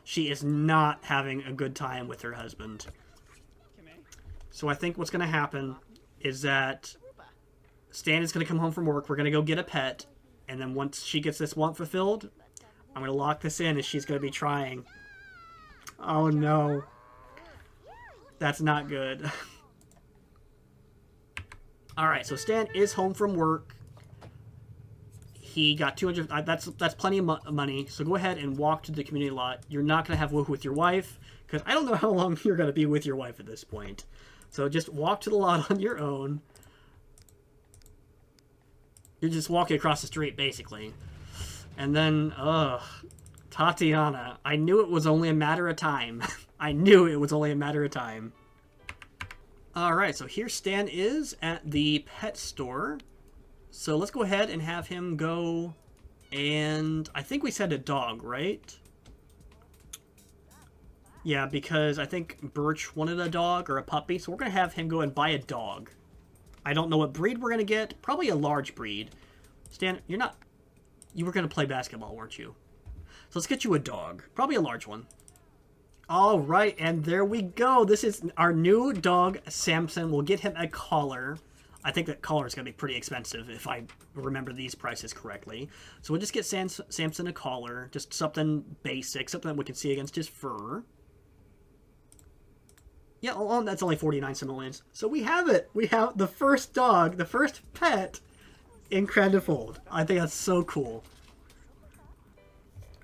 She is not having a good time with her husband. So I think what's going to happen is that Stan is going to come home from work. We're going to go get a pet. And then once she gets this want fulfilled, I'm going to lock this in as she's going to be trying. Oh no. That's not good. Alright, so Stan is home from work. He got 200... That's plenty of money. So go ahead and walk to the community lot. You're not going to have woohoo with your wife, because I don't know how long you're going to be with your wife at this point. So just walk to the lot on your own. You're just walking across the street, basically. And then, Tatiana. I knew it was only a matter of time. I knew it was only a matter of time. Alright, so here Stan is at the pet store. So let's go ahead and have him go and... I think we said a dog, right? Yeah, because I think Birch wanted a dog or a puppy, so we're going to have him go and buy a dog. I don't know what breed we're going to get. Probably a large breed. Stan, you're not... You were going to play basketball, weren't you? So let's get you a dog. Probably a large one. All right, and there we go. This is our new dog, Samson. We'll get him a collar. I think that collar is going to be pretty expensive if I remember these prices correctly. So we'll just get Samson a collar, just something basic, something that we can see against his fur. Yeah, oh, that's only 49 simoleons. So we have it. We have the first dog, the first pet in Krand-ti-Fold. I think that's so cool.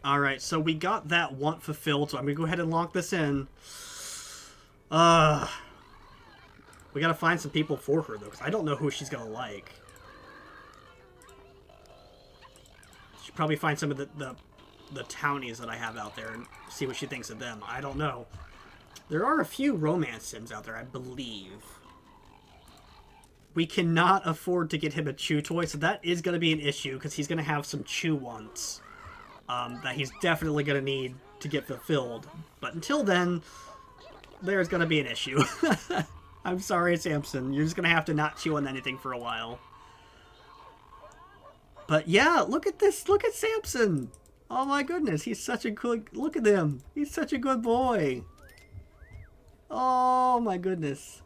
Alright, so we got that want fulfilled, so I'm going to go ahead and lock this in. We got to find some people for her, though, because I don't know who she's going to like. She'll probably find some of the townies that I have out there and see what she thinks of them. I don't know. There are a few romance sims out there, I believe. We cannot afford to get him a chew toy, so that is going to be an issue, because he's going to have some chew wants. That he's definitely going to need to get fulfilled. But until then, there's going to be an issue. I'm sorry, Samson. You're just going to have to not chew on anything for a while. But yeah, look at this. Look at Samson. Oh my goodness. He's such a good... Look at him. He's such a good boy. Oh my goodness.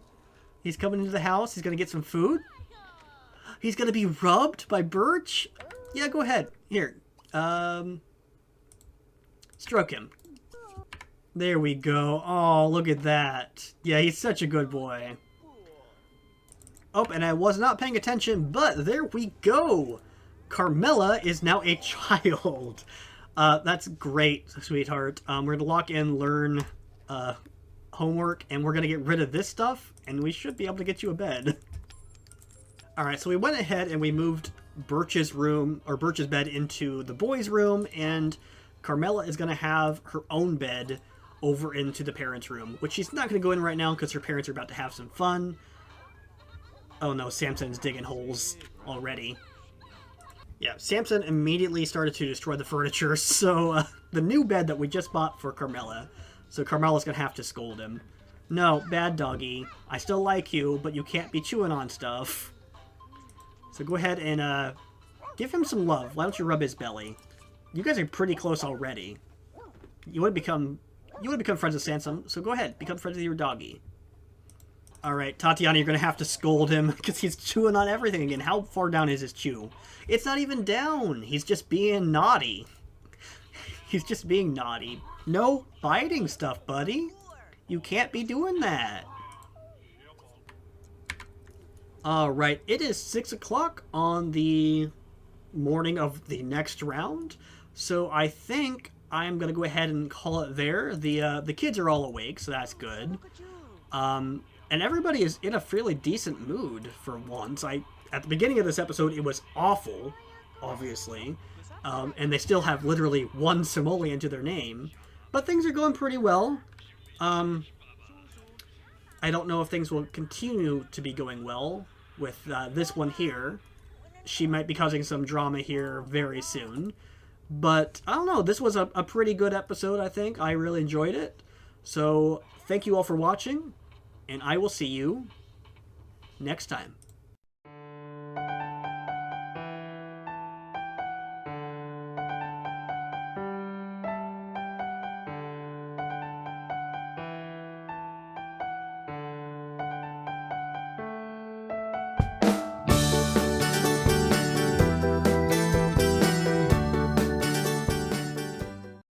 He's coming into the house. He's going to get some food. He's going to be rubbed by Birch. Yeah, go ahead. Here. Stroke him. There we go. Oh, look at that. Yeah, he's such a good boy. Oh, and I was not paying attention, but there we go. Carmela is now a child. That's great, sweetheart. We're going to lock in learn homework, and we're going to get rid of this stuff, and we should be able to get you a bed. Alright, so we went ahead and we moved Birch's room, or Birch's bed, into the boys' room, and Carmela is going to have her own bed over into the parents' room, which she's not going to go in right now because her parents are about to have some fun. Oh no, Samson's digging holes already. Yeah, Samson immediately started to destroy the furniture, so the new bed that we just bought for Carmela, so Carmela's going to have to scold him. No, bad doggy. I still like you, but you can't be chewing on stuff. So go ahead and give him some love. Why don't you rub his belly? You guys are pretty close already. You want to become friends with Samson, so go ahead, become friends with your doggy. Alright, Tatiana, you're going to have to scold him because he's chewing on everything again. How far down is his chew? It's not even down. He's just being naughty. He's just being naughty. No biting stuff, buddy. You can't be doing that. Alright, it is 6 o'clock on the morning of the next round. So I think I'm going to go ahead and call it there. The kids are all awake, so that's good. And everybody is in a fairly decent mood for once. At the beginning of this episode, it was awful, obviously. And they still have literally one simoleon to their name. But things are going pretty well. I don't know if things will continue to be going well with this one here. She might be causing some drama here very soon. But, I don't know, this was a pretty good episode, I think. I really enjoyed it. So, thank you all for watching, and I will see you next time.